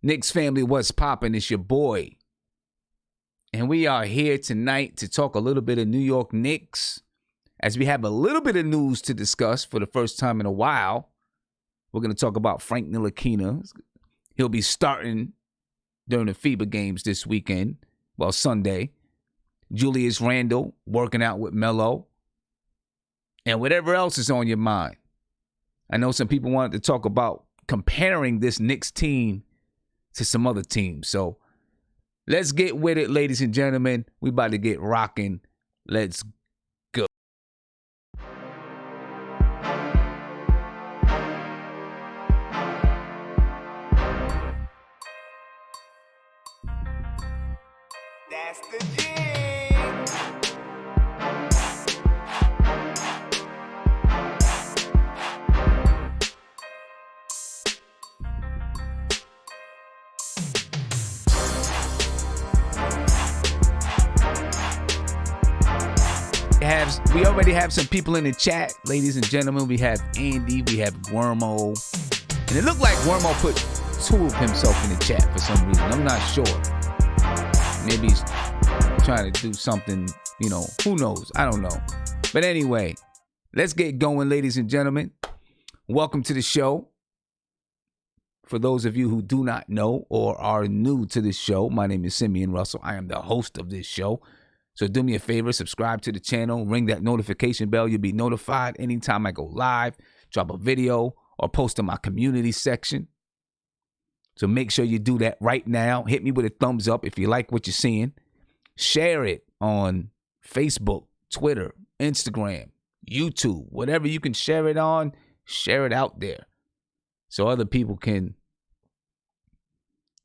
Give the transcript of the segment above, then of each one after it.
Knicks family, what's poppin'? It's your boy. And we are here tonight to talk a little bit of New York Knicks as we have a little bit of news to discuss for the first time in a while. We're going to talk about Frank Ntilikina. He'll be starting during the FIBA games this weekend, well, Sunday. Julius Randle working out with Melo. And whatever else is on your mind. I know some people wanted to talk about comparing this Knicks team to some other teams. So let's get with it, ladies and gentlemen. We about to get rocking. Let's go. That's the G. We already have some people in the chat, ladies and gentlemen. We have Andy, we have Guermo, and it looked like Guermo put two of himself in the chat for some reason. I'm not sure. Maybe he's trying to do something, who knows? I don't know. But anyway, let's get going, ladies and gentlemen. Welcome to the show. For those of you who do not know or are new to this show, my name is Simeon Russell. I am the host of this show. So do me a favor, subscribe to the channel, ring that notification bell. You'll be notified anytime I go live, drop a video, or post in my community section. So make sure you do that right now. Hit me with a thumbs up if you like what you're seeing. Share it on Facebook, Twitter, Instagram, YouTube, whatever you can share it on, share it out there so other people can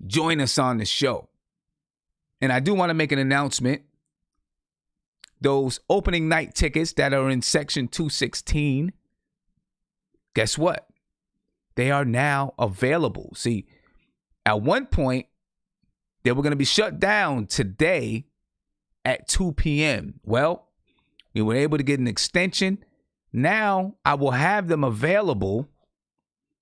join us on the show. And I do want to make an announcement. Those opening night tickets that are in section 216, guess what? They are now available. See, at one point, they were going to be shut down today at 2 p.m. Well, we were able to get an extension. Now I will have them available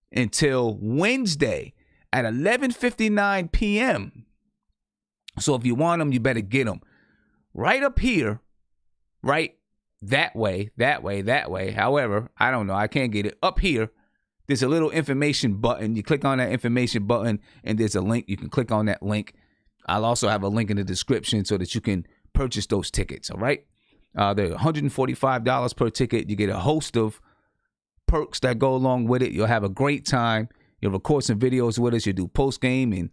until Wednesday at 11:59 p.m. So if you want them, you better get them. Right up here. Right, that way. However, I don't know. I can't get it. Up here, there's a little information button. You click on that information button, and there's a link. You can click on that link. I'll also have a link in the description so that you can purchase those tickets, all right? They're $145 per ticket. You get a host of perks that go along with it. You'll have a great time. You'll record some videos with us. You'll do post-game and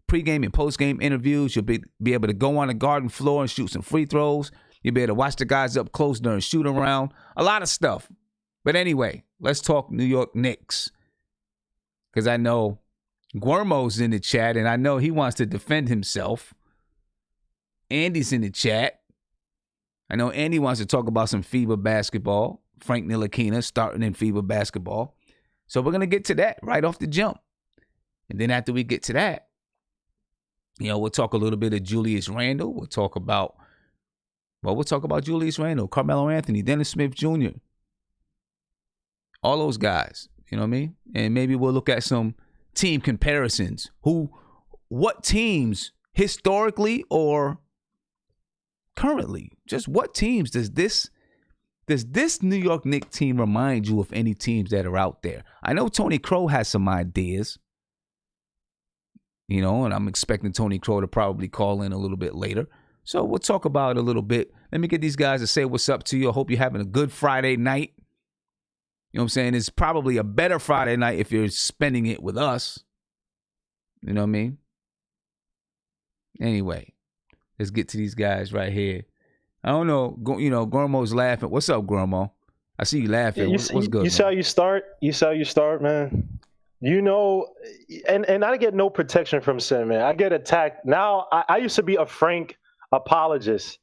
pre-game and post-game interviews. You'll be able to go on the garden floor and shoot some free throws. You'll be able to watch the guys up close during shoot around. A lot of stuff. But anyway, let's talk New York Knicks. Because I know Guermo's in the chat, and I know he wants to defend himself. Andy's in the chat. I know Andy wants to talk about some FIBA basketball. Frank Ntilikina starting in FIBA basketball. So we're going to get to that right off the jump. And then after we get to that, we'll talk a little bit of Julius Randle. We'll talk about Julius Randle, Carmelo Anthony, Dennis Smith Jr., all those guys, you know what I mean? And maybe we'll look at some team comparisons. What teams historically or currently, just what teams does this New York Knicks team remind you of any teams that are out there? I know Tony Crow has some ideas, and I'm expecting Tony Crow to probably call in a little bit later. So we'll talk about it a little bit. Let me get these guys to say what's up to you. I hope you're having a good Friday night. You know what I'm saying? It's probably a better Friday night if you're spending it with us. You know what I mean? Anyway, let's get to these guys right here. I don't know. Guermo's laughing. What's up, Guermo? I see you laughing. What's good? You saw you start, man. And I get no protection from Sin, man. I get attacked. Now, I used to be a Frank apologist.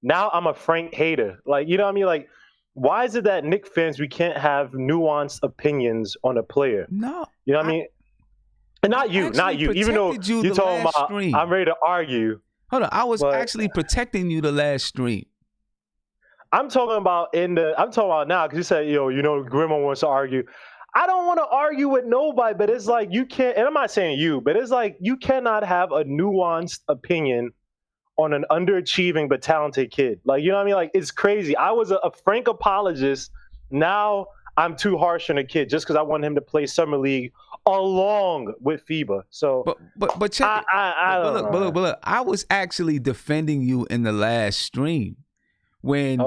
Now I'm a Frank hater. Like, you know what I mean? Like, why is it that Knicks fans, we can't have nuanced opinions on a player? No. You know what I mean? And not you. Even though you're talking about, stream. I'm ready to argue. Hold on. I was actually protecting you the last stream. I'm talking about now because you said, Grimo wants to argue. I don't want to argue with nobody, but it's like you can't, and I'm not saying you, but it's like you cannot have a nuanced opinion on an underachieving but talented kid. Like, you know what I mean? Like, it's crazy. I was a frank apologist. Now I'm too harsh on a kid just because I want him to play summer league along with FIBA. So, but check it. but look, I was actually defending you in the last stream when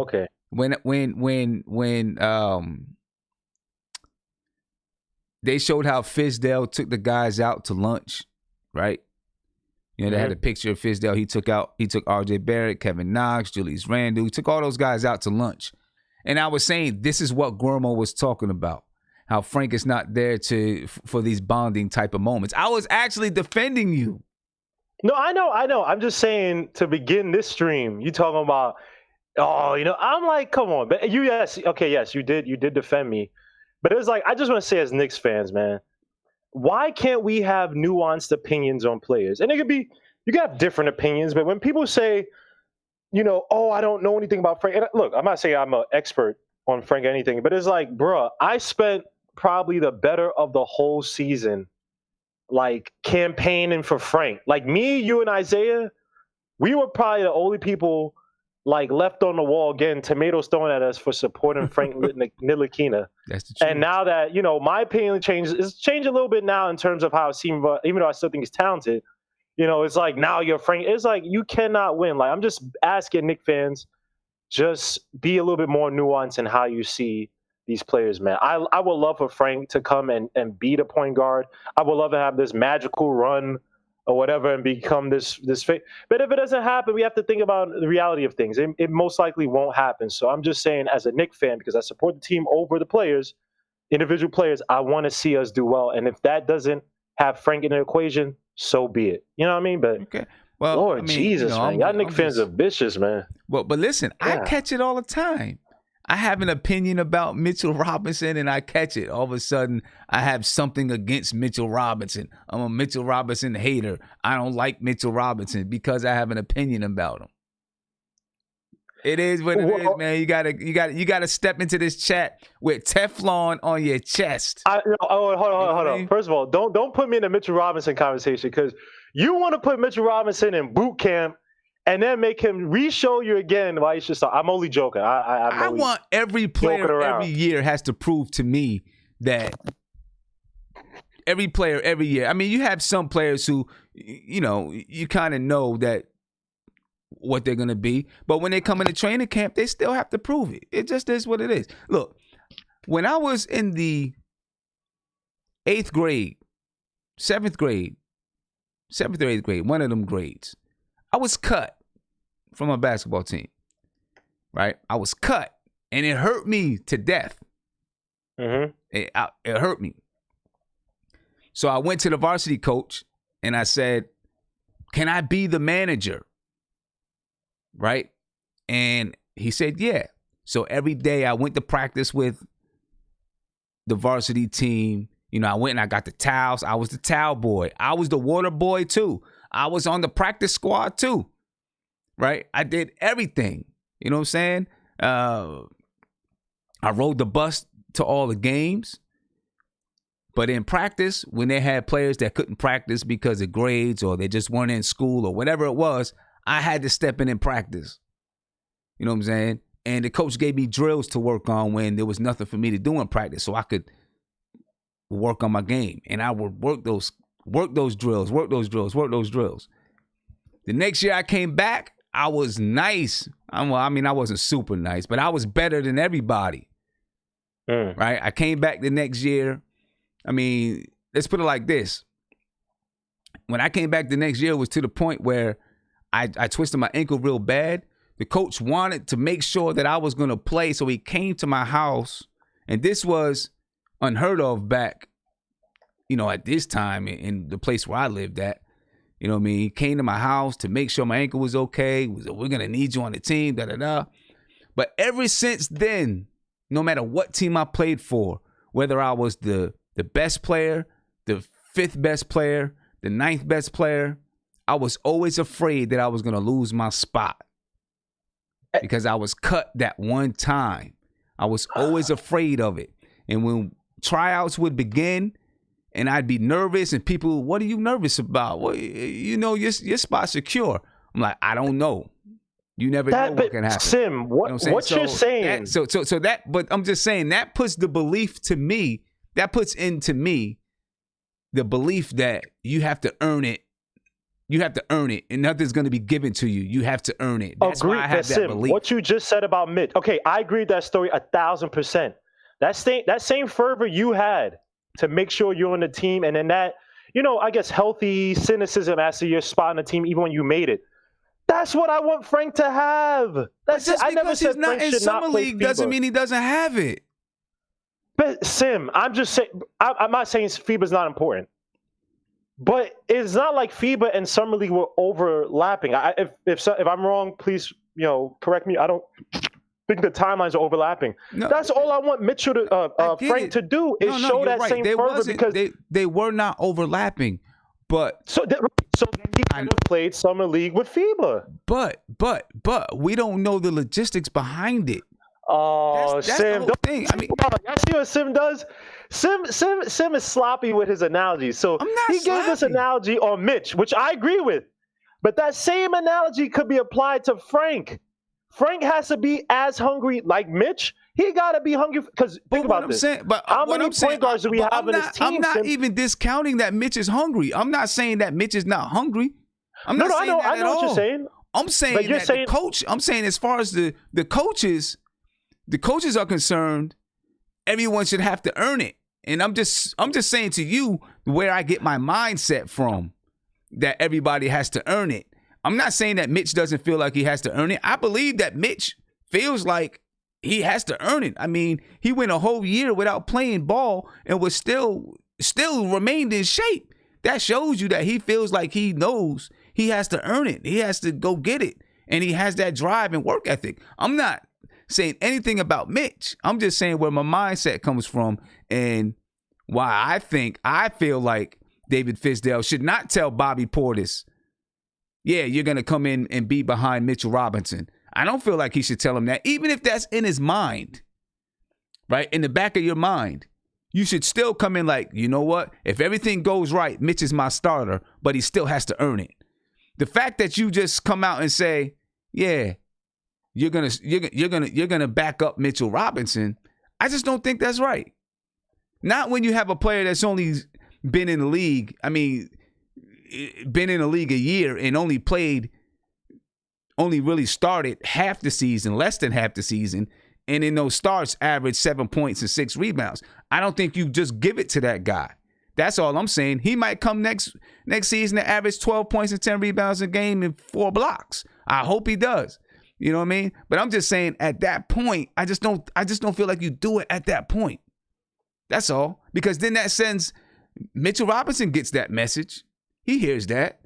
they showed how Fizdale took the guys out to lunch, right? You know, they had a picture of Fizdale. He took R.J. Barrett, Kevin Knox, Julius Randle. He took all those guys out to lunch. And I was saying this is what Guillermo was talking about, how Frank is not there for these bonding type of moments. I was actually defending you. No, I know. I'm just saying to begin this stream, you talking about, I'm like, come on. But yes, you did defend me. But it was like, I just want to say as Knicks fans, man, why can't we have nuanced opinions on players? And it could be, you can have different opinions, but when people say, I don't know anything about Frank. And look, I'm not saying I'm an expert on Frank or anything, but it's like, bruh, I spent probably the better of the whole season, like, campaigning for Frank. Like, me, you, and Isaiah, we were probably the only people, like, left on the wall getting tomatoes thrown at us for supporting Frank Ntilikina. That's the truth. And now that, my opinion it's changed a little bit now in terms of how it seems, even though I still think he's talented. It's like, now you're Frank. It's like, you cannot win. Like, I'm just asking Knicks fans, just be a little bit more nuanced in how you see these players, man. I would love for Frank to come and be the point guard. I would love to have this magical run or whatever and become this but if it doesn't happen, we have to think about the reality of things. It most likely won't happen. So I'm just saying, as a Knicks fan, because I support the team over the players, individual players, I want to see us do well. And if that doesn't have Frank in the equation, so be it. You know what I mean? But okay. Well, Lord Jesus, man, y'all Knicks fans are vicious, man. Well, but listen, Yeah. I catch it all the time. I have an opinion about Mitchell Robinson, and I catch it. All of a sudden, I have something against Mitchell Robinson. I'm a Mitchell Robinson hater. I don't like Mitchell Robinson because I have an opinion about him. It is what it is, man. You gotta step into this chat with Teflon on your chest. Hold on. First of all, don't put me in the Mitchell Robinson conversation, because you want to put Mitchell Robinson in boot camp and then make him re-show you again why you should start. I'm only joking. I want every player every year has to prove to me that every player every year. I mean, you have some players who, you kind of know that what they're going to be. But when they come into training camp, they still have to prove it. It just is what it is. Look, when I was in the 8th grade, 7th grade, 7th or 8th grade, one of them grades, I was cut from a basketball team, right? I was cut, and it hurt me to death. Mm-hmm. It hurt me. So I went to the varsity coach, and I said, can I be the manager? Right? And he said, yeah. So every day I went to practice with the varsity team. I went and I got the towels. I was the towel boy. I was the water boy too. I was on the practice squad too. Right? I did everything. You know what I'm saying? I rode the bus to all the games. But in practice, when they had players that couldn't practice because of grades or they just weren't in school or whatever it was, I had to step in and practice. You know what I'm saying? And the coach gave me drills to work on when there was nothing for me to do in practice, so I could work on my game. And I would work those drills. The next year I came back, I was nice. I wasn't super nice, but I was better than everybody. Right? I came back the next year. I mean, let's put it like this. When I came back the next year, it was to the point where I twisted my ankle real bad. The coach wanted to make sure that I was going to play, so he came to my house. And this was unheard of back, at this time in the place where I lived at. You know what I mean? He came to my house to make sure my ankle was okay. We're going to need you on the team, da-da-da. But ever since then, no matter what team I played for, whether I was the best player, the 5th best player, the 9th best player, I was always afraid that I was going to lose my spot because I was cut that one time. I was always afraid of it. And when tryouts would begin, and I'd be nervous, and people, what are you nervous about? Well, you know, your spot's secure. I'm like, I don't know. You never know what can happen. Sim, what you're saying? But I'm just saying that puts the belief to me. That puts into me the belief that you have to earn it. You have to earn it, and nothing's going to be given to you. You have to earn it. That's why I have that belief. What you just said about Mitch. Okay, I agree with that story 1,000%. That same fervor you had to make sure you're on the team, and then that, you know, I guess healthy cynicism as to your spot on the team, even when you made it. That's what I want Frank to have. That's just I never said he's not in summer league doesn't mean he doesn't have it. But Sim, I'm just saying. I'm not saying FIBA's not important. But it's not like FIBA and Summer League were overlapping. If I'm wrong, please, you know, correct me. I don't think the timelines are overlapping. No, that's all I want Mitchell to Frank to do is show that same fervor, because they were not overlapping. But so then he could have played Summer League with FIBA. But we don't know the logistics behind it. Oh, that's Sim, the whole thing. I mean, I see what Sim does. Sim is sloppy with his analogies. So he gave this analogy on Mitch, which I agree with. But that same analogy could be applied to Frank. Frank has to be as hungry like Mitch. He got to be hungry, because think about this. How many point guards do we have in this team? I'm not even discounting that Mitch is hungry. I'm not saying that Mitch is not hungry. I know what you're saying. I'm saying that the coach. I'm saying as far as the coaches are concerned, everyone should have to earn it. And I'm just saying to you where I get my mindset from, that everybody has to earn it. I'm not saying that Mitch doesn't feel like he has to earn it. I believe that Mitch feels like he has to earn it. I mean, he went a whole year without playing ball and was still remained in shape. That shows you that he feels like he knows he has to earn it. He has to go get it. And he has that drive and work ethic. I'm not saying anything about Mitch. I'm just saying where my mindset comes from and why I feel like David Fizdale should not tell Bobby Portis, yeah, you're going to come in and be behind Mitchell Robinson. I don't feel like he should tell him that, even if that's in his mind, right? In the back of your mind, you should still come in like, you know what? If everything goes right, Mitch is my starter, but he still has to earn it. The fact that you just come out and say, yeah, you're gonna back up Mitchell Robinson, I just don't think that's right. Not when you have a player that's only been in the league. I mean, been in the league a year and only really started half the season, less than half the season, and in those starts averaged 7 points and 6 rebounds. I don't think you just give it to that guy. That's all I'm saying. He might come next season to average 12 points and 10 rebounds a game and 4 blocks. I hope he does. You know what I mean? But I'm just saying at that point, I just don't feel like you do it at that point. That's all. Because then that sends Mitchell Robinson gets that message. He hears that.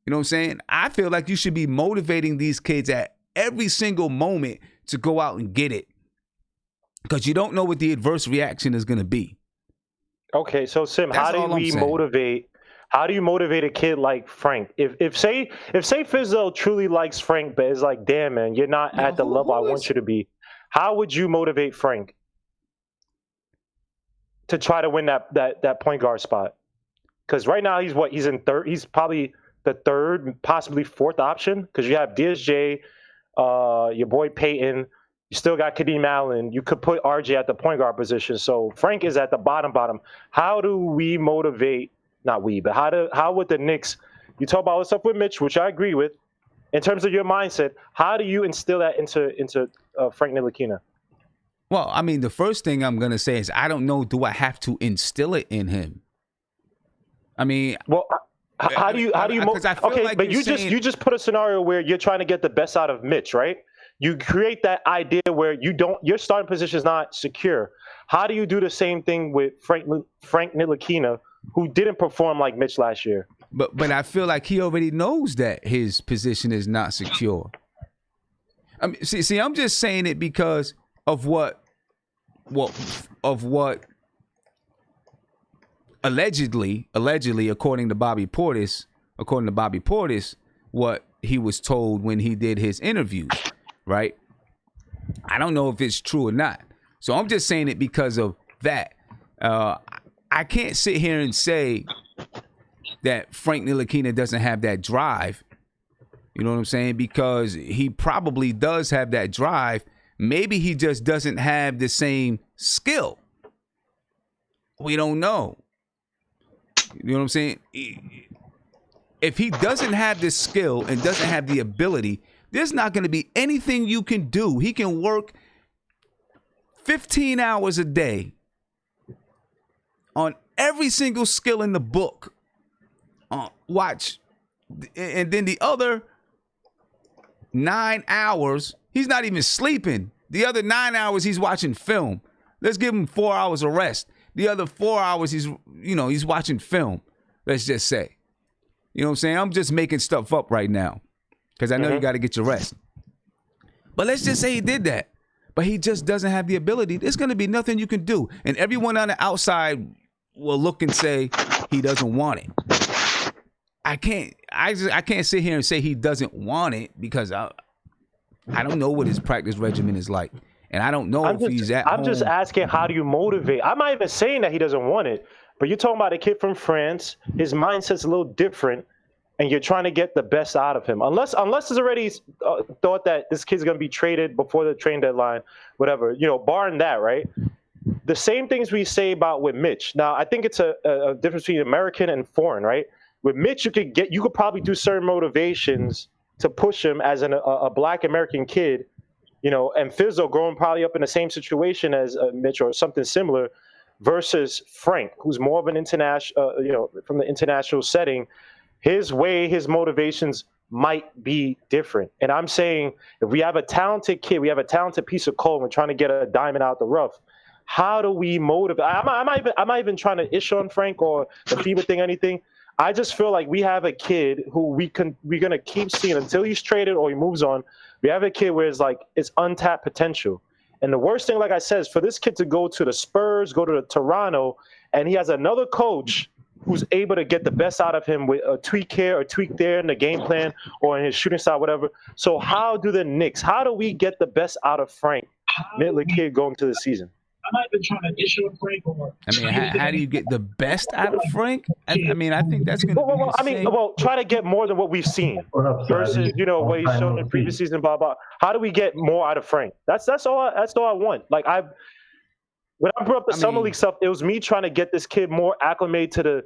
You know what I'm saying? I feel like you should be motivating these kids at every single moment to go out and get it. Because you don't know what the adverse reaction is going to be. Okay, so Sim, how do you motivate a kid like Frank? If say Fizdale truly likes Frank, but is like, damn man, you're not at the level I want you to be, how would you motivate Frank to try to win that point guard spot? Because right now he's in third. He's probably the third, possibly fourth option. Because you have DSJ, your boy Peyton. You still got Kadeem Allen. You could put RJ at the point guard position. So Frank is at the bottom. How do we motivate? Not we, but how would the Knicks? You talk about what's up with Mitch, which I agree with. In terms of your mindset, how do you instill that into Frank Ntilikina? Well, I mean, the first thing I'm gonna say is I don't know. Do I have to instill it in him? I mean, well, how do you? Okay, like but you just put a scenario where you're trying to get the best out of Mitch, right? You create that idea where your starting position is not secure. How do you do the same thing with Frank Ntilikina, who didn't perform like Mitch last year? But I feel like he already knows that his position is not secure. I mean, see, I'm just saying it because of what allegedly, according to Bobby Portis, what he was told when he did his interviews, right? I don't know if it's true or not. So I'm just saying it because of that. I can't sit here and say that Frank Ntilikina doesn't have that drive. You know what I'm saying? Because he probably does have that drive. Maybe he just doesn't have the same skill. We don't know. You know what I'm saying? If he doesn't have this skill and doesn't have the ability, there's not going to be anything you can do. He can work 15 hours a day on every single skill in the book. Watch. And then the other 9 hours, he's not even sleeping. The other 9 hours, he's watching film. Let's give him 4 hours of rest. The other 4 hours, he's watching film. Let's just say. You know what I'm saying? I'm just making stuff up right now because I know you got to get your rest. But let's just say he did that. But he just doesn't have the ability. There's going to be nothing you can do. And everyone on the outside will look and say he doesn't want it. I can't sit here and say he doesn't want it because I don't know what his practice regimen is like. And I don't know if he's at home. I'm just asking, how do you motivate? I'm not even saying that he doesn't want it, but you're talking about a kid from France. His mindset's a little different, and you're trying to get the best out of him. Unless it's already thought that this kid's going to be traded before the trade deadline, whatever. Barring that, right? The same things we say about with Mitch. Now, I think it's a difference between American and foreign, right? With Mitch, you could probably do certain motivations to push him as a Black American kid, and Fizzle growing probably up in the same situation as Mitch or something similar, versus Frank, who's more of an international, from the international setting. His motivations might be different. And I'm saying if we have a talented kid, we have a talented piece of coal, and we're trying to get a diamond out the rough. How do we motivate? I'm not even trying to issue on Frank or the FIBA thing, anything. I just feel like we have a kid who we're gonna keep seeing until he's traded or he moves on. We have a kid where it's untapped potential. And the worst thing, like I said, is for this kid to go to the Spurs, go to the Toronto, and he has another coach who's able to get the best out of him with a tweak here or tweak there in the game plan or in his shooting style, whatever. So how do the Knicks, how do we get the best out of Frank Ntilikina going to the season? I'm not even trying to issue a Frank or. How do you get the best out of Frank? I think that's going to be try to get more than what we've seen versus, what he's shown in previous season, blah, blah. How do we get more out of Frank? That's all I want. Like when I brought up the summer league stuff, it was me trying to get this kid more acclimated to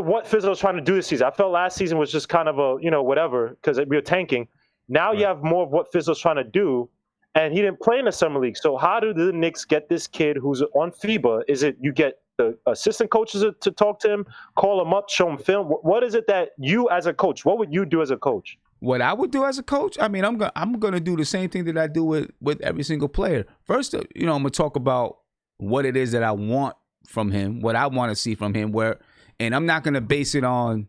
what Fizzle was trying to do this season. I felt last season was just kind of a, whatever, because we were tanking. Now you have more of what Fizzle's trying to do. And he didn't play in the summer league. So how do the Knicks get this kid who's on FIBA? Is it you get the assistant coaches to talk to him, call him up, show him film? What is it that you as a coach, what would you do as a coach? What I would do as a coach? I'm gonna do the same thing that I do with every single player. First, I'm gonna talk about what it is that I want from him, what I want to see from him, and I'm not gonna base it on.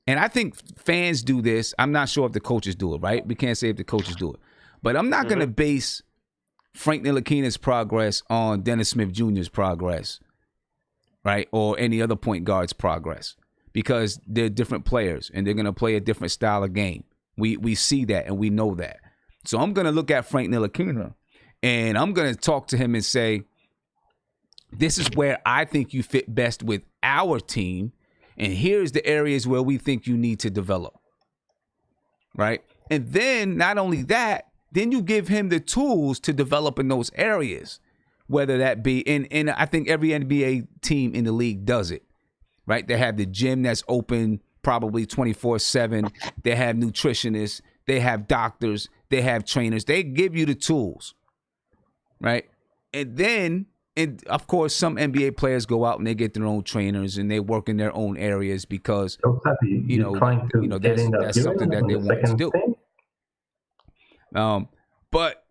And I think fans do this. I'm not sure if the coaches do it, right? We can't say if the coaches do it. But I'm not going to base Frank Ntilikina's progress on Dennis Smith Jr.'s progress, right? Or any other point guard's progress. Because they're different players and they're going to play a different style of game. We see that and we know that. So I'm going to look at Frank Ntilikina and I'm going to talk to him and say, this is where I think you fit best with our team. And here's the areas where we think you need to develop, right? And then not only that, then you give him the tools to develop in those areas, whether that be in I think every NBA team in the league does it, right? They have the gym that's open probably 24/7. They have nutritionists. They have doctors. They have trainers. They give you the tools, right? And then, and of course, some NBA players go out and they get their own trainers and they work in their own areas because that's something that they want to do. But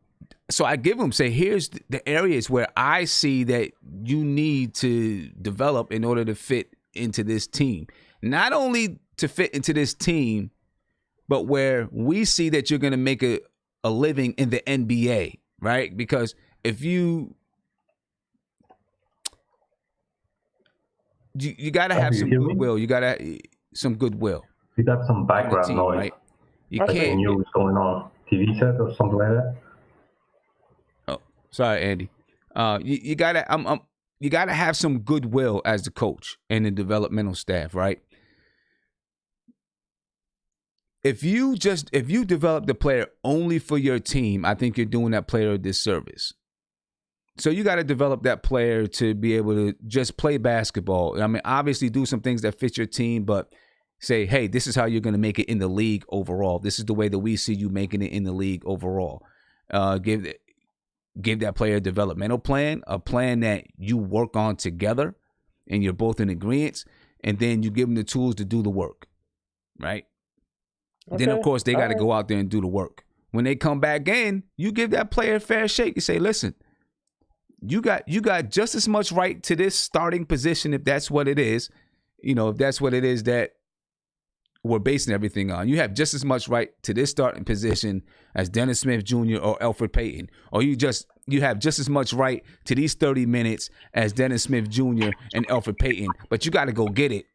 so I give them, say, here's the areas where I see that you need to develop in order to fit into this team. Not only to fit into this team, but where we see that you're going to make a living in the NBA, right? Because if you got to have some goodwill. You got to some goodwill. You got some background team, noise. Right? You can't. Knew what's going on. TV set or something like that. Oh, sorry, Andy. You gotta have some goodwill as the coach and the developmental staff, right? If you develop the player only for your team, I think you're doing that player a disservice. So you got to develop that player to be able to just play basketball. I mean, obviously do some things that fit your team, but say, hey, this is how you're going to make it in the league overall. This is the way that we see you making it in the league overall. Give that player a developmental plan, a plan that you work on together and you're both in agreement, and then you give them the tools to do the work, right? Okay. Then, of course, they got to go out there and do the work. When they come back in, you give that player a fair shake. You say, listen, you got just as much right to this starting position if that's what it is. You know, if that's what it is that we're basing everything on. You have just as much right to this starting position as Dennis Smith Jr. or Elfrid Payton. Or you have just as much right to these 30 minutes as Dennis Smith Jr. and Elfrid Payton. But you got to go get it.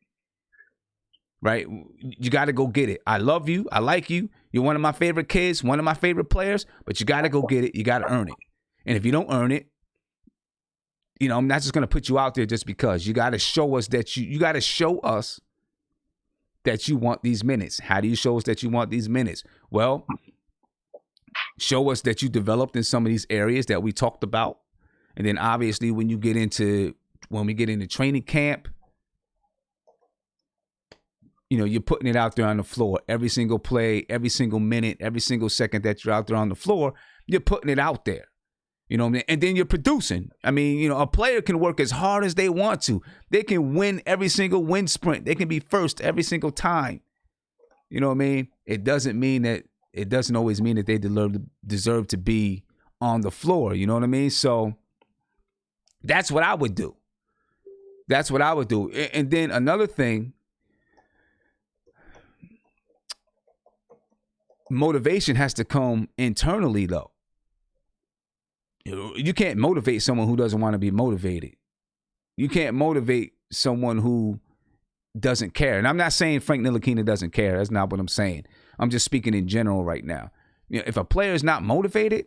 Right? You got to go get it. I love you. I like you. You're one of my favorite kids, one of my favorite players, but you got to go get it. You got to earn it. And if you don't earn it, you know, I'm not just going to put you out there just because. You got to show us that you got to show us that you want these minutes. How do you show us that you want these minutes? Well, show us that you developed in some of these areas that we talked about. And then obviously when we get into training camp, you know, you're putting it out there on the floor. Every single play, every single minute, every single second that you're out there on the floor, you're putting it out there. You know what I mean? And then you're producing. I mean, you know, a player can work as hard as they want to. They can win every single wind sprint. They can be first every single time. You know what I mean? It doesn't always mean that they deserve to be on the floor. You know what I mean? So that's what I would do. That's what I would do. And then another thing, motivation has to come internally, though. You can't motivate someone who doesn't want to be motivated. You can't motivate someone who doesn't care. And I'm not saying Frank Ntilikina doesn't care. That's not what I'm saying. I'm just speaking in general right now. You know, if a player is not motivated,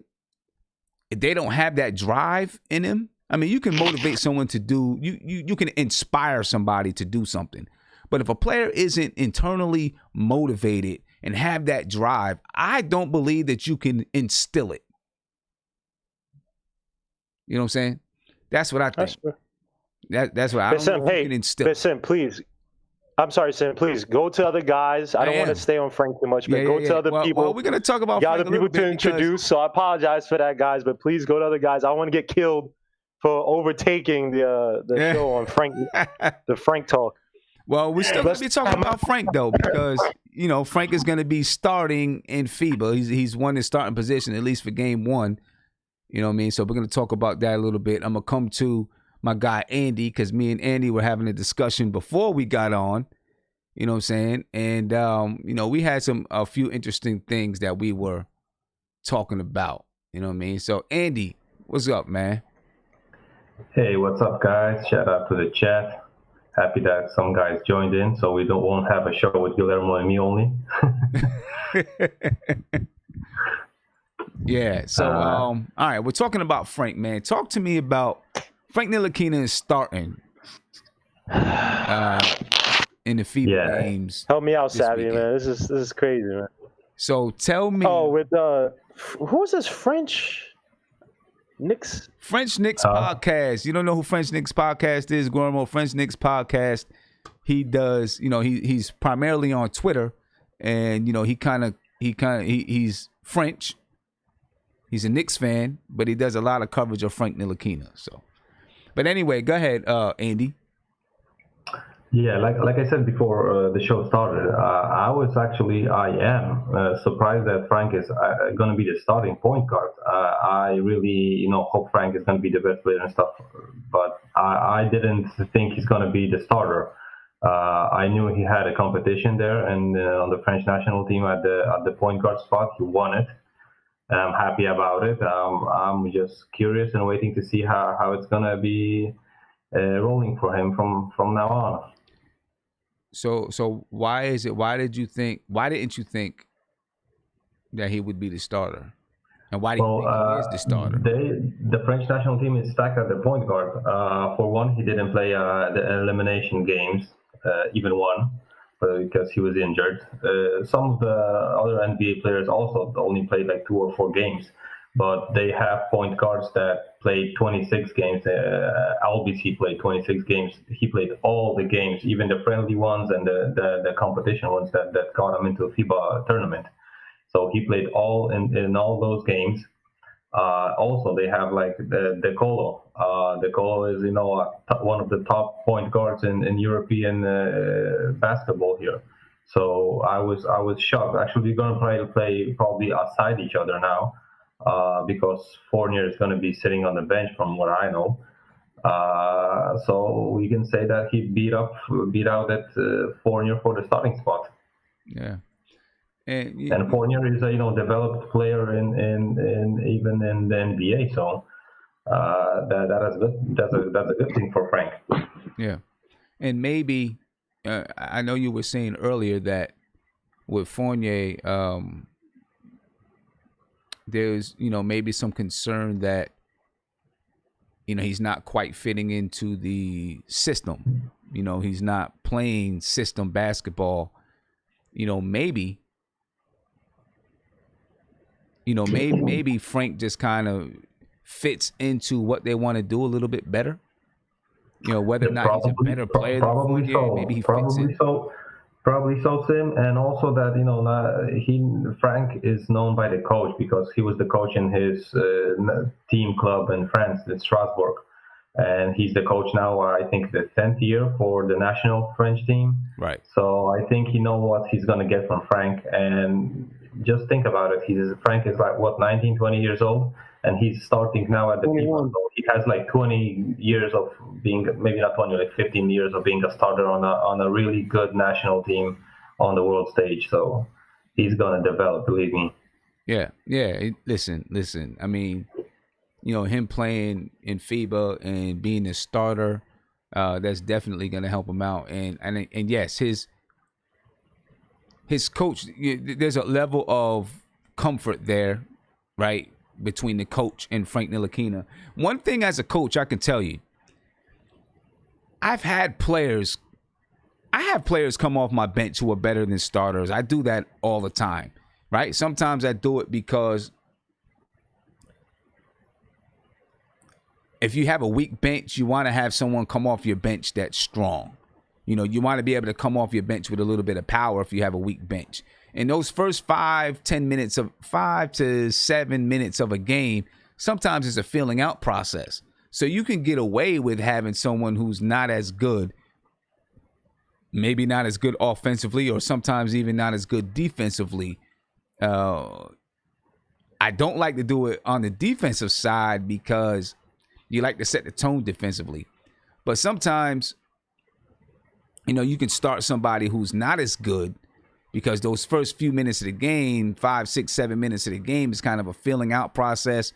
if they don't have that drive in them, I mean, you can motivate someone to do, you can inspire somebody to do something. But if a player isn't internally motivated and have that drive, I don't believe that you can instill it. You know what I'm saying? That's what I think. That's what I don't know if you can instill. But Sim, please. I'm sorry, Sim. Please go to other guys. I don't want to stay on Frank too much, but go to other people. Well, we're gonna talk about Frank other people to introduce. So I apologize for that, guys. But please go to other guys. I don't want to get killed for overtaking the show on Frank, the Frank talk. Well, we're still going to be talking about Frank, though, because, you know, Frank is going to be starting in FIBA. He's won his starting position, at least for game one. You know what I mean? So we're going to talk about that a little bit. I'm going to come to my guy, Andy, because me and Andy were having a discussion before we got on. You know what I'm saying? And, you know, we had a few interesting things that we were talking about. You know what I mean? So, Andy, what's up, man? Hey, what's up, guys? Shout out to the chat. Happy that some guys joined in, so we won't have a show with Guillermo and me only. Yeah. So, all right, we're talking about Frank, man. Talk to me about Frank Ntilikina is starting in the FIBA games. Help me out, Savvy, man. This is crazy, man. So tell me. Oh, with who's this French Knicks? French Knicks podcast. You don't know who French Knicks podcast is, Guillermo? French Knicks podcast. He does, you know, he's primarily on Twitter, and you know, he's French. He's a Knicks fan, but he does a lot of coverage of Frank Ntilikina. So, but anyway, go ahead, Andy. Yeah, like I said before the show started, I am surprised that Frank is going to be the starting point guard. I really, hope Frank is going to be the best player and stuff, but I didn't think he's going to be the starter. I knew he had a competition there, and on the French national team at the point guard spot, he won it. I'm happy about it. I'm just curious and waiting to see how it's going to be rolling for him from now on. So why didn't you think that he would be the starter? And why do you Well, think he is the starter? the French national team is stacked at the point guard. For one, he didn't play the elimination games, even one, because he was injured. Some of the other NBA players also only played like 2 or 4 games, but they have point guards that played 26 games. LBC played 26 games. He played all the games, even the friendly ones and the competition ones that got him into a FIBA tournament. So he played all in all those games. Also, they have like the Colo. The Colo is one of the top point guards in European basketball here. So I was shocked. Actually, we're gonna play probably outside each other now because Fournier is gonna be sitting on the bench, from what I know. So we can say that he beat out that Fournier for the starting spot. Yeah. And Fournier is a developed player in even in the NBA, so that is good. That's a good thing for Frank. Yeah, and maybe I know you were saying earlier that with Fournier, there's maybe some concern that he's not quite fitting into the system. He's not playing system basketball. Maybe. Maybe Frank just kind of fits into what they want to do a little bit better. Whether or not he's a better player than Probably Fournier, so. maybe he fits in. Probably so, Sim. And also that Frank is known by the coach because he was the coach in his team club in France, in Strasbourg, and he's the coach now. I think the 10th year for the national French team. Right. So I think he knows what he's gonna get from Frank. And just think about it. Frank is like 19, 20 years old, and he's starting now at the FIBA. So he has like 20 years of being, maybe not 20, like 15 years of being a starter on a really good national team on the world stage. So he's gonna develop, believe me. Yeah. Listen. I mean, him playing in FIBA and being a starter, that's definitely gonna help him out. And yes, his coach, there's a level of comfort there, right, between the coach and Frank Ntilikina. One thing as a coach, I can tell you, I have players come off my bench who are better than starters. I do that all the time, right? Sometimes I do it because if you have a weak bench, you want to have someone come off your bench that's strong. You want to be able to come off your bench with a little bit of power if you have a weak bench. And those first 5 to 7 minutes of a game, sometimes it's a filling out process. So you can get away with having someone who's not as good, maybe not as good offensively, or sometimes even not as good defensively. I don't like to do it on the defensive side because you like to set the tone defensively. But sometimes, you can start somebody who's not as good because those first few minutes of the game, 5, 6, 7 minutes of the game is kind of a filling out process.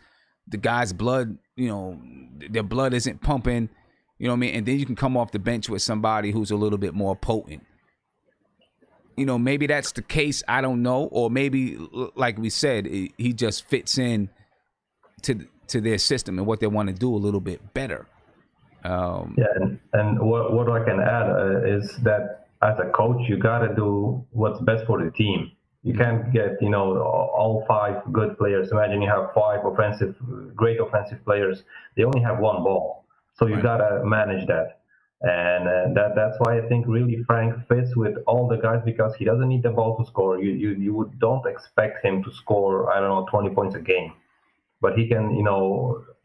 The guy's blood, their blood isn't pumping, and then you can come off the bench with somebody who's a little bit more potent. Maybe that's the case. I don't know. Or maybe, like we said, he just fits in to their system and what they want to do a little bit better. And what I can add is that as a coach, you got to do what's best for the team. You can't get, all 5 good players. Imagine you have 5 great offensive players. They only have 1 ball. So you got to manage that. And that's why I think really Frank fits with all the guys because he doesn't need the ball to score. You don't expect him to score, 20 points a game. But he can,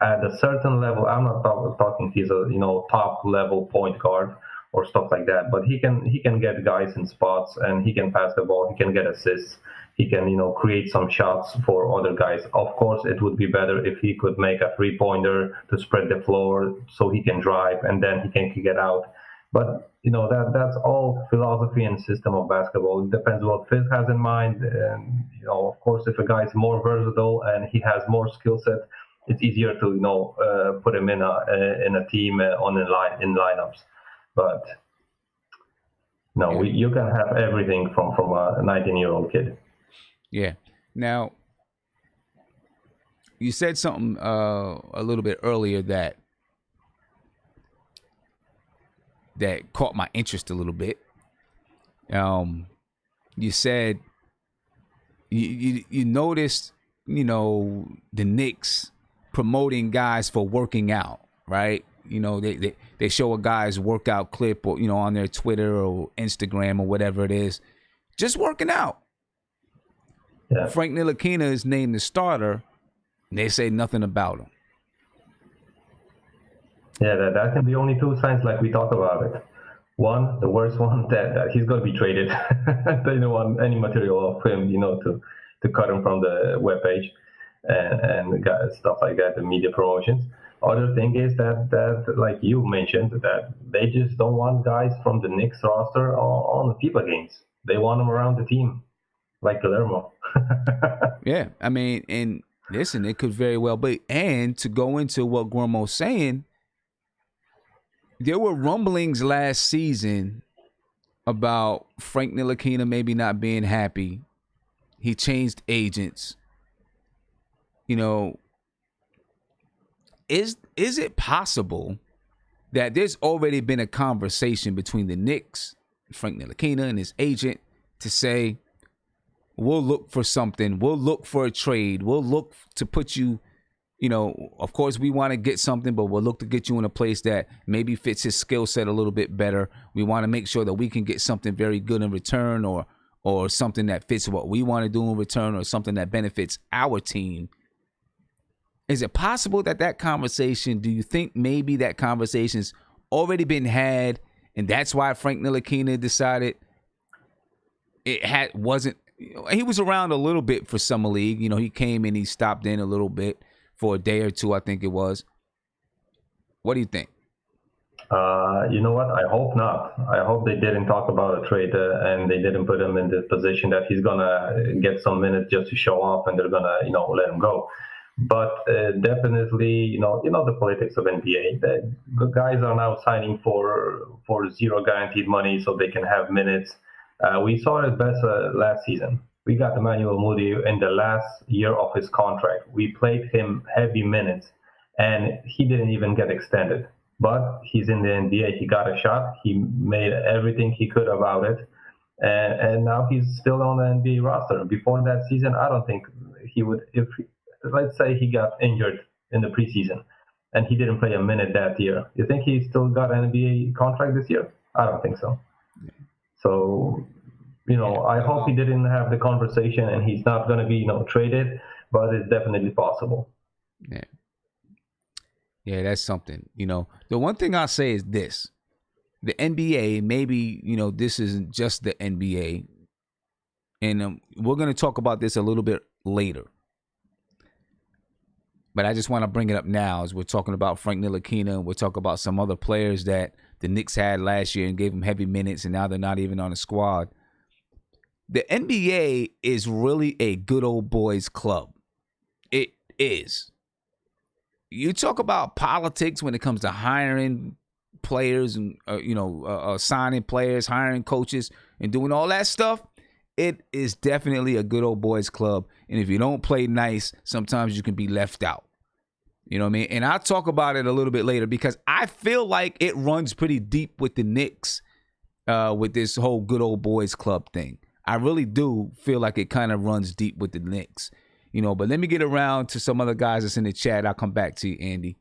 at a certain level, I'm not talking he's a, top level point guard or stuff like that, but he can get guys in spots and he can pass the ball, he can get assists, he can, create some shots for other guys. Of course, it would be better if he could make a 3-pointer to spread the floor so he can drive and then he can kick it out. But, that's all philosophy and system of basketball. It depends what Fizz has in mind. And, of course, if a guy is more versatile and he has more skill set, it's easier to, put him in a team in lineups. But, you can have everything from a 19-year-old kid. Yeah. Now, you said something a little bit earlier that caught my interest a little bit. You said you noticed, the Knicks promoting guys for working out, right? They show a guy's workout clip or, on their Twitter or Instagram or whatever it is, just working out. Yeah. Frank Ntilikina is named the starter, and they say nothing about him. Yeah, that's the only two signs like we talk about it. One, the worst one, that he's going to be traded. They don't want any material of him, to cut him from the webpage and stuff like that, the media promotions. Other thing is that like you mentioned, that they just don't want guys from the Knicks roster on the FIBA games. They want them around the team, like Guillermo. Yeah, I mean, and listen, it could very well be. And to go into what Guillermo's saying, there were rumblings last season about Frank Ntilikina maybe not being happy. He changed agents. Is it possible that there's already been a conversation between the Knicks, Frank Ntilikina, and his agent to say, we'll look for something. We'll look for a trade. We'll look to put you, of course we want to get something, but we'll look to get you in a place that maybe fits his skill set a little bit better. We want to make sure that we can get something very good in return, or something that fits what we want to do in return, or something that benefits our team. Is it possible that conversation, do you think maybe that conversation's already been had, and that's why Frank Ntilikina decided wasn't, he was around a little bit for Summer League. He came and he stopped in a little bit for a day or two, I think it was. What do you think? You know what? I hope not. I hope they didn't talk about a trade and they didn't put him in the position that he's going to get some minutes just to show off and they're going to, let him go. But definitely, the politics of NBA. The guys are now signing for zero guaranteed money so they can have minutes. We saw it best last season. We got Emmanuel Moody in the last year of his contract. We played him heavy minutes, and he didn't even get extended. But he's in the NBA. He got a shot. He made everything he could about it, and now he's still on the NBA roster. Before that season, I don't think he would. Let's say he got injured in the preseason, and he didn't play a minute that year. You think he still got an NBA contract this year? I don't think so. So, I hope he didn't have the conversation and he's not going to be, traded, but it's definitely possible. Yeah. Yeah, that's something. The one thing I'll say is this. The NBA, maybe, this isn't just the NBA. And we're going to talk about this a little bit later. But I just want to bring it up now as we're talking about Frank Ntilikina, and we're talking about some other players that the Knicks had last year and gave them heavy minutes, and now they're not even on the squad. The NBA is really a good old boys club. It is. You talk about politics when it comes to hiring players and, signing players, hiring coaches, and doing all that stuff. It is definitely a good old boys club. And if you don't play nice, sometimes you can be left out. You know what I mean? And I'll talk about it a little bit later because I feel like it runs pretty deep with the Knicks with this whole good old boys club thing. I really do feel like it kind of runs deep with the Knicks. But let me get around to some other guys that's in the chat. I'll come back to you, Andy.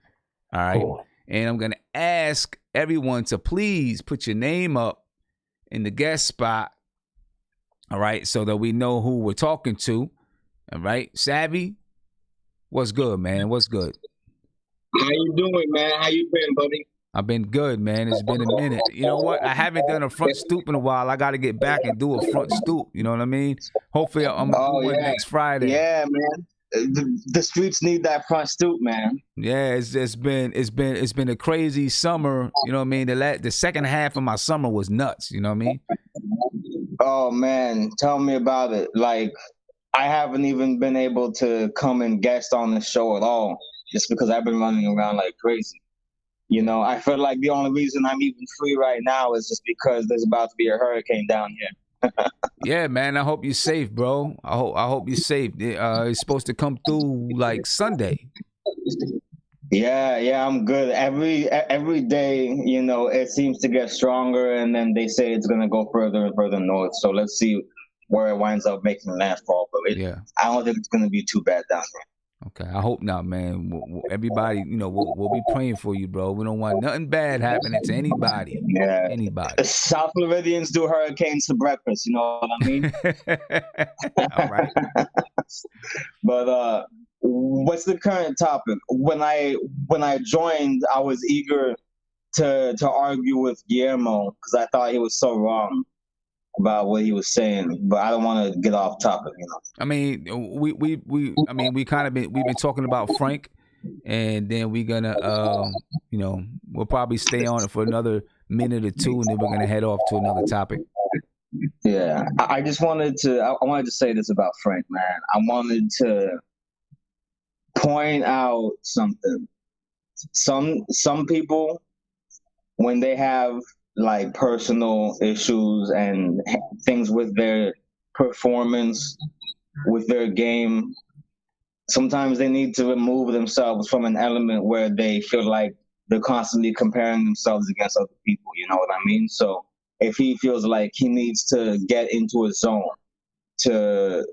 All right? Cool. And I'm going to ask everyone to please put your name up in the guest spot. All right? So that we know who we're talking to. All right? Savvy, what's good, man? What's good? How you doing, man? How you been, buddy? I've been good, man. It's been a minute. You know what? I haven't done a front stoop in a while. I got to get back and do a front stoop. You know what I mean? Hopefully, I'm going to do one next Friday. Yeah, man. The streets need that front stoop, man. Yeah, it's been a crazy summer. You know what I mean? The second half of my summer was nuts. You know what I mean? Oh man, tell me about it. Like, I haven't even been able to come and guest on the show at all, just because I've been running around like crazy. I feel like the only reason I'm even free right now is just because there's about to be a hurricane down here. Yeah, man. I hope you're safe, bro. I hope you're safe. It's supposed to come through like Sunday. Yeah, I'm good. Every day, you know, it seems to get stronger, and then they say it's gonna go further and further north. So let's see where it winds up making landfall. But I don't think it's gonna be too bad down there. Okay, I hope not, man. Everybody, you know, we'll be praying for you, bro. We don't want nothing bad happening to anybody. Yeah, anybody. The South Floridians do hurricanes for breakfast. You know what I mean? All right. But what's the current topic? When I joined, I was eager to argue with Guillermo because I thought he was so wrong about what he was saying, but I don't want to get off topic, you know. I mean, we've been talking about Frank, and then we're gonna, you know, we'll probably stay on it for another minute or two, and then we're gonna head off to another topic. Yeah, I just wanted to say this about Frank, man. I wanted to point out something. Some people, when they have like personal issues and things with their performance, with their game, sometimes they need to remove themselves from an element where they feel like they're constantly comparing themselves against other people. You know what I mean? So if he feels like he needs to get into a zone to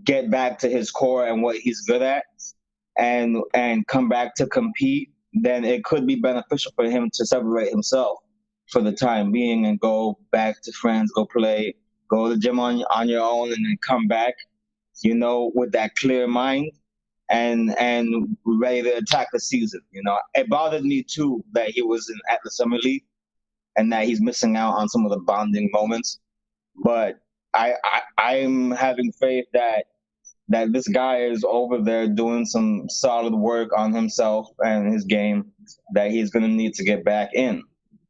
get back to his core and what he's good at and come back to compete, then it could be beneficial for him to separate himself for the time being and go back to friends, go play, go to the gym on your own, and then come back, you know, with that clear mind and ready to attack the season. You know, it bothered me too that he was at the Summer League and that he's missing out on some of the bonding moments. But I'm having faith that this guy is over there doing some solid work on himself and his game that he's going to need to get back in.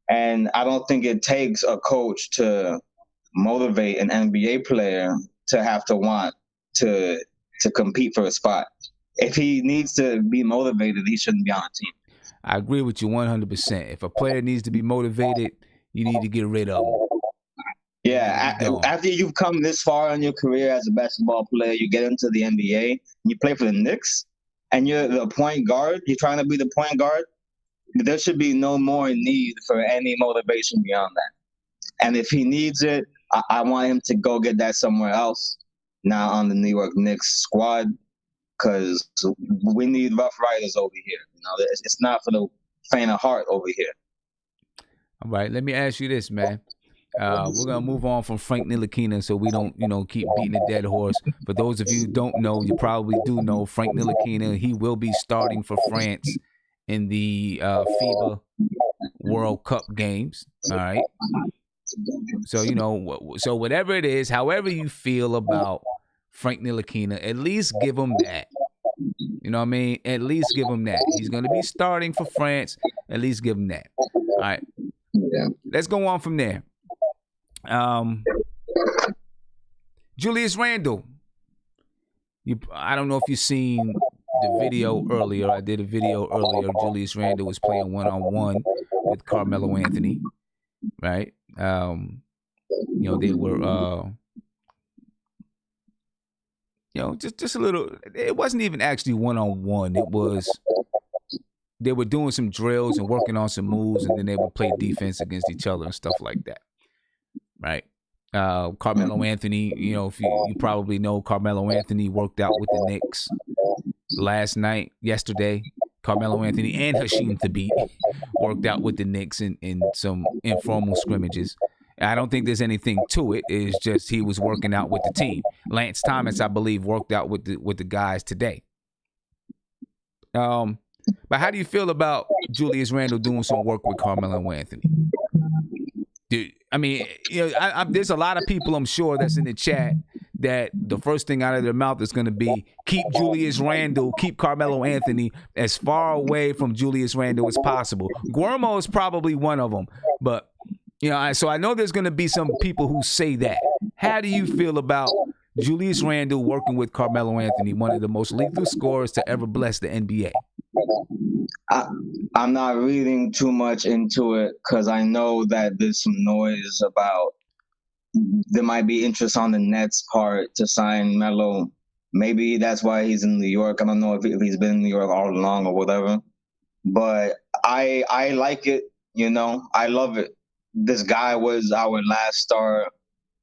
And I don't think it takes a coach to motivate an NBA player to have to want to compete for a spot. If he needs to be motivated, he shouldn't be on a team. I agree with you 100%. If a player needs to be motivated, you need to get rid of him. Yeah, after you've come this far in your career as a basketball player, you get into the NBA, you play for the Knicks, and you're the point guard, you're trying to be the point guard, there should be no more need for any motivation beyond that. And if he needs it, I want him to go get that somewhere else, not on the New York Knicks squad, because we need rough riders over here. You know, it's not for the faint of heart over here. All right, let me ask you this, man. We're gonna move on from Frank Ntilikina so we don't, keep beating a dead horse. For those of you who don't know, you probably do know Frank Ntilikina. He will be starting for France in the FIBA World Cup games. All right. So so whatever it is, however you feel about Frank Ntilikina, at least give him that. You know what I mean? At least give him that. He's gonna be starting for France. At least give him that. All right. Yeah. Let's go on from there. Julius Randle. I don't know if you've seen the video earlier. I did a video earlier. Julius Randle was playing one-on-one with Carmelo Anthony, right? They were, just a little. It wasn't even actually one-on-one. It was they were doing some drills and working on some moves, and then they would play defense against each other and stuff like that. Right. Carmelo Anthony, if you probably know, Carmelo Anthony worked out with the Knicks yesterday. Carmelo Anthony and Hasheem Thabeet worked out with the Knicks in some informal scrimmages. I don't think there's anything to it. It's just he was working out with the team. Lance Thomas, I believe, worked out with the guys today. But how do you feel about Julius Randle doing some work with Carmelo Anthony? Dude, I mean, there's a lot of people, I'm sure, that's in the chat that the first thing out of their mouth is going to be keep Julius Randle, keep Carmelo Anthony as far away from Julius Randle as possible. Guillermo is probably one of them, but so I know there's going to be some people who say that. How do you feel about Julius Randle working with Carmelo Anthony, one of the most lethal scorers to ever bless the NBA? I'm not reading too much into it because I know that there's some noise about there might be interest on the Nets' part to sign Melo. Maybe that's why he's in New York. I don't know if he's been in New York all along or whatever. But I like it. You know, I love it. This guy was our last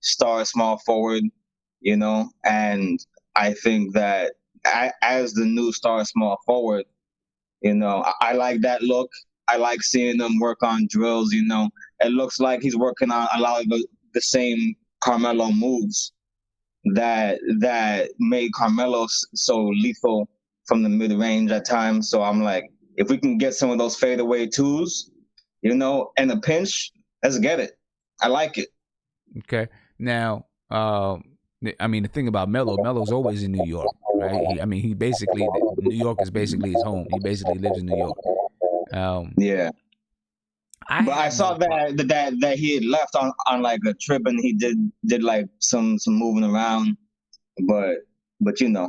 star small forward. You know, and I think that as the new star small forward, you know, I like that look. I like seeing him work on drills. You know, it looks like he's working on a lot of the same Carmelo moves that made Carmelo so lethal from the mid range at times. So I'm like, if we can get some of those fadeaway twos, you know, in a pinch, let's get it. I like it. Okay. Now, I mean, the thing about Melo's always in New York, right? He basically, New York is basically his home. He basically lives in New York. Yeah. I saw that he had left on like a trip, and he did like some moving around, but you know.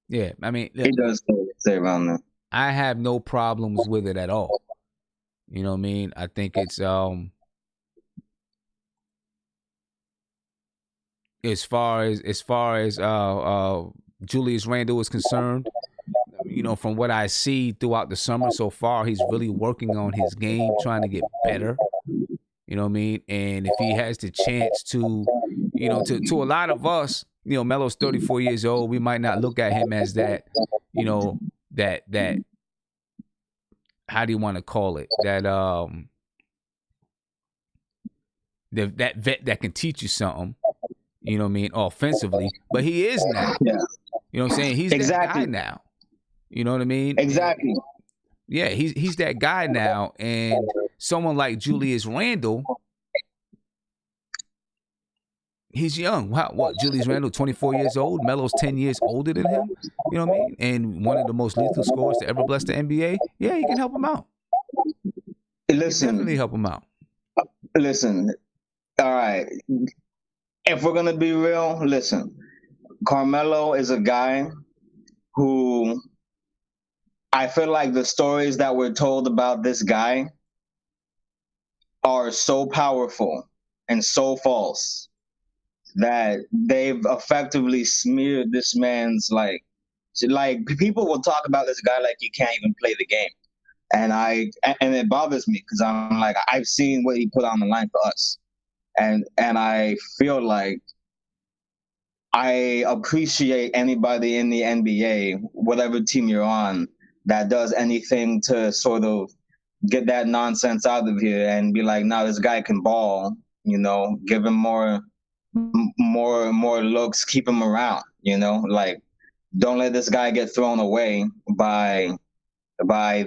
Yeah, I mean, he does stay around there. I have no problems with it at all. You know what I mean? I think it's as far as Julius Randle is concerned, you know, from what I see throughout the summer so far, he's really working on his game, trying to get better. You know what I mean? And if he has the chance to, you know, to a lot of us, you know, Melo's 34 years old, we might not look at him as that, you know, that how do you want to call it? That vet that can teach you something, you know what I mean, offensively. But he is now. Yeah. You know what I'm saying? He's that guy now. You know what I mean? Exactly. And, yeah, he's that guy now. And someone like Julius Randle, he's young. What? Julius Randle, 24 years old. Melo's 10 years older than him. You know what I mean? And one of the most lethal scorers to ever bless the NBA. Yeah, you can help him out. Listen, definitely help him out. Listen, all right. If we're gonna be real, listen. Carmelo is a guy who I feel like the stories that were told about this guy are so powerful and so false that they've effectively smeared this man's like people will talk about this guy like he can't even play the game. And it bothers me because I'm like, I've seen what he put on the line for us. And I feel like I appreciate anybody in the NBA, whatever team you're on, that does anything to sort of get that nonsense out of here and be like, no, this guy can ball, you know, give him more looks, keep him around, you know, like don't let this guy get thrown away by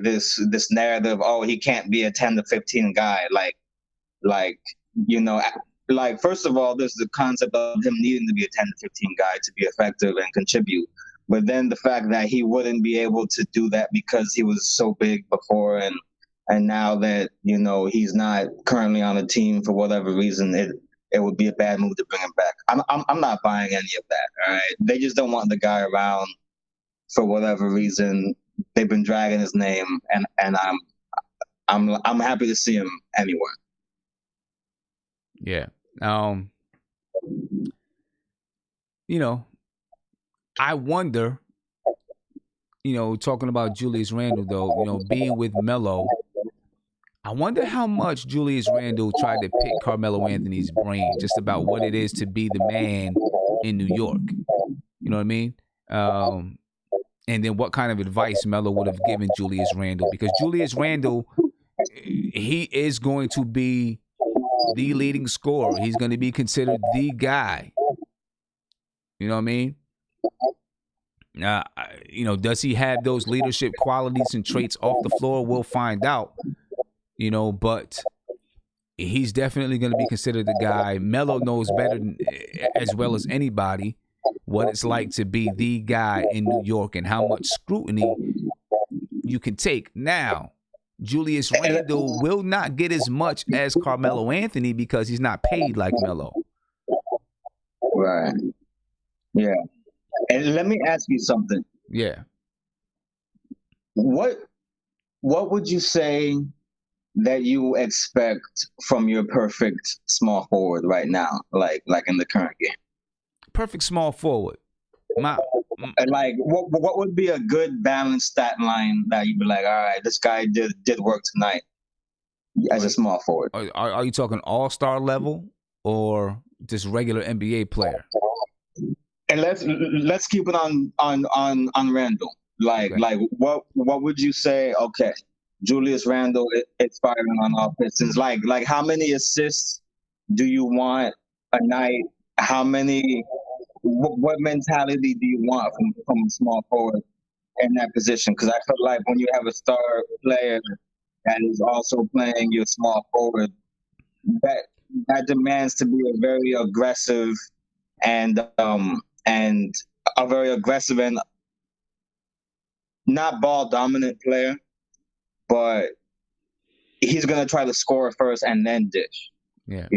this narrative. Oh, he can't be a 10 to 15 guy. Like, you know, like, first of all, there's the concept of him needing to be a 10 to 15 guy to be effective and contribute. But then the fact that he wouldn't be able to do that because he was so big before, and now that, you know, he's not currently on a team for whatever reason, it would be a bad move to bring him back. I'm not buying any of that. All right, they just don't want the guy around for whatever reason. They've been dragging his name, and I'm happy to see him anywhere. Yeah. You know, I wonder, you know, talking about Julius Randle though, you know, being with Melo, I wonder how much Julius Randle tried to pick Carmelo Anthony's brain just about what it is to be the man in New York. You know what I mean? And then what kind of advice Melo would have given Julius Randle, because Julius Randle, he is going to be the leading scorer. He's going to be considered the guy. You know what I mean? You know, does he have those leadership qualities and traits off the floor? We'll find out. You know, but he's definitely going to be considered the guy. Melo knows better as well as anybody what it's like to be the guy in New York and how much scrutiny you can take. Now, Julius Randle will not get as much as Carmelo Anthony because he's not paid like Melo. Right. Yeah. And let me ask you something. Yeah. What would you say that you expect from your perfect small forward right now, like in the current game? Perfect small forward. And like, what would be a good balanced stat line that you'd be like, all right, this guy did work tonight as a small forward? Are you talking all-star level or just regular NBA player? And let's keep it on Randle. Like, Okay. what would you say? Okay, Julius Randle is firing on all pistons. Like how many assists do you want a night? How many? What mentality do you want from a small forward in that position? Because I feel like when you have a star player that is also playing your small forward, that demands to be a very aggressive and a very aggressive and not ball dominant player, but he's gonna try to score first and then dish. Yeah.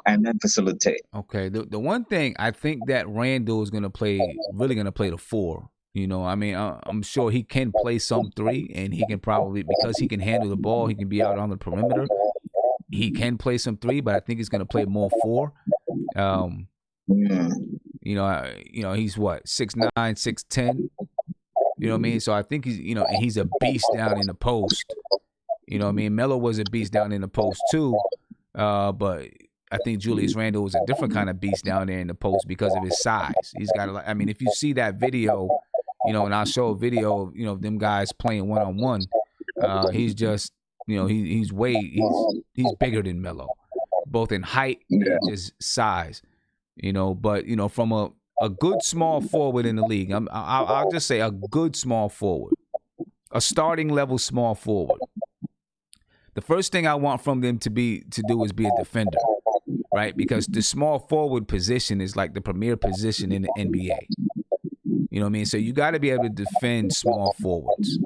And then facilitate. Okay. The one thing I think that Randle is really gonna play the 4. I mean, I'm sure he can play some 3, and he can probably, because he can handle the ball, he can be out on the perimeter. He can play some 3, but I think he's gonna play more 4. He's what, 6'9", 6'10". You know what I mean? So I think and he's a beast down in the post. You know what I mean? Melo was a beast down in the post too. But I think Julius Randle was a different kind of beast down there in the post because of his size. He's got if you see that video, and I'll show a video of, them guys playing one-on-one, he's just, he's bigger than Melo, both in height and just size, but, from a good small forward in the league, I'll just say a good small forward, a starting level small forward. The first thing I want from them to do is be a defender, right? Because the small forward position is like the premier position in the NBA. You know what I mean? So you got to be able to defend small forwards.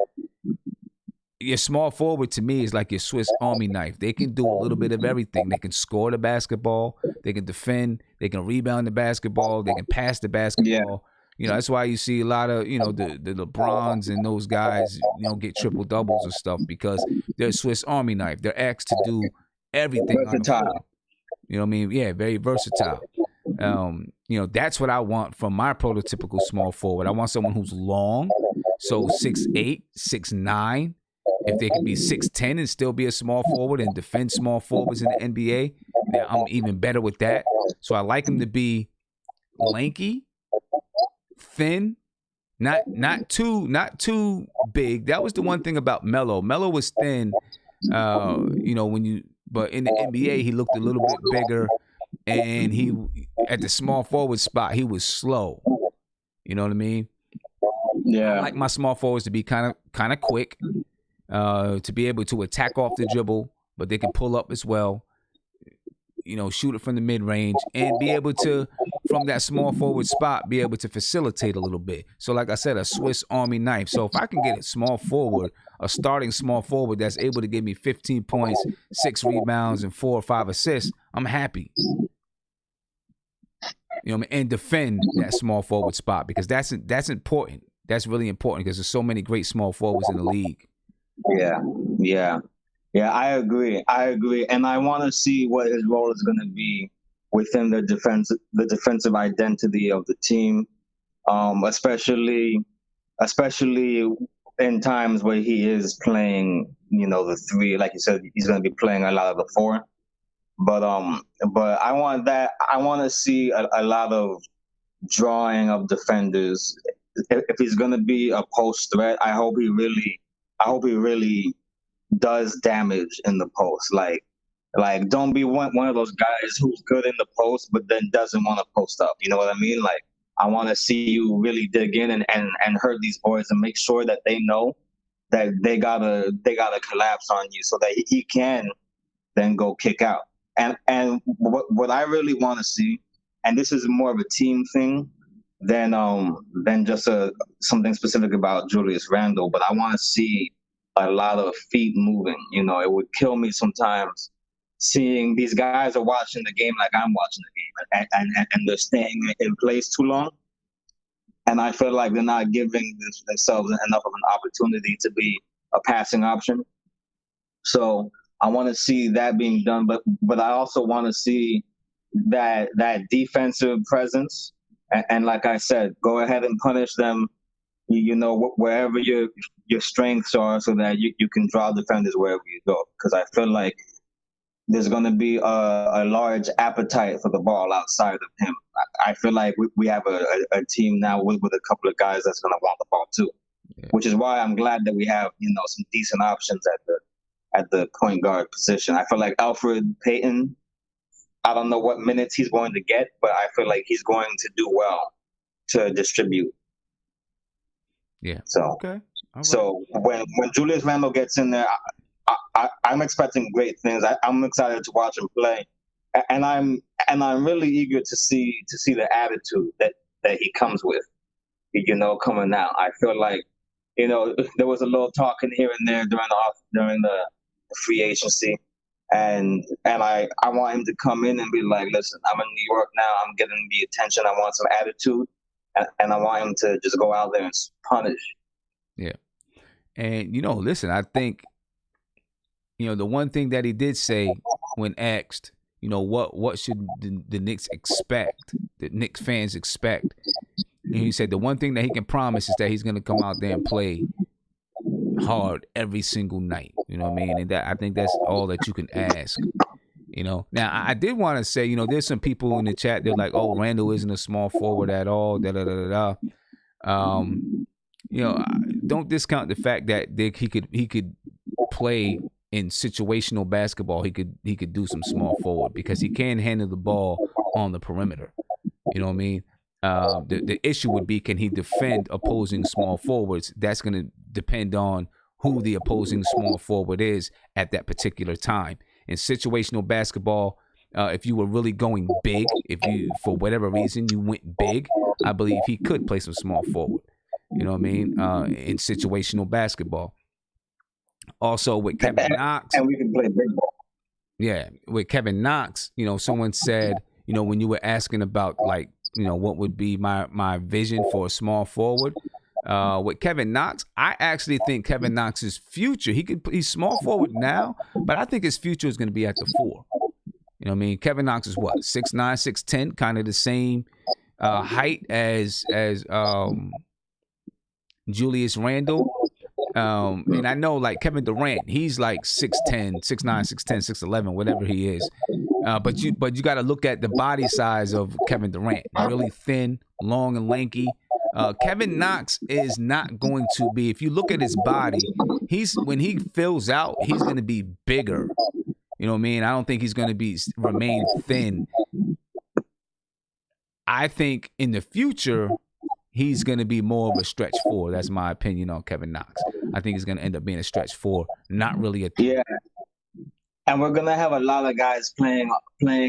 Your small forward to me is like your Swiss Army knife. They can do a little bit of everything. They can score the basketball. They can defend. They can rebound the basketball. They can pass the basketball. That's why you see a lot of, the LeBrons and those guys, get triple doubles and stuff, because they're Swiss Army knife. They're asked to do everything. Versatile. You know what I mean? Yeah, very versatile. That's what I want from my prototypical small forward. I want someone who's long, so 6'8", 6'9". If they can be 6'10" and still be a small forward and defend small forwards in the NBA, then I'm even better with that. So I like them to be lanky, thin, not too big. That was the one thing about Melo. Melo was thin, but in the NBA he looked a little bit bigger, and he at the small forward spot he was slow. You know what I mean? Yeah. I like my small forwards to be kind of quick, to be able to attack off the dribble, but they can pull up as well. Shoot it from the mid-range, and be able to, from that small forward spot, be able to facilitate a little bit. So like I said, a Swiss Army knife. So if I can get a small forward, a starting small forward that's able to give me 15 points, 6 rebounds, and 4 or 5 assists, I'm happy. And defend that small forward spot, because that's important. That's really important, because there's so many great small forwards in the league. Yeah, I agree. And I want to see what his role is going to be within the defensive identity of the team, especially in times where he is playing, the 3. Like you said, he's going to be playing a lot of the 4. But I want to see a lot of drawing of defenders. If he's going to be a post threat, I hope he really does damage in the post. Like don't be one of those guys who's good in the post but then doesn't want to post up. You know what I mean? Like, I want to see you really dig in and hurt these boys and make sure that they know that they gotta collapse on you so that he can then go kick out. And what I really want to see, and this is more of a team thing than just something specific about Julius Randle, but I want to see a lot of feet moving. It would kill me sometimes seeing these guys are watching the game like I'm watching the game, and they're staying in place too long. And I feel like they're not giving themselves enough of an opportunity to be a passing option. So I want to see that being done, but I also want to see that defensive presence. And like I said, go ahead and punish them, wherever your strengths are, so that you can draw defenders wherever you go. Because I feel like there's going to be a large appetite for the ball outside of him. I feel like we have a team now with a couple of guys that's going to want the ball too, which is why I'm glad that we have some decent options at the point guard position. I feel like Alfred Payton, I don't know what minutes he's going to get, but I feel like he's going to do well to distribute. Yeah. So okay. Right. So when Julius Randle gets in there, I'm expecting great things. I'm excited to watch him play, and I'm really eager to see the attitude that he comes with. Coming out, I feel like there was a little talking here and there during the free agency, and I want him to come in and be like, listen, I'm in New York now. I'm getting the attention. I want some attitude, and I want him to just go out there and punish. Yeah. And listen, I think the one thing that he did say when asked, what should the Knicks expect, the Knicks fans expect, and he said the one thing that he can promise is that he's going to come out there and play hard every single night. You know what I mean? And I think that's all that you can ask. Now I did want to say, there's some people in the chat, they're like, oh, Randle isn't a small forward at all, don't discount the fact that he could play in situational basketball. He could do some small forward because he can handle the ball on the perimeter. You know what I mean? The issue would be, can he defend opposing small forwards? That's going to depend on who the opposing small forward is at that particular time. In situational basketball, if you were really going big, if you, for whatever reason, you went big, I believe he could play some small forward. You know what I mean? In situational basketball. Also with Kevin Knox. And we can play big ball. Yeah. With Kevin Knox, someone said, when you were asking about what would be my vision for a small forward, with Kevin Knox, I actually think Kevin Knox's future, he's small forward now, but I think his future is going to be at the 4. You know what I mean? Kevin Knox is what, 6'9", 6'10", kind of the same height as Julius Randle. And I know like Kevin Durant, he's like 6'10", 6'9", 6'10", 6'11", whatever he is. But you got to look at the body size of Kevin Durant. Really thin, long and lanky. Kevin Knox is not going to be, if you look at his body, when he fills out, he's going to be bigger. You know what I mean? I don't think he's going to remain thin. I think in the future, he's going to be more of a stretch 4. That's my opinion on Kevin Knox. I think he's going to end up being a stretch 4, not really a 3. Yeah. And we're going to have a lot of guys playing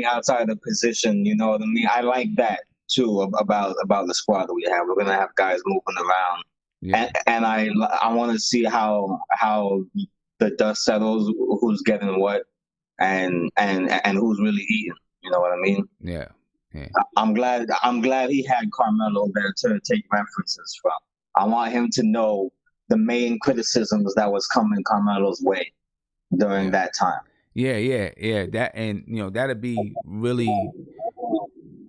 outside of position, you know what I mean? I like that too about the squad that we have. We're going to have guys moving around. Yeah. And I want to see how the dust settles, who's getting what and who's really eating, you know what I mean? Yeah. Yeah. I'm glad he had Carmelo there to take references from. I want him to know the main criticisms that was coming Carmelo's way during that time. Yeah. That, and that'd be really,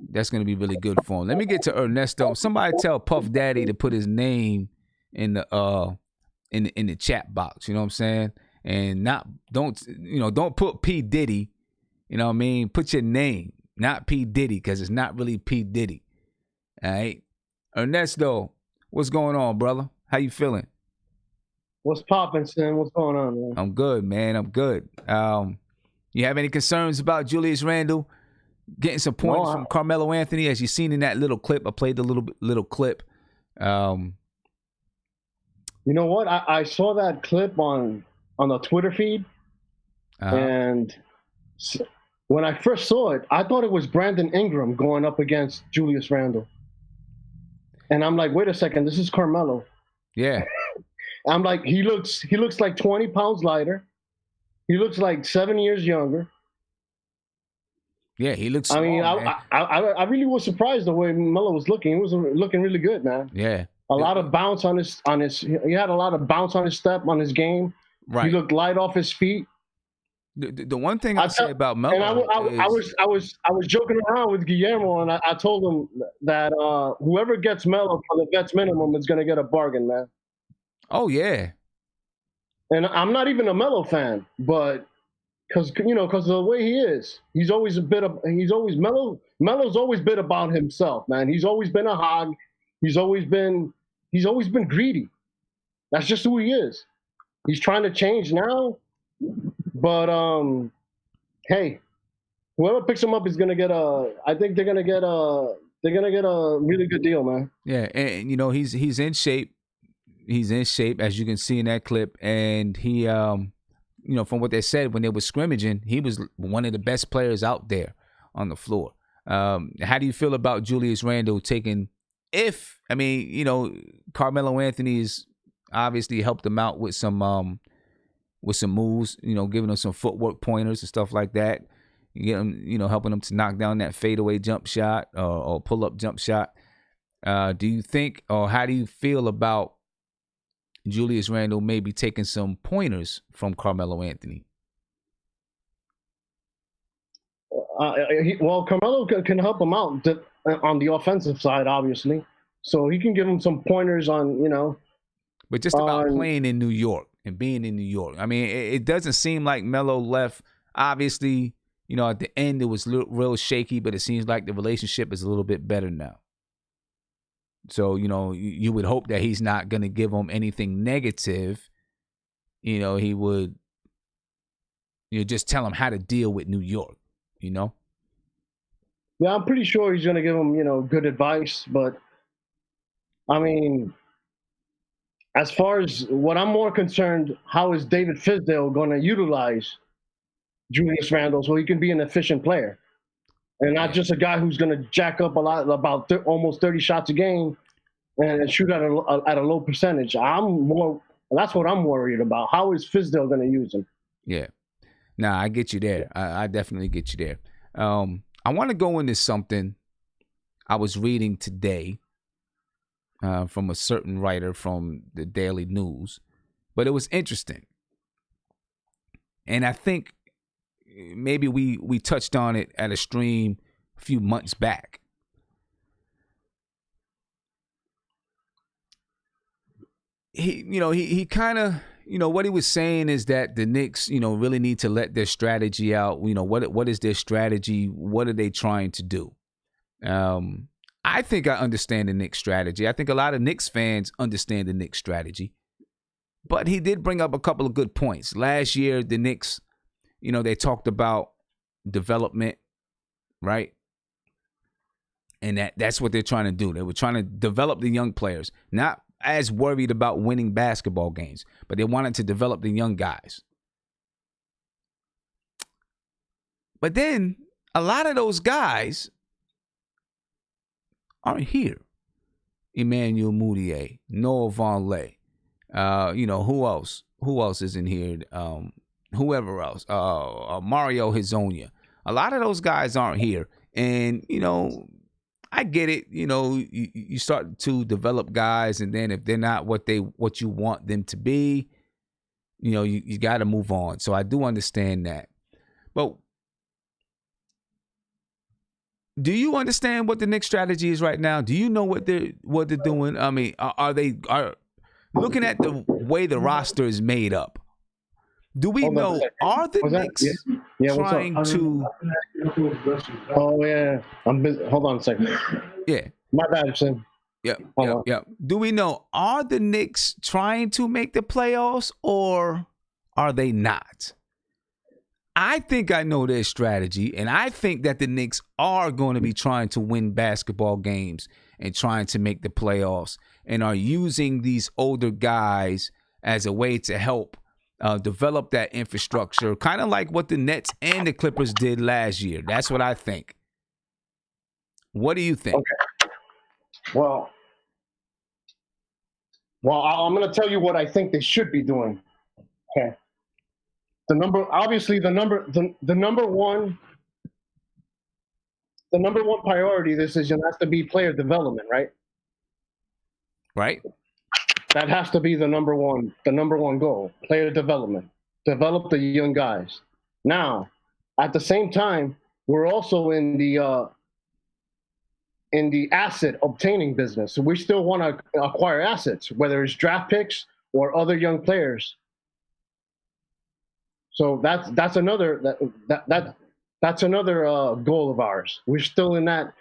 that's gonna be really good for him. Let me get to Ernesto. Somebody tell Puff Daddy to put his name in the chat box. You know what I'm saying? And don't put P Diddy. You know what I mean? Put your name. Not P. Diddy, because it's not really P. Diddy. All right? Ernesto, what's going on, brother? How you feeling? What's poppin', Sam? What's going on, man? I'm good, man. I'm good. You have any concerns about Julius Randle getting some points from Carmelo Anthony, as you seen in that little clip? I played the little clip. You know what? I saw that clip on the Twitter feed, and when I first saw it, I thought it was Brandon Ingram going up against Julius Randle. And I'm like, wait a second, this is Carmelo. Yeah. I'm like, he looks like 20 pounds lighter. He looks like 7 years younger. Yeah, he looks small, I mean, man. I really was surprised the way Melo was looking. He was looking really good, man. Yeah. A lot of bounce on his he had a lot of bounce on his step, on his game. Right. He looked light off his feet. The one thing I'll say about Melo and I is, was joking around with Guillermo, and I told him that whoever gets Melo for the vets minimum is going to get a bargain, man. oh yeah, And I'm not even a Melo fan, but because of the way he is, he's always Melo's always been about himself, man. He's always been a hog. He's always been greedy. That's just who he is. He's trying to change now, but hey, whoever picks him up is gonna get I think they're gonna get a really good deal, man. yeah, and he's in shape. He's in shape, as you can see in that clip, and he from what they said when they were scrimmaging, he was one of the best players out there on the floor. How do you feel about Julius Randle taking? Carmelo Anthony has obviously helped him out with some moves, giving him some footwork pointers and stuff like that. You get him, helping him to knock down that fadeaway jump shot or pull up jump shot. Do you think, or how do you feel about Julius Randle maybe taking some pointers from Carmelo Anthony? Carmelo can help him out on the offensive side, obviously. So he can give him some pointers on, But just about playing in New York and being in New York. I mean, it doesn't seem like Melo left. Obviously, at the end it was real shaky, but it seems like the relationship is a little bit better now. So, you would hope that he's not going to give him anything negative. He would just tell him how to deal with New York, Yeah, I'm pretty sure he's going to give him, good advice. But, I mean, as far as what I'm more concerned, how is David Fizdale going to utilize Julius Randle so he can be an efficient player? And not just a guy who's going to jack up almost 30 shots a game and shoot at a low percentage. That's what I'm worried about. How is Fizdale going to use him? Yeah. Nah, I get you there. I definitely get you there. I want to go into something I was reading today from a certain writer from the Daily News, but it was interesting. And I think maybe we touched on it at a stream a few months back. He kind of, what he was saying is that the Knicks, really need to let their strategy out. What is their strategy? What are they trying to do? I think I understand the Knicks strategy. I think a lot of Knicks fans understand the Knicks strategy. But he did bring up a couple of good points. Last year, the Knicks, they talked about development, right? And that's what they're trying to do. They were trying to develop the young players, not as worried about winning basketball games, but they wanted to develop the young guys. But then a lot of those guys aren't here. Emmanuel Mudiay, Noah Vonleh, who else? Who else is in here? Whoever else, Mario Hezonja. A lot of those guys aren't here. And, I get it. You start to develop guys, and then if they're not what you want them to be, you got to move on. So I do understand that. But do you understand what the Knicks strategy is right now? Do you know what they're doing? I mean, are looking at the way the roster is made up? Do we know, are the Knicks trying to... Oh, yeah. I'm busy. Hold on a second. Yeah. My bad, Sam. Yep. Do we know, are the Knicks trying to make the playoffs or are they not? I think I know their strategy, and I think that the Knicks are going to be trying to win basketball games and trying to make the playoffs and are using these older guys as a way to help develop that infrastructure, kind of like what the Nets and the Clippers did last year. That's what I think. What do you think? Okay. Well, I'm going to tell you what I think they should be doing. Okay. The number one priority this season has to be player development, right? Right. That has to be the number one goal. Player development. Develop the young guys. Now, at the same time, we're also in the asset obtaining business. So we still want to acquire assets, whether it's draft picks or other young players. So that's another goal of ours. We're still in that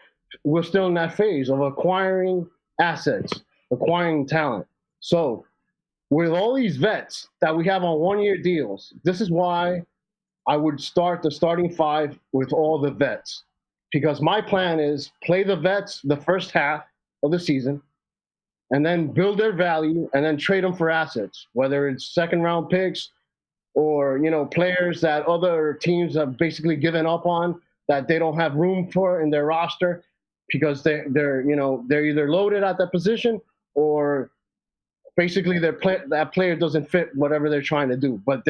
phase of acquiring assets, acquiring talent. So with all these vets that we have on 1-year deals, this is why I would start the starting 5 with all the vets, because my plan is play the vets the first half of the season and then build their value and then trade them for assets, whether it's second round picks or, players that other teams have basically given up on that they don't have room for in their roster because they're either loaded at that position or basically that player doesn't fit whatever they're trying to do, but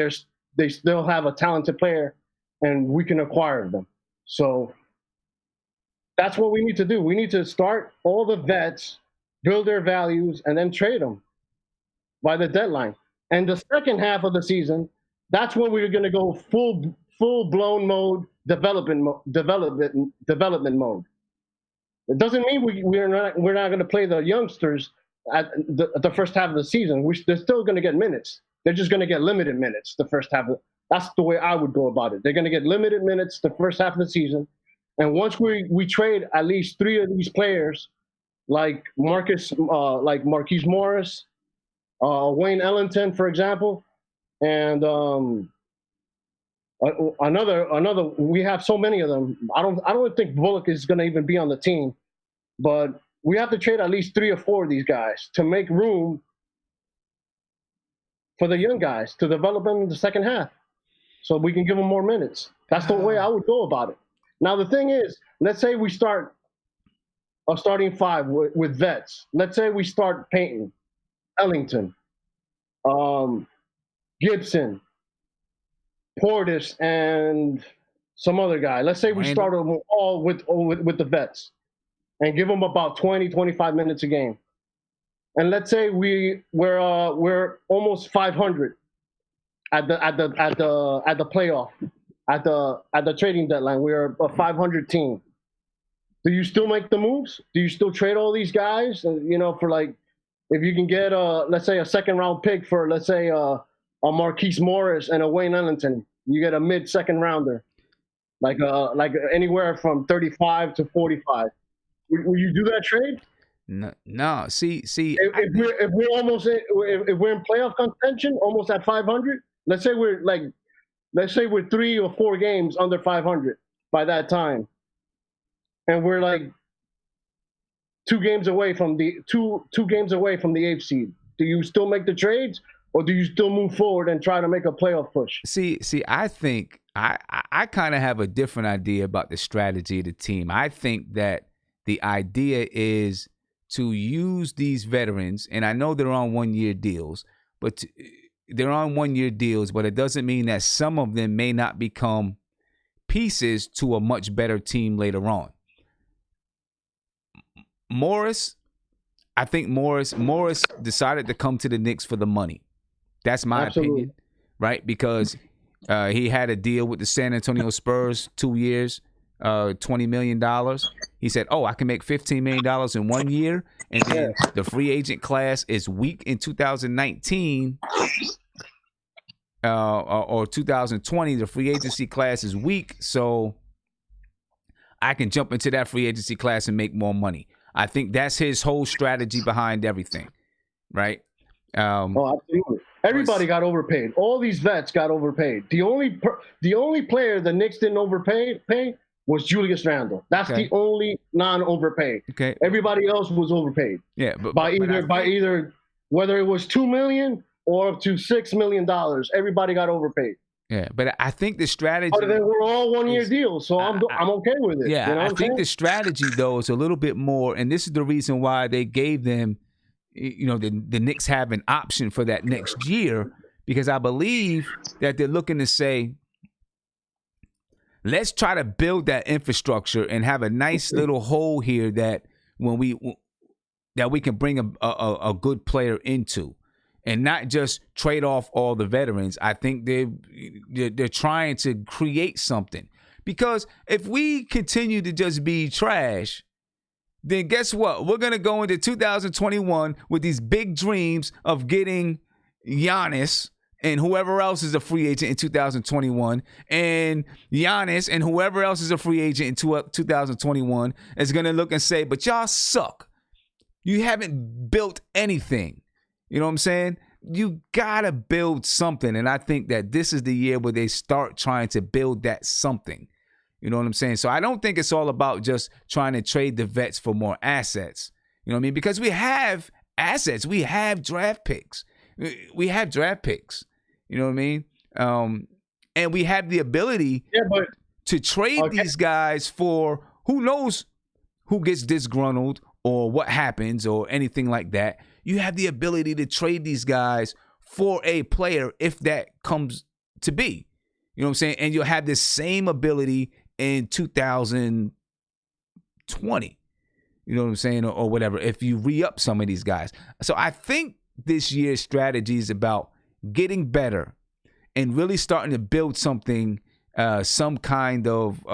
they still have a talented player and we can acquire them. So that's what we need to do. We need to start all the vets, build their values, and then trade them by the deadline. And the second half of the season, that's when we're going to go full blown mode, development mode. It doesn't mean we're not going to play the youngsters at the first half of the season. They're still going to get minutes. They're just going to get limited minutes the first half. That's the way I would go about it. They're going to get limited minutes the first half of the season. And once we trade at least 3 of these players, like Marquise Morris, Wayne Ellington, for example, and another. We have so many of them. I don't think Bullock is going to even be on the team, but we have to trade at least 3 or 4 of these guys to make room for the young guys to develop them in the second half, so we can give them more minutes. That's the way I would go about it. Now the thing is, let's say we start a starting 5 with vets. Let's say we start Payton, Ellington, Gibson, Portis, and some other guy. Let's say we start them all with the vets and give them about 20, 25 minutes a game. And let's say we're almost 500 at the playoff, at the trading deadline. We're a 500 team. Do you still make the moves? Do you still trade all these guys? For like, if you can get let's say a second round pick for, let's say a Marquise Morris and a Wayne Ellington, you get a mid second rounder, like anywhere from 35 to 45. Will you do that trade? No. See. If we're in playoff contention, almost at 500. Let's say we're 3 or 4 games under 500 by that time, and we're like 2 games away from the 8th seed. Do you still make the trades, or do you still move forward and try to make a playoff push? See. I think I kind of have a different idea about the strategy of the team. I think that the idea is to use these veterans, and I know they're on 1-year deals, but it doesn't mean that some of them may not become pieces to a much better team later on. I think Morris decided to come to the Knicks for the money. That's my opinion, right? Because he had a deal with the San Antonio Spurs, 2 years, $20 million. He said, I can make $15 million in 1 year, and then the free agent class is weak in 2019 or 2020. The free agency class is weak, so I can jump into that free agency class and make more money. I think that's his whole strategy behind everything, right? Absolutely. Everybody got overpaid. All these vets got overpaid. The only player the Knicks didn't overpay was Julius Randle. That's the only non-overpaid. Okay. Everybody else was overpaid. Yeah, but by either whether it was $2 million or up to $6 million, everybody got overpaid. Yeah, but I think the strategy. But they were all 1-year deals, so I'm okay with it. Yeah, I think the strategy though is a little bit more, and this is the reason why they gave them, the Knicks have an option for that next year, because I believe that they're looking to say, let's try to build that infrastructure and have a nice little hole here that we can bring a good player into. and not just trade off all the veterans. I think they're trying to create something. Because if we continue to just be trash, then guess what? We're going to go into 2021 with these big dreams of getting Giannis and whoever else is a free agent in 2021, and Giannis and whoever else is a free agent in 2021 is going to look and say, but y'all suck. You haven't built anything. You know what I'm saying? You got to build something. And I think that this is the year where they start trying to build that something. You know what I'm saying? So I don't think it's all about just trying to trade the vets for more assets. You know what I mean? Because we have assets. We have draft picks. We have draft picks. You know what I mean? And we have the ability to trade these guys for who knows who gets disgruntled or what happens or anything like that. You have the ability to trade these guys for a player if that comes to be. You know what I'm saying? And you'll have the same ability in 2020, you know what I'm saying, or whatever, if you re-up some of these guys. So I think this year's strategy is about getting better and really starting to build something, some kind of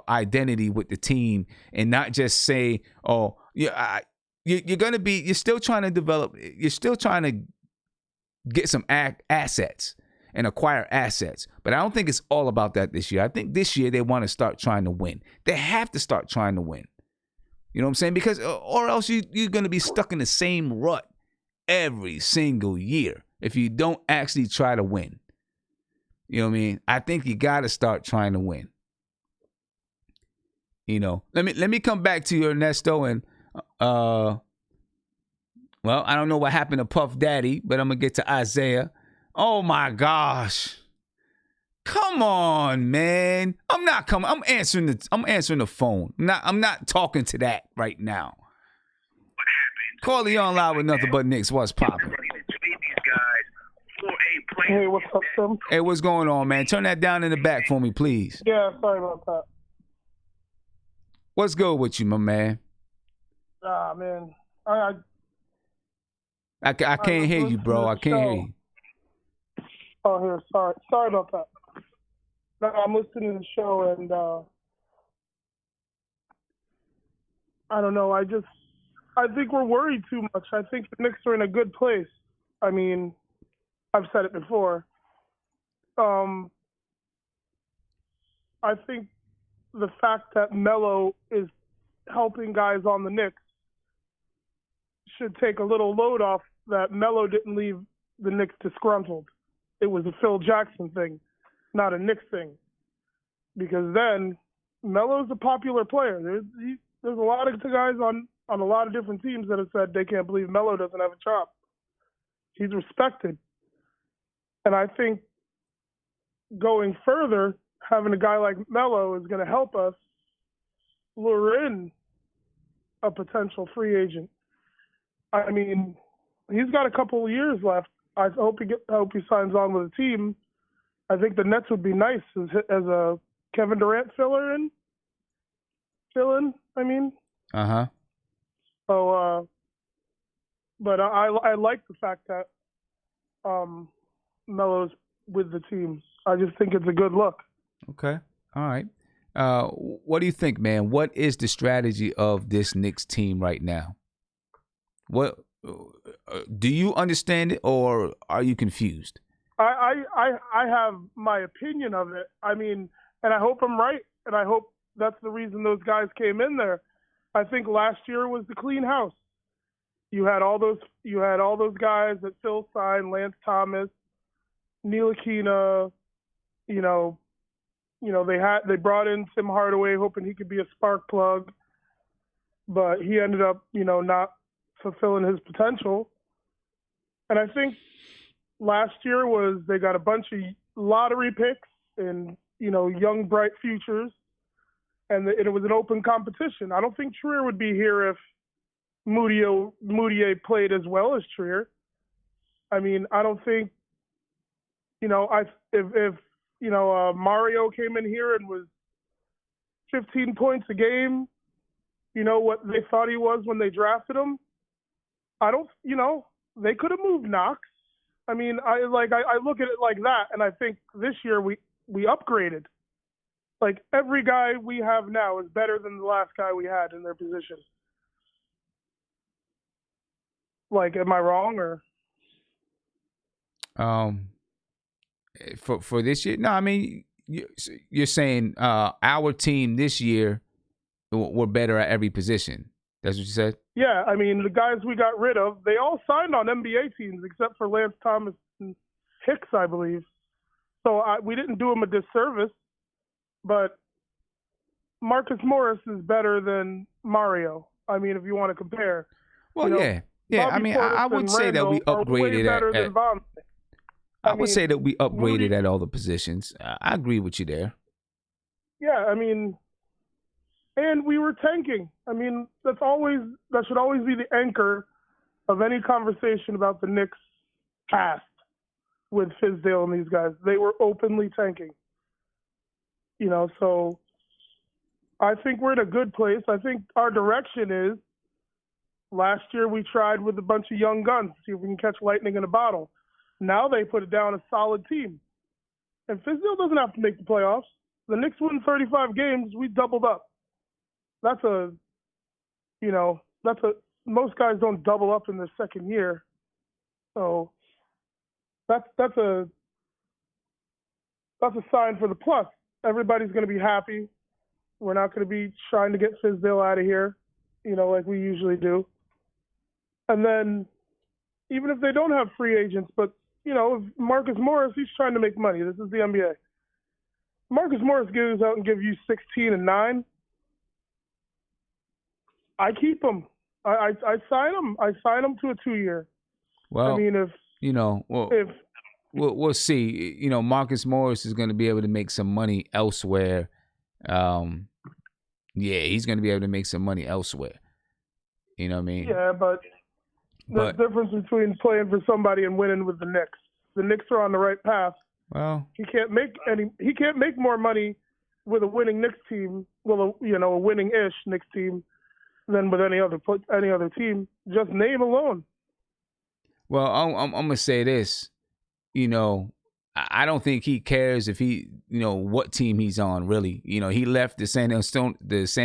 identity with the team, and not just say, oh, yeah, you're still trying to develop, you're still trying to get some assets and acquire assets. But I don't think it's all about that this year. I think this year they want to start trying to win. They have to start trying to win. You know what I'm saying? Because or else you're going to be stuck in the same rut every single year if you don't actually try to win. You know what I mean? I think you got to start trying to win. You know, let me come back to you, Ernesto, and well, I don't know what happened to Puff Daddy, but I'm going to get to Isaiah. Oh my gosh. Come on, man. I'm answering the phone. I'm not talking to that right now. What happened? Call Leon Live with nothing but Knicks. What's popping? Hey, what's up, Tim? Hey, what's going on, man? Turn that down in the back for me, please. Yeah, sorry about that. What's good with you, my man? Man. I can't hear you, bro. I can't hear you. Oh, here. Sorry about that. No, I'm listening to the show, and I don't know. I think we're worried too much. I think the Knicks are in a good place. I mean, I've said it before. I think the fact that Melo is helping guys on the Knicks should take a little load off that Melo didn't leave the Knicks disgruntled. It was a Phil Jackson thing, not a Knicks thing. Because then Melo's a popular player. There's a lot of guys on a lot of different teams that have said they can't believe Melo doesn't have a job. He's respected. And I think going further, having a guy like Melo is going to help us lure in a potential free agent. I mean, he's got a couple of years left. I hope he signs on with a team. I think the Nets would be nice as a Kevin Durant fill-in. I mean. So, but I like the fact that Melo's with the team. I just think it's a good look. Okay. All right. What do you think, man? What is the strategy of this Knicks team right now? What do you understand it, or are you confused? I have my opinion of it. I mean, and I hope I'm right, and I hope that's the reason those guys came in there. I think last year was the clean house. You had all those guys that Phil signed, Lance Thomas, Ntilikina. They brought in Tim Hardaway hoping he could be a spark plug, but he ended up not fulfilling his potential. And I think last year they got a bunch of lottery picks and young bright futures, and it was an open competition. I don't think Trier would be here if Moutier played as well as Trier. I mean, I don't think if Mario came in here and was 15 points a game, what they thought he was when they drafted him. They could have moved Knox. I mean, I look at it like that, and I think this year we upgraded. Like, every guy we have now is better than the last guy we had in their position. Like, am I wrong or? For this year, no. I mean, you're saying our team this year we're better at every position. That's what you said? Yeah, I mean, the guys we got rid of, they all signed on NBA teams except for Lance Thomas and Hicks, I believe. So we didn't do them a disservice. But Marcus Morris is better than Mario. I mean, if you want to compare. Well, yeah. I mean, I would say that we upgraded at I would say that we upgraded at all the positions. I agree with you there. Yeah, I mean, and we were tanking. I mean, that should always be the anchor of any conversation about the Knicks past with Fizdale and these guys. They were openly tanking. You know, so I think we're in a good place. I think our direction is, last year we tried with a bunch of young guns to see if we can catch lightning in a bottle. Now they put it down a solid team. And Fizdale doesn't have to make the playoffs. The Knicks win 35 games, we doubled up. Most guys don't double up in their second year. So that's a sign for the plus. Everybody's going to be happy. We're not going to be trying to get Fizdale out of here, like we usually do. And then even if they don't have free agents, but, if Marcus Morris, he's trying to make money. This is the NBA. Marcus Morris goes out and gives you 16 and 9. I keep him. I sign him. I sign him to a 2-year. Well, I mean, we'll see. Marcus Morris is going to be able to make some money elsewhere. He's going to be able to make some money elsewhere. You know what I mean? Yeah, but the difference between playing for somebody and winning with the Knicks. The Knicks are on the right path. Well, he can't make more money with a winning Knicks team, a winning-ish Knicks team, than with any other team. Just name alone. Well, I'm gonna say this. I don't think he cares if what team he's on. Really, he left the San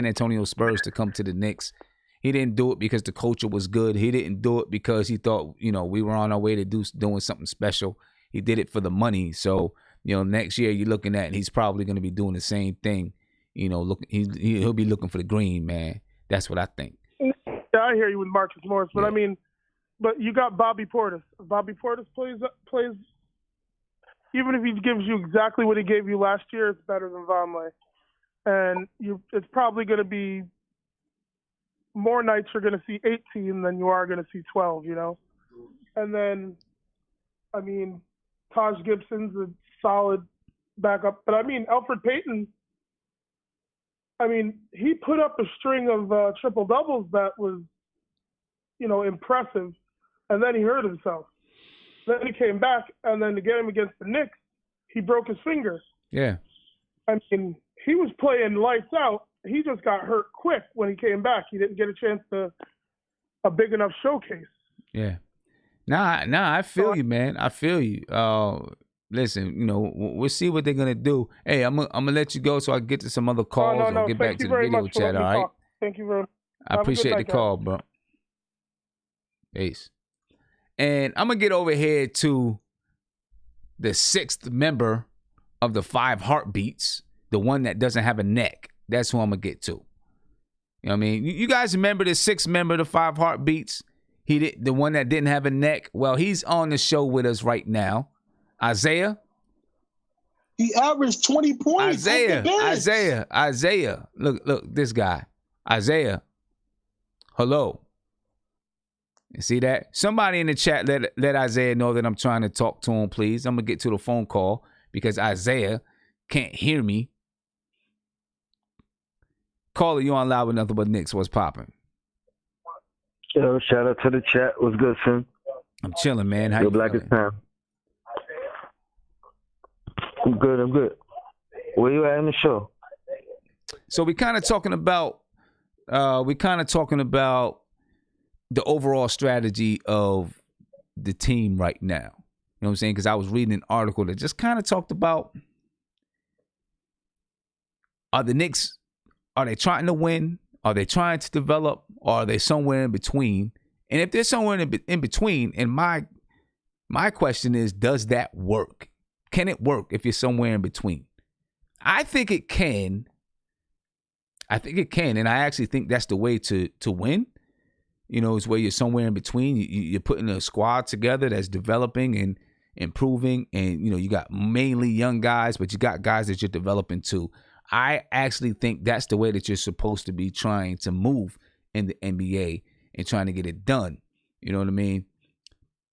Antonio Spurs to come to the Knicks. He didn't do it because the culture was good. He didn't do it because he thought, we were on our way to doing something special. He did it for the money. So, next year you're looking at, he's probably going to be doing the same thing. He'll be looking for the green, man. That's what I think. Yeah, I hear you with Marcus Morris, but yeah. But you got Bobby Portis. If Bobby Portis plays, even if he gives you exactly what he gave you last year, it's better than Vonleh. And it's probably going to be more nights you're going to see 18 than you are going to see 12, And then, Taj Gibson's a solid backup. But, Elfrid Payton, he put up a string of triple-doubles that was, impressive. And then he hurt himself. Then he came back, and then to get him against the Knicks, he broke his finger. Yeah. He was playing lights out. He just got hurt quick when he came back. He didn't get a chance to a big enough showcase. Yeah. Nah, I feel you, man. I feel you. Listen, we'll see what they're gonna do. Hey, I'm gonna let you go so I can get to some other calls and get back to the video chat. All right. Thank you very much. I appreciate the call, bro. Peace. And I'm gonna get over here to the 6th member of the 5 heartbeats, the one that doesn't have a neck. That's who I'm gonna get to. You know what I mean? You guys remember the 6th member of the 5 heartbeats? The one that didn't have a neck. Well, he's on the show with us right now. Isaiah. He averaged 20 points. Isaiah. Look, this guy. Isaiah. Hello. You see that? Somebody in the chat let Isaiah know that I'm trying to talk to him, please. I'm gonna get to the phone call because Isaiah can't hear me. Caller, you on live with nothing but Knicks. What's popping? Yo, shout out to the chat. What's good, son? I'm chilling, man. How you feeling? Black as time. I'm good. Where you at in the show? So we kind of talking about the overall strategy of the team right now. You know what I'm saying? Because I was reading an article that just kind of talked about, are the Knicks, are they trying to win? Are they trying to develop? Or are they somewhere in between? And if they're somewhere in between, and my question is, does that work? Can it work if you're somewhere in between? I think it can. And I actually think that's the way to win. You know, it's where you're somewhere in between. You're putting a squad together that's developing and improving. And, you know, you got mainly young guys, but you got guys that you're developing too. I actually think that's the way that you're supposed to be trying to move in the NBA and trying to get it done. You know what I mean?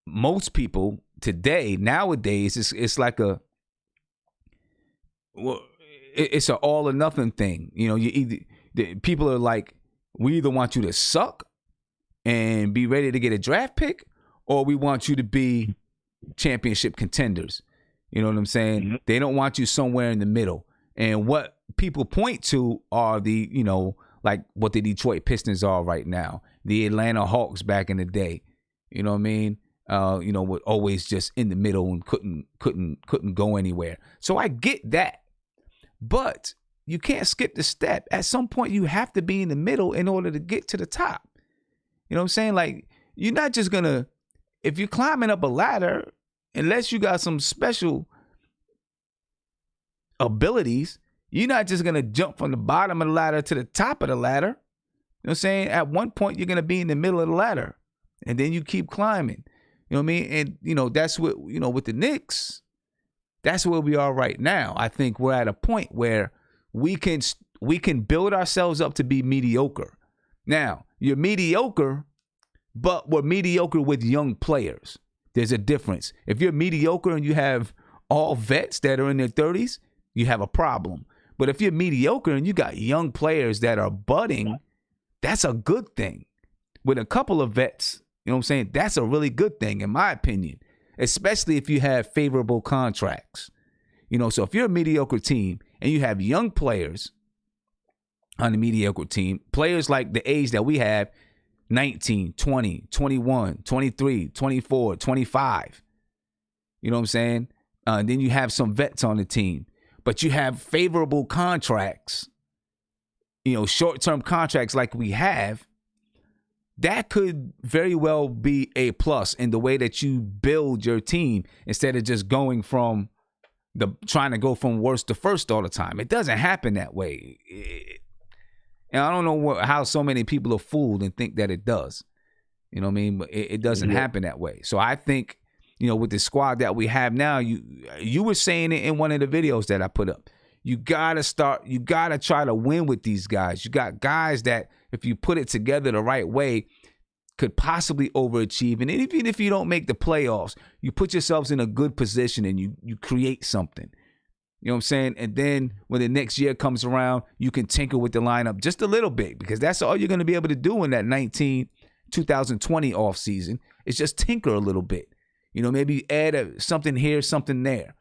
Most people today, nowadays, it's like it's an all or nothing thing. You know, people are like, we either want you to suck and be ready to get a draft pick, or we want you to be championship contenders. You know what I'm saying? Mm-hmm. They don't want you somewhere in the middle. And what people point to are the, you know, like what the Detroit Pistons are right now, the Atlanta Hawks back in the day. You know what I mean? You know, were always just in the middle and couldn't go anywhere. So I get that. But you can't skip the step. At some point, you have to be in the middle in order to get to the top. You know what I'm saying? Like, you're not just going to, if you're climbing up a ladder, unless you got some special abilities, you're not just going to jump from the bottom of the ladder to the top of the ladder. You know what I'm saying? At one point, you're going to be in the middle of the ladder, and then you keep climbing. You know what I mean? And, you know, that's what, you know, with the Knicks, that's where we are right now. I think we're at a point where we can build ourselves up to be mediocre. Now, you're mediocre, but we're mediocre with young players. There's a difference. If you're mediocre and you have all vets that are in their 30s, you have a problem. But if you're mediocre and you got young players that are budding, that's a good thing. With a couple of vets, you know what I'm saying? That's a really good thing, in my opinion, especially if you have favorable contracts. You know, so if you're a mediocre team and you have young players on the mediocre team, players like the age that we have, 19, 20, 21, 23, 24, 25. You know what I'm saying? Then you have some vets on the team, but you have favorable contracts, you know, short-term contracts like we have. That could very well be a plus in the way that you build your team instead of just going from trying to go from worst to first all the time. It doesn't happen that way. And I don't know how so many people are fooled and think that it does. You know what I mean? But it doesn't happen that way. So I think, you know, with the squad that we have now, you were saying it in one of the videos that I put up. You gotta try to win with these guys. You got guys that, if you put it together the right way, could possibly overachieve. And even if you don't make the playoffs, you put yourselves in a good position and you create something. You know what I'm saying? And then when the next year comes around, you can tinker with the lineup just a little bit, because that's all you're going to be able to do in that 2020 offseason is just tinker a little bit. You know, maybe add something here, something there.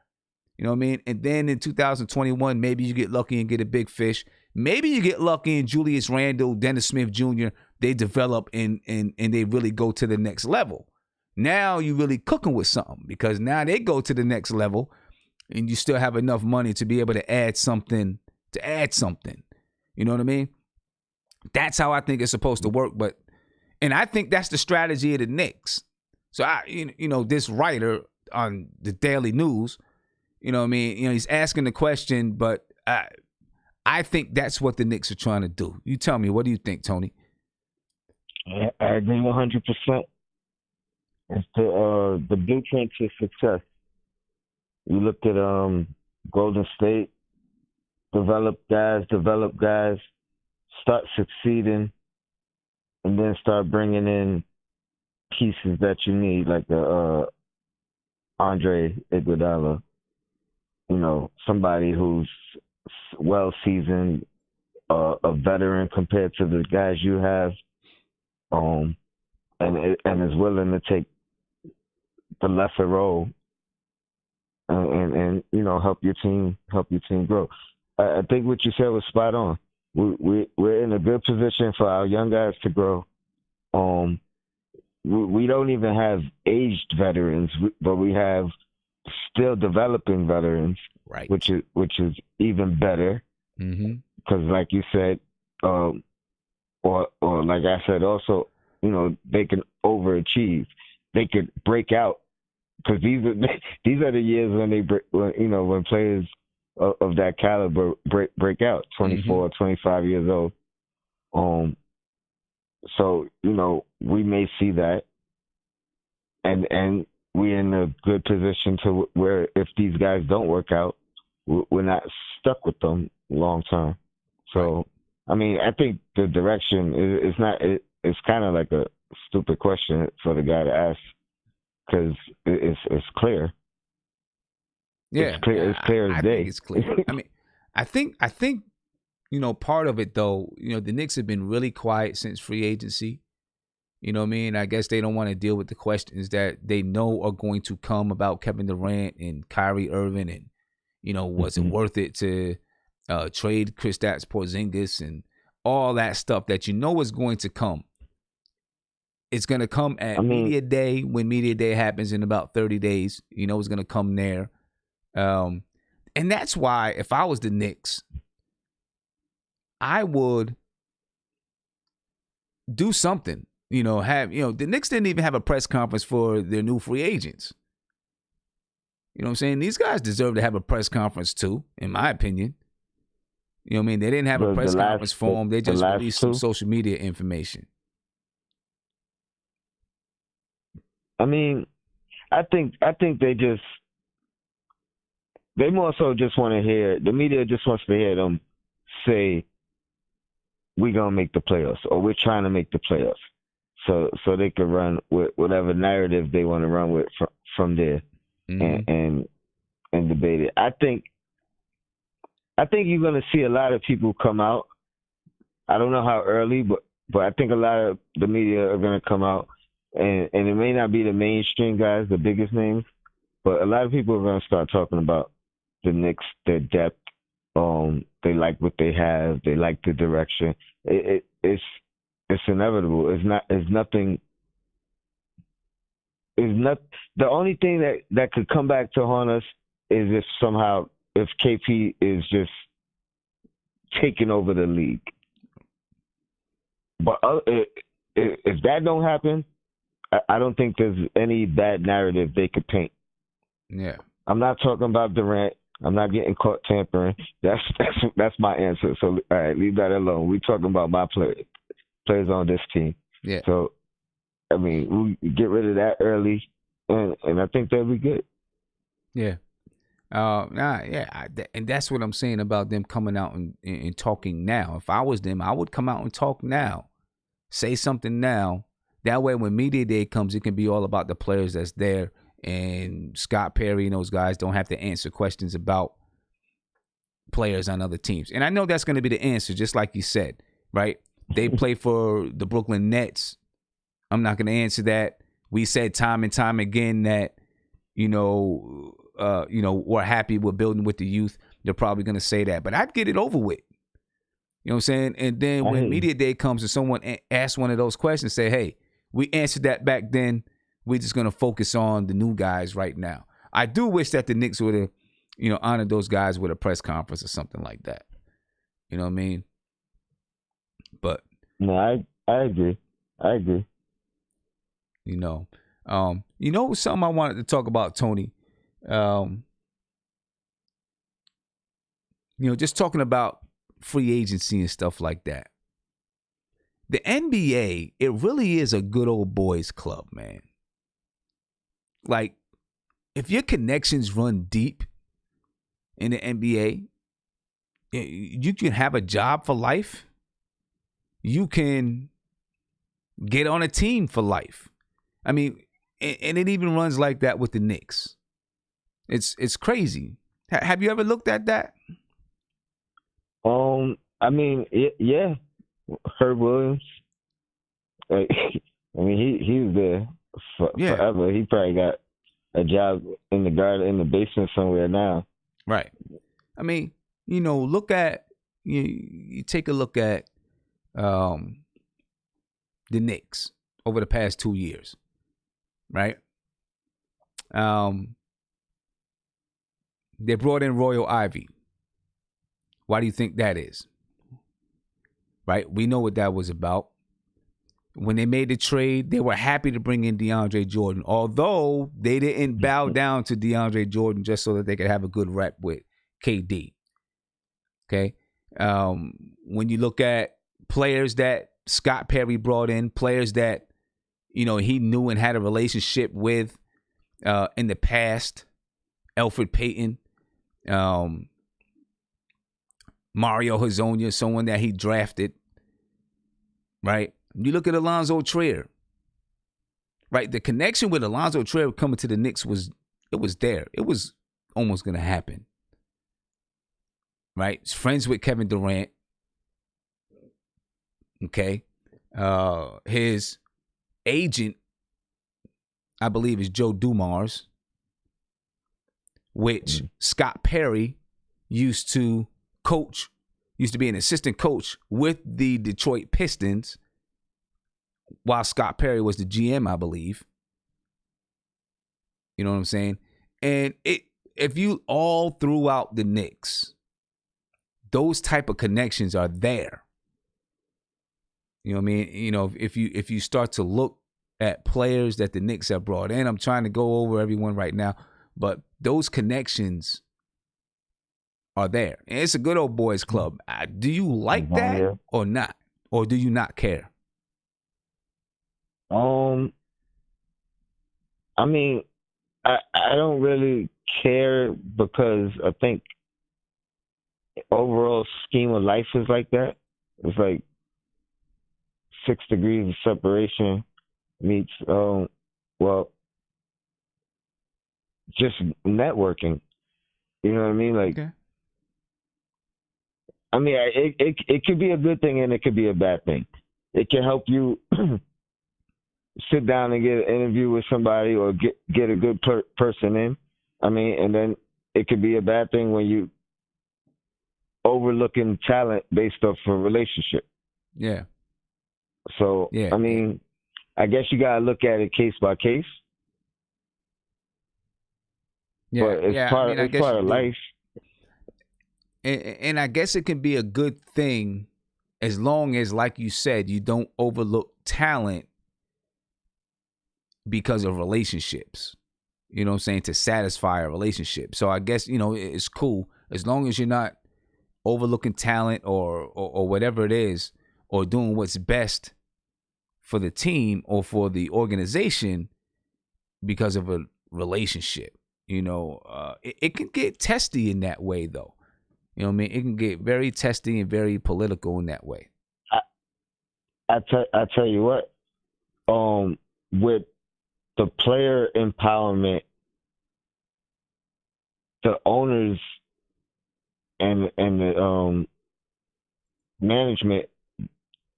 You know what I mean? And then in 2021, maybe you get lucky and get a big fish. Maybe you get lucky and Julius Randle, Dennis Smith Jr., they develop and they really go to the next level. Now you're really cooking with something, because now they go to the next level and you still have enough money to be able to add something. You know what I mean? That's how I think it's supposed to work. And I think that's the strategy of the Knicks. So this writer on the Daily News, you know what I mean? You know, he's asking the question, but I think that's what the Knicks are trying to do. You tell me, what do you think, Tony? I agree 100%. It's the blueprint to success. You look at Golden State, develop guys, start succeeding, and then start bringing in pieces that you need, like Andre Iguodala. You know, somebody who's well-seasoned, a veteran compared to the guys you have, and is willing to take the lesser role and you know, help your team grow. I think what you said was spot on. We're in a good position for our young guys to grow. we don't even have aged veterans, but we have still developing veterans, right? Which is even better. Because, like you said, or like I said, also, they can overachieve. They could break out, because these are the years when they when players of that caliber break out, 24, 25 years old. So we may see that, and we're in a good position to where if these guys don't work out, we're not stuck with them long term. So, I mean, I think the direction is not. It's kind of like a stupid question for the guy to ask, because it's clear. Yeah, it's clear as I day. think it's clear. I mean, I think part of it though, the Knicks have been really quiet since free agency. You know what I mean? I guess they don't want to deal with the questions that they know are going to come about Kevin Durant and Kyrie Irving, and was it worth it to trade Kristaps Porzingis and all that stuff that is going to come. It's going to come at media day, when media day happens in about 30 days. It's going to come there. And that's why if I was the Knicks, I would do something. The Knicks didn't even have a press conference for their new free agents. You know what I'm saying? These guys deserve to have a press conference too, in my opinion. You know what I mean? They didn't have a press conference for them. They just released some social media information. I mean, I think they more so just want to hear, the media just wants to hear them say, we're going to make the playoffs, or we're trying to make the playoffs. So they can run with whatever narrative they want to run with from there, and debate it. I think you're going to see a lot of people come out. I don't know how early, but I think a lot of the media are going to come out, and it may not be the mainstream guys, the biggest names, but a lot of people are going to start talking about the Knicks, their depth. They like what they have. They like the direction. It's inevitable. The only thing that could come back to haunt us is if KP is just taking over the league. But if that don't happen, I don't think there's any bad narrative they could paint. Yeah. I'm not talking about Durant. I'm not getting caught tampering. That's my answer. So, all right, leave that alone. We're talking about my players on this team. Yeah. So, I mean, we get rid of that early, and I think they'll be good. Yeah. And that's what I'm saying about them coming out and talking now. If I was them, I would come out and talk now. Say something now. That way, when media day comes, it can be all about the players that's there. And Scott Perry and those guys don't have to answer questions about players on other teams. And I know that's going to be the answer, just like you said, right? They play for the Brooklyn Nets. I'm not going to answer that. We said time and time again that, we're happy with building with the youth. They're probably going to say that. But I'd get it over with. You know what I'm saying? And then when media day comes and someone asks one of those questions, say, hey, we answered that back then. We're just going to focus on the new guys right now. I do wish that the Knicks would have, honored those guys with a press conference or something like that. You know what I mean? But no, I agree. Something I wanted to talk about, Tony. Just talking about free agency and stuff like that. The NBA, it really is a good old boys club, man. Like, if your connections run deep in the NBA, you can have a job for life. You can get on a team for life. I mean, and it even runs like that with the Knicks. It's crazy. Have you ever looked at that? I mean, yeah. Herb Williams. Like, I mean, he was there forever. He probably got a job in the garden, in the basement somewhere now. Right. I mean, look at you take a look at the Knicks. over the past 2 years, right? They brought in Royal Ivy. Why do you think that is? Right? We know what that was about. When they made the trade, they were happy to bring in DeAndre Jordan, although they didn't bow down to DeAndre Jordan just so that they could have a good rep with KD. Okay? When you look at players that Scott Perry brought in, players that, you know, he knew and had a relationship with in the past, Elfrid Payton, Mario Hezonja, someone that he drafted, right? You look at Alonzo Trier, right? The connection with Alonzo Trier coming to the Knicks was there. It was almost going to happen, right? He's friends with Kevin Durant, okay? His agent, I believe, is Joe Dumars, which Scott Perry used to be an assistant coach with the Detroit Pistons while Scott Perry was the GM, I believe. You know what I'm saying? And if you all throughout the Knicks, those type of connections are there. You know what I mean? You know, if you start to look at players that the Knicks have brought in, I'm trying to go over everyone right now, but those connections are there. And it's a good old boys club. Do you like that or not? Or do you not care? I mean, I don't really care because I think overall scheme of life is like that. It's like 6 degrees of separation meets, just networking. You know what I mean? Like, okay. I mean, it could be a good thing and it could be a bad thing. It can help you sit down and get an interview with somebody or get a good person in. I mean, and then it could be a bad thing when you overlooking talent based off a relationship. Yeah. So, yeah. I mean, I guess you got to look at it case by case. Yeah, but it's part of life. And I guess it can be a good thing as long as, like you said, you don't overlook talent because of relationships. You know what I'm saying? To satisfy a relationship. So I guess, you know, it's cool as long as you're not overlooking talent or whatever it is, or doing what's best for the team or for the organization because of a relationship. You know, it can get testy in that way, though. You know what I mean? It can get very testy and very political in that way. I tell you what, with the player empowerment, the owners and the management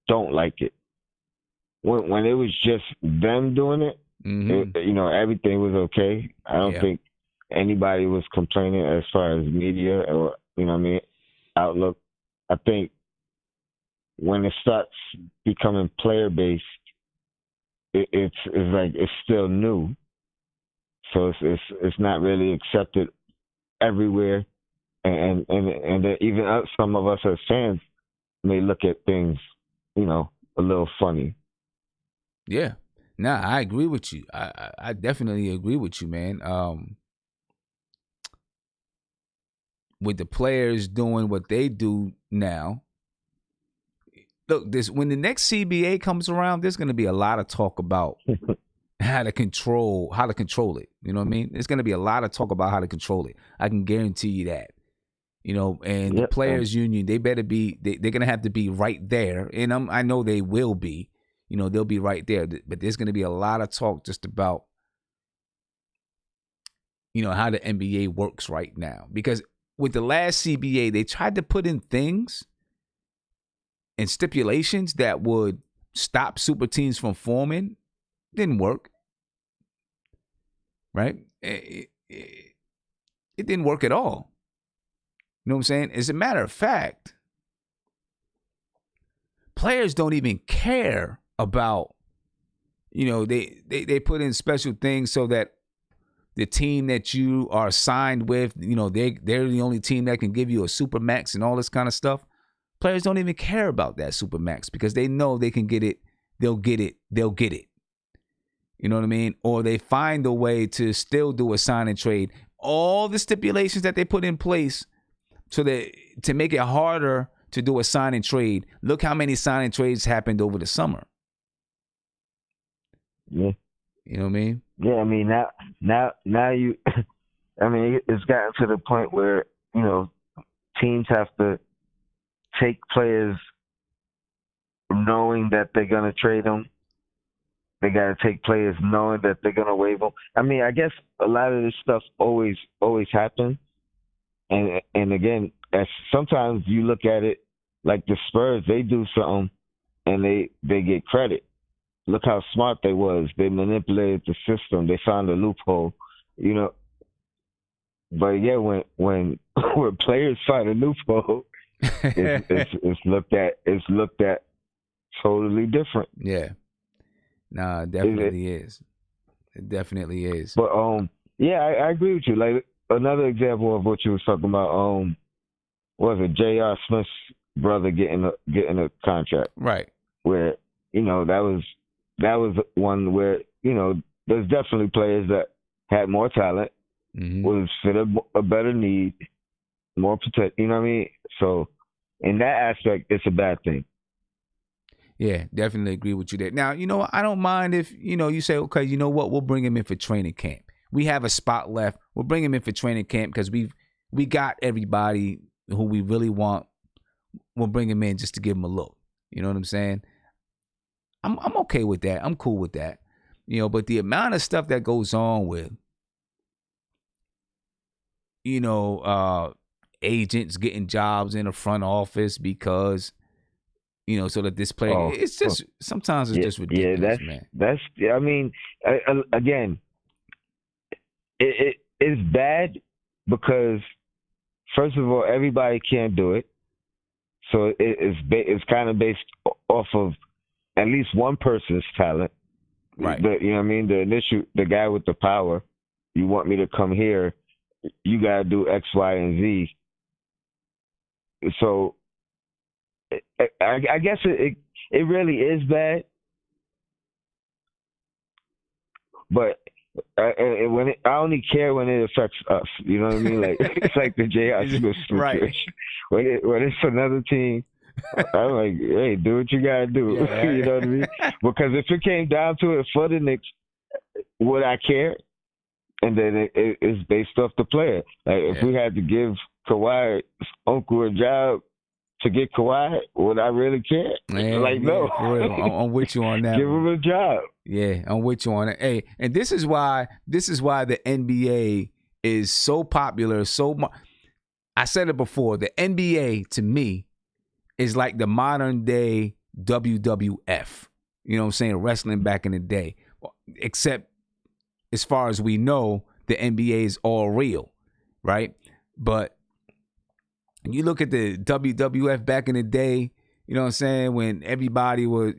don't like it. When it was just them doing it, you know, everything was okay. I don't think anybody was complaining as far as media or, you know what I mean, outlook. I think when it starts becoming player-based, it's like it's still new. So it's not really accepted everywhere. And even some of us as fans may look at things, you know, a little funny. Yeah. Nah, I agree with you. I definitely agree with you, man. With the players doing what they do now, look, when the next CBA comes around, there's going to be a lot of talk about how to control it. You know what I mean? There's going to be a lot of talk about how to control it. I can guarantee you that. You know, and the players union, they better be. They're going to have to be right there, and I know they will be. You know, they'll be right there. But there's going to be a lot of talk just about, you know, how the NBA works right now. Because with the last CBA, they tried to put in things and stipulations that would stop super teams from forming. Didn't work. Right? It didn't work at all. You know what I'm saying? As a matter of fact, players don't even care about they put in special things so that the team that you are signed with, they're the only team that can give you a super max and all this kind of stuff. Players don't even care about that super max because they know they can get it. They'll get it. You know what I mean? Or they find a way to still do a sign and trade. All the stipulations that they put in place so that to make it harder to do a sign and trade. Look how many sign and trades happened over the summer. Yeah. You know what I mean? Yeah, I mean now you I mean it's gotten to the point where, teams have to take players knowing that they're gonna trade them. They gotta take players knowing that they're gonna waive them. I mean, I guess a lot of this stuff always happens. And again, as sometimes you look at it like the Spurs, they do something and they get credit. Look how smart they was. They manipulated the system. They found a loophole, But yeah, when players find a loophole, it's looked at totally different. Yeah. Nah, it definitely is. It definitely is. But yeah, I agree with you. Like another example of what you was talking about, what was it J.R. Smith's brother getting a contract. Right. Where, that was one where, there's definitely players that had more talent, was fit a better need, more protect, you know what I mean? So in that aspect, it's a bad thing. Yeah, definitely agree with you there. Now, I don't mind if, you say, okay, you know what, we'll bring him in for training camp. We have a spot left. We'll bring him in for training camp because we got everybody who we really want. We'll bring him in just to give him a look. You know what I'm saying? I'm okay with that. I'm cool with that. But the amount of stuff that goes on with, agents getting jobs in the front office because, so that this player, it's just, sometimes it's just ridiculous, man. I mean, again, it's bad because, first of all, everybody can't do it. So it's kind of based off of at least one person's talent. Right. You know what I mean? The guy with the power, you want me to come here, you got to do X, Y, and Z. So I guess it really is bad. But I only care when it affects us. You know what I mean? Like it's like the J.R. Smith situation. Right. When it's another team, I'm like, hey, do what you gotta do. Yeah. You know what I mean? Because if it came down to it for the Knicks, would I care? And then it's based off the player. Like if we had to give Kawhi's uncle a job to get Kawhi, would I really care? Man, no. For real. I'm with you on that. Give him a job. Yeah, I'm with you on it. Hey, and this is why the NBA is so popular. I said it before. The NBA to me is like the modern day WWF. You know what I'm saying? Wrestling back in the day. Except as far as we know, the NBA is all real, right? But you look at the WWF back in the day, you know what I'm saying? When everybody was,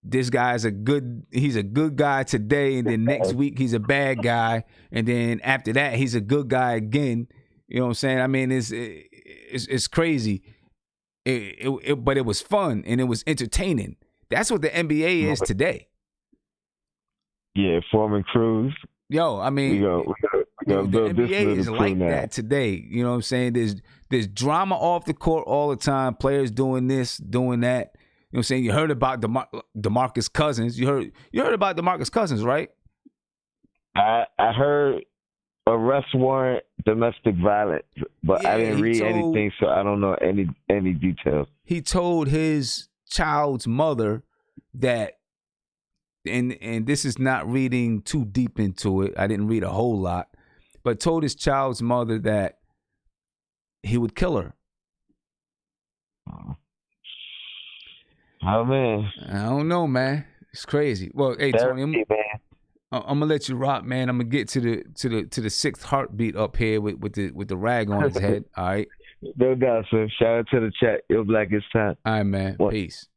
this guy's he's a good guy today, and then next week he's a bad guy, and then after that he's a good guy again. You know what I'm saying? I mean, it's crazy. But it was fun and it was entertaining. That's what the NBA is today. Yeah, forming crews. Yo, I mean, we the build this NBA is like now. that today. You know what I'm saying? There's drama off the court all the time. Players doing this, doing that. You know what I'm saying? You heard about DeMarcus Cousins. You heard about DeMarcus Cousins, right? I heard arrest warrant, domestic violence, but I didn't read anything, so I don't know any details. He told his child's mother that, and this is not reading too deep into it. I didn't read a whole lot, but told his child's mother that he would kill her. Oh man, I don't know, man. It's crazy. Well, hey Tony, I'm gonna let you rock, man. I'm gonna get to the sixth heartbeat up here with the rag on his head. All right. No doubt, sir. Shout out to the chat. Your black is time. All right, man. Peace.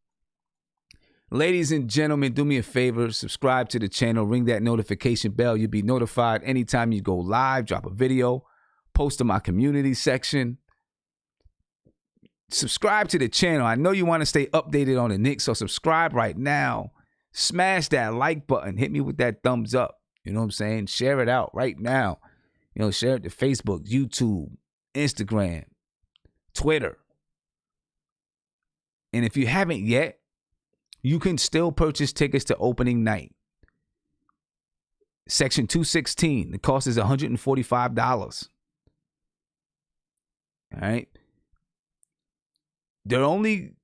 Ladies and gentlemen, do me a favor, subscribe to the channel, ring that notification bell. You'll be notified anytime you go live, drop a video, post to my community section. Subscribe to the channel. I know you want to stay updated on the Knicks, so subscribe right now. Smash that like button. Hit me with that thumbs up. You know what I'm saying? Share it out right now. You know, share it to Facebook, YouTube, Instagram, Twitter. And if you haven't yet, you can still purchase tickets to opening night. Section 216. The cost is $145. All right. They're only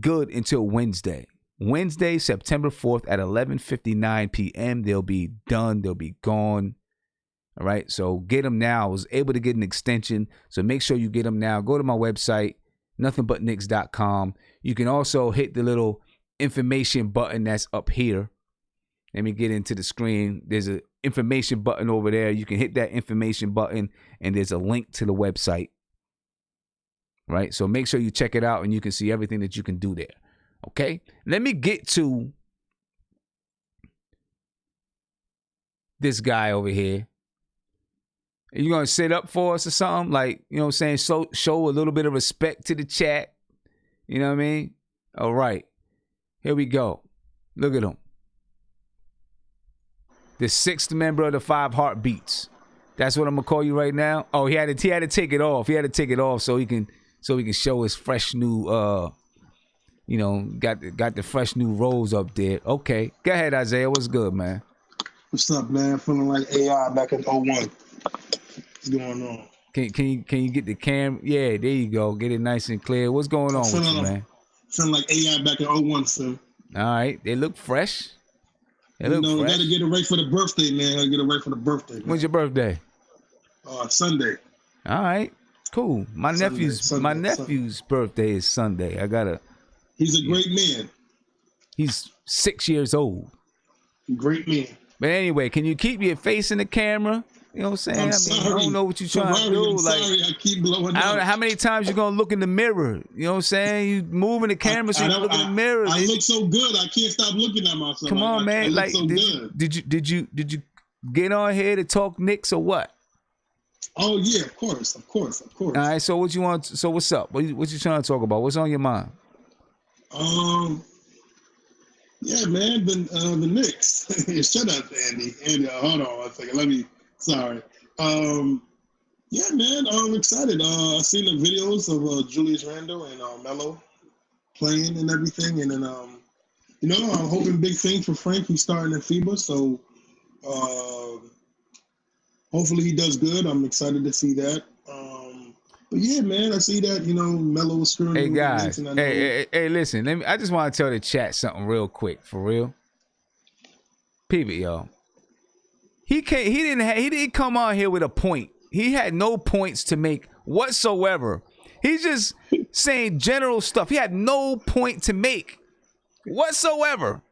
good until Wednesday. Wednesday, September 4th at 11:59 p.m. They'll be done. They'll be gone. All right. So get them now. I was able to get an extension. So make sure you get them now. Go to my website, nothingbutnicks.com. You can also hit the little information button that's up here. Let me get into the screen. There's an information button over there. You can hit that information button and there's a link to the website. Right? So make sure you check it out and you can see everything that you can do there. Okay? Let me get to this guy over here. Are you going to sit up for us or something? Like, you know what I'm saying? So, show a little bit of respect to the chat. You know what I mean? All right. Here we go. Look at him. The sixth member of the Five Heartbeats. That's what I'm gonna call you right now. Oh, he had to take it off. He had to take it off so he can show his fresh new got the fresh new rolls up there. Okay. Go ahead, Isaiah. What's good, man? What's up, man? Feeling like AI back in 01. What's going on? Can you get the cam? Yeah, there you go. Get it nice and clear. What's going on with you, man? Feeling like AI back in 01, sir. All right. They look fresh. They look fresh. Gotta get it right for the birthday, man. Gotta get it right for the birthday. Man. When's your birthday? Sunday. All right. Cool. My nephew's birthday is Sunday. He's a great man. He's 6 years old. Great man. But anyway, can you keep your face in the camera? You know what I'm saying? I don't know what you're trying to do. I'm sorry, I keep blowing up. I don't know how many times you're gonna look in the mirror. You know what I'm saying? You moving the camera so you look in the mirror. I look so good. I can't stop looking at myself. Come on, man. Like, did you get on here to talk Knicks or what? Oh yeah, of course. All right. So what you want? So what's up? What you trying to talk about? What's on your mind? Yeah, man. The Knicks. Shut up, Andy. Andy, hold on one second. Sorry. Yeah, man, I'm excited. I've seen the videos of Julius Randle and Melo playing and everything. And then, I'm hoping big things for Frank. He's starting at FIBA, so hopefully he does good. I'm excited to see that. But yeah, man, I see that, Melo was screwing. Hey, guys. Hey, listen. I just want to tell the chat something real quick, for real. Peep it, y'all. He didn't come on here with a point. He had no points to make whatsoever. He's just saying general stuff. He had no point to make whatsoever.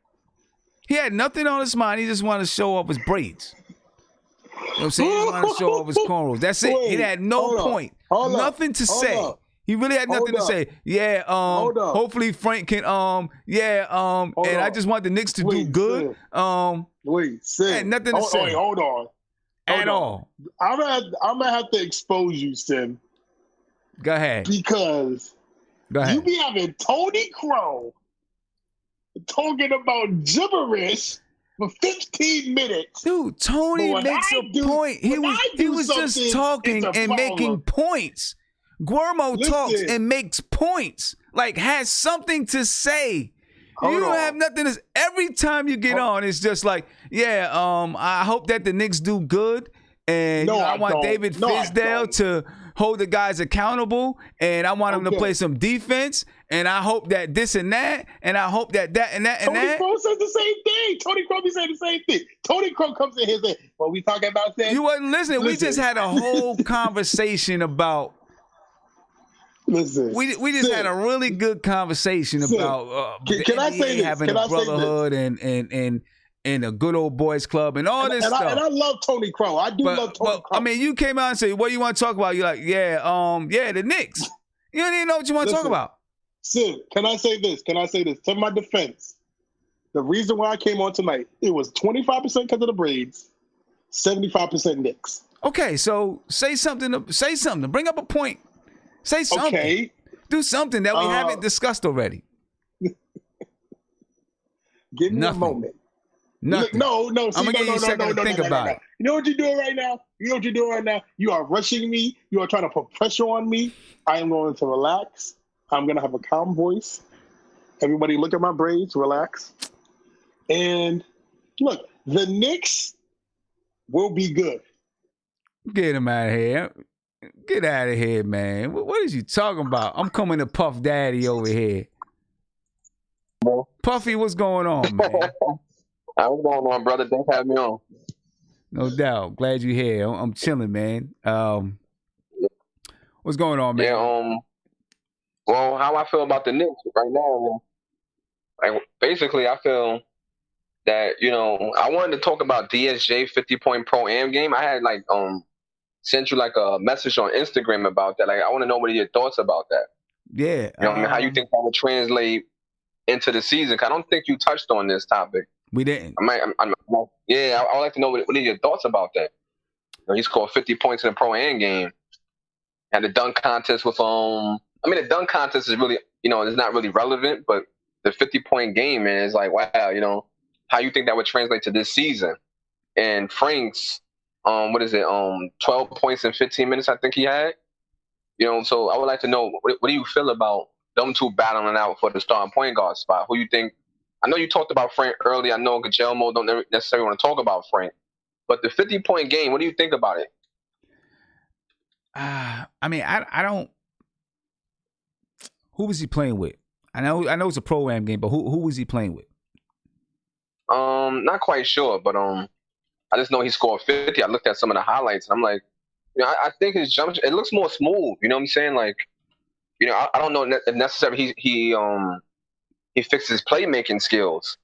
He had nothing on his mind. He just wanted to show off his braids. You know what I'm saying? He just wanted to show off his cornrows. That's it. He had no point. Nothing to say. He really had nothing to say. Yeah, hopefully Frank can, and I just want the Knicks to do good. Sim. Nothing to say. Hold on. At all. I'm gonna have to expose you, Sim. Go ahead. Because you be having Tony Crow talking about gibberish for 15 minutes. Dude, Tony makes a point. He was just talking and making points. Guermo talks and makes points. Like, has something to say. You don't have nothing to say. Every time you get on, it's just like, I hope that the Knicks do good. And I want David Fisdale to hold the guys accountable. And I want him to play some defense. And I hope that this and that. And I hope that and that and that. Tony Crow says the same thing. Tony Crow be saying the same thing. Tony Crow comes in here and says, what we talking about that? You wasn't listening. We just had a whole conversation about. Listen, we just had a really good conversation about can I say this? Having a brotherhood and a good old boys club and all this stuff. And I love Tony Crow. I do love Tony Crow. I mean, you came out and said, what do you want to talk about? You're like, the Knicks. You don't even know what you want to talk about. Sid, can I say this? To my defense, The reason why I came on tonight, it was 25% because of the braids, 75% Knicks. Okay, so say something. Say something. Bring up a point. Say something. Okay. Do something that we haven't discussed already. Give me a moment. Nothing. No. See, I'm gonna give you a second to think about it. You know what you're doing right now? You are rushing me. You are trying to put pressure on me. I am going to relax. I'm going to have a calm voice. Everybody look at my braids, relax. And look, the Knicks will be good. Get him out of here. Get out of here, man. What is you talking about? I'm coming to Puff Daddy over here. Puffy, what's going on, man? What's going on, brother? Thanks for having me on. No doubt. Glad you're here. I'm chilling, man. What's going on, man? Yeah, well, how I feel about the Knicks right now, like, basically, I feel that, I wanted to talk about DSJ 50-point pro-am game. I had, sent you, a message on Instagram about that. I want to know what are your thoughts about that. Yeah. How you think that would translate into the season? 'Cause I don't think you touched on this topic. We didn't. I would like to know what are your thoughts about that. He scored 50 points in a pro-am game. Had a dunk contest with the dunk contest is really, it's not really relevant, but the 50-point game, man, is like, wow, how you think that would translate to this season? And Frank's, 12 points in 15 minutes, I think he had. So I would like to know, what do you feel about them two battling out for the starting point guard spot? Who you think? I know you talked about Frank earlier. I know Guillermo don't necessarily want to talk about Frank, but the 50-point game, what do you think about it? I don't. Who was he playing with? I know it's a pro-am game, but who was he playing with? Not quite sure, but I just know he scored 50. I looked at some of the highlights, and I'm like, I think his jump, it looks more smooth. You know what I'm saying? I don't know if necessarily he fixed his playmaking skills,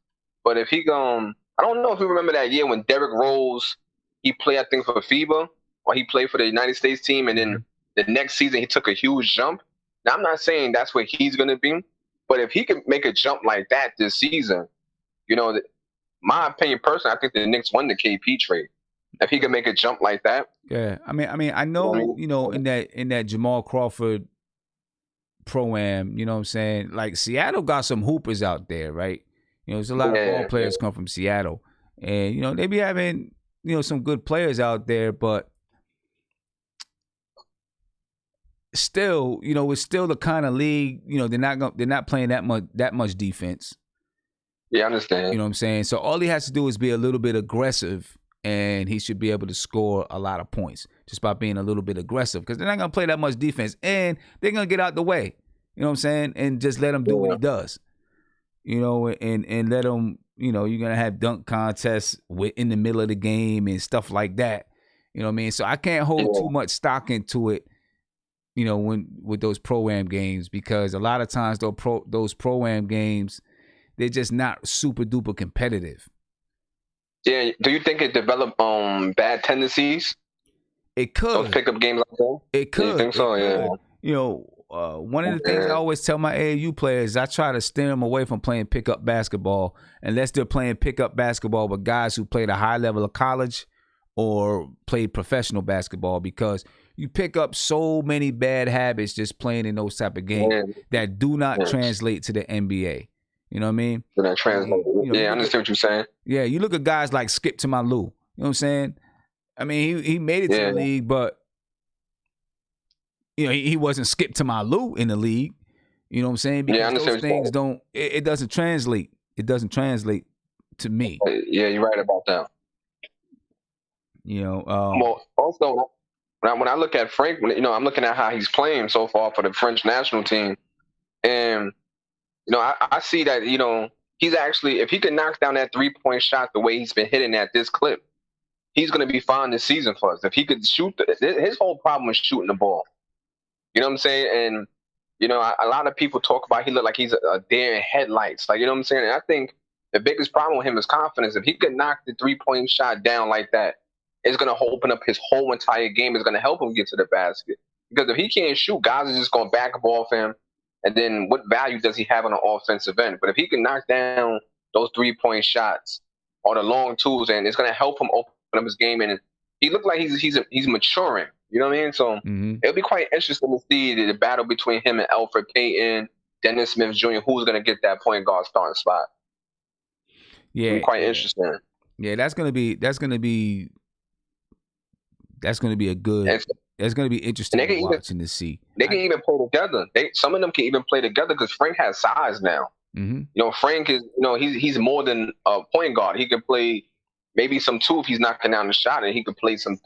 but if he I don't know if you remember that year when Derrick Rose, he played, I think, for FIBA, or he played for the United States team, and then the next season he took a huge jump. Now, I'm not saying that's where he's going to be, but if he can make a jump like that this season, my opinion personally, I think the Knicks won the KP trade. If he can make a jump like that. Yeah, I know, in that Jamal Crawford pro-am, you know what I'm saying? Like, Seattle got some hoopers out there, right? There's a lot of ball players come from Seattle. And, they be having, some good players out there, but still, it's still the kind of league, they're not playing that much defense. Yeah, I understand. You know what I'm saying? So all he has to do is be a little bit aggressive, and he should be able to score a lot of points just by being a little bit aggressive, because they're not going to play that much defense, and they're going to get out the way. You know what I'm saying? And just let him do what he does. And let him, you're going to have dunk contests in the middle of the game and stuff like that. You know what I mean? So I can't hold too much stock into it, with those pro-am games, because a lot of times those pro-am games, they're just not super duper competitive. Yeah. Do you think it developed bad tendencies? It could. Those pickup games like that? It could. You think so? Yeah. One of the things I always tell my AAU players, I try to steer them away from playing pickup basketball unless they're playing pickup basketball with guys who played a high level of college or played professional basketball, because you pick up so many bad habits just playing in those type of games that do not translate to the NBA. You know what I mean? I understand what you're saying. Yeah, you look at guys like Skip to my Lou. You know what I'm saying? I mean, he made it to the league, but he wasn't Skip to my Lou in the league. You know what I'm saying? Because those things it doesn't translate. It doesn't translate to me. Yeah, you're right about that. Well, also, when I look at Frank, I'm looking at how he's playing so far for the French national team, and I see that he's actually, if he can knock down that 3-point shot the way he's been hitting at this clip, he's going to be fine this season for us. If he could shoot, his whole problem is shooting the ball. You know what I'm saying? And a lot of people talk about he look like he's a deer in headlights. Like, you know what I'm saying? And I think the biggest problem with him is confidence. If he could knock the 3-point shot down like that, it's going to open up his whole entire game. It's going to help him get to the basket. Because if he can't shoot, guys are just going to back up off him. And then what value does he have on an offensive end? But if he can knock down those 3-point shots or the long twos, and it's gonna help him open up his game. And he looked like he's maturing. You know what I mean? So it'll be quite interesting to see the battle between him and Alfred Payton, Dennis Smith Jr. Who's gonna get that point guard starting spot? Yeah, it'll be quite interesting. Yeah, that's gonna be a good. It's gonna be interesting watching to see. They can even play together. Some of them can even play together because Frank has size now. Mm-hmm. You know, Frank is, he's more than a point guard. He can play maybe some two if he's knocking down the shot, and he can play some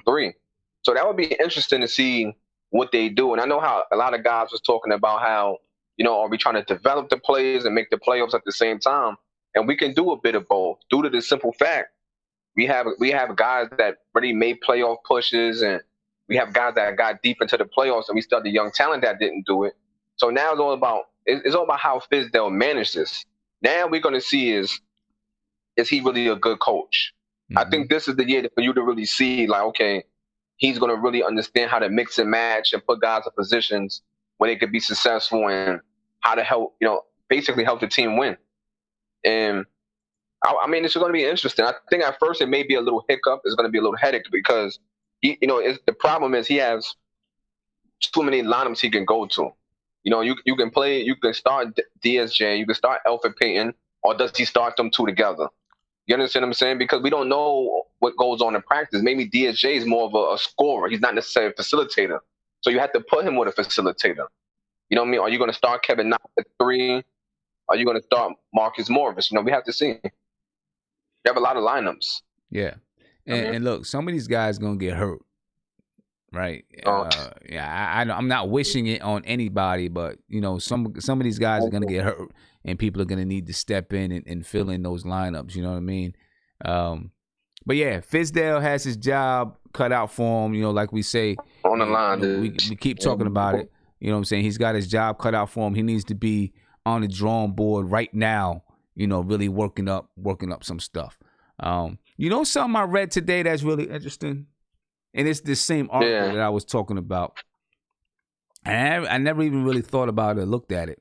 three. So that would be interesting to see what they do. And I know how a lot of guys was talking about how, are we trying to develop the players and make the playoffs at the same time? And we can do a bit of both due to the simple fact we have guys that really made playoff pushes, and we have guys that got deep into the playoffs, and we still have the young talent that didn't do it. So now it's all about how Fizdale managed this. Now we're going to see is he really a good coach? Mm-hmm. I think this is the year for you to really see, like, okay, he's going to really understand how to mix and match and put guys in positions where they could be successful, and how to help, basically help the team win. And I mean, it's going to be interesting. I think at first it may be a little hiccup. It's going to be a little headache because, the problem is he has too many lineups he can go to. You can start DSJ, you can start Alfred Payton, or does he start them two together? You understand what I'm saying? Because we don't know what goes on in practice. Maybe DSJ is more of a scorer. He's not necessarily a facilitator. So you have to put him with a facilitator. You know what I mean? Are you going to start Kevin Knox at 3? Are you going to start Marcus Morris? We have to see. We have a lot of lineups. Yeah. And look, some of these guys going to get hurt. Right. I'm not wishing it on anybody, but some of these guys are gonna get hurt, and people are gonna need to step in and fill in those lineups. You know what I mean? But yeah, Fizdale has his job cut out for him. Like we say on the line, we keep talking about it. You know what I'm saying? He's got his job cut out for him. He needs to be on the drawing board right now. Really working up some stuff. Something I read today that's really interesting. And it's the same article that I was talking about. And I never even really thought about it or looked at it.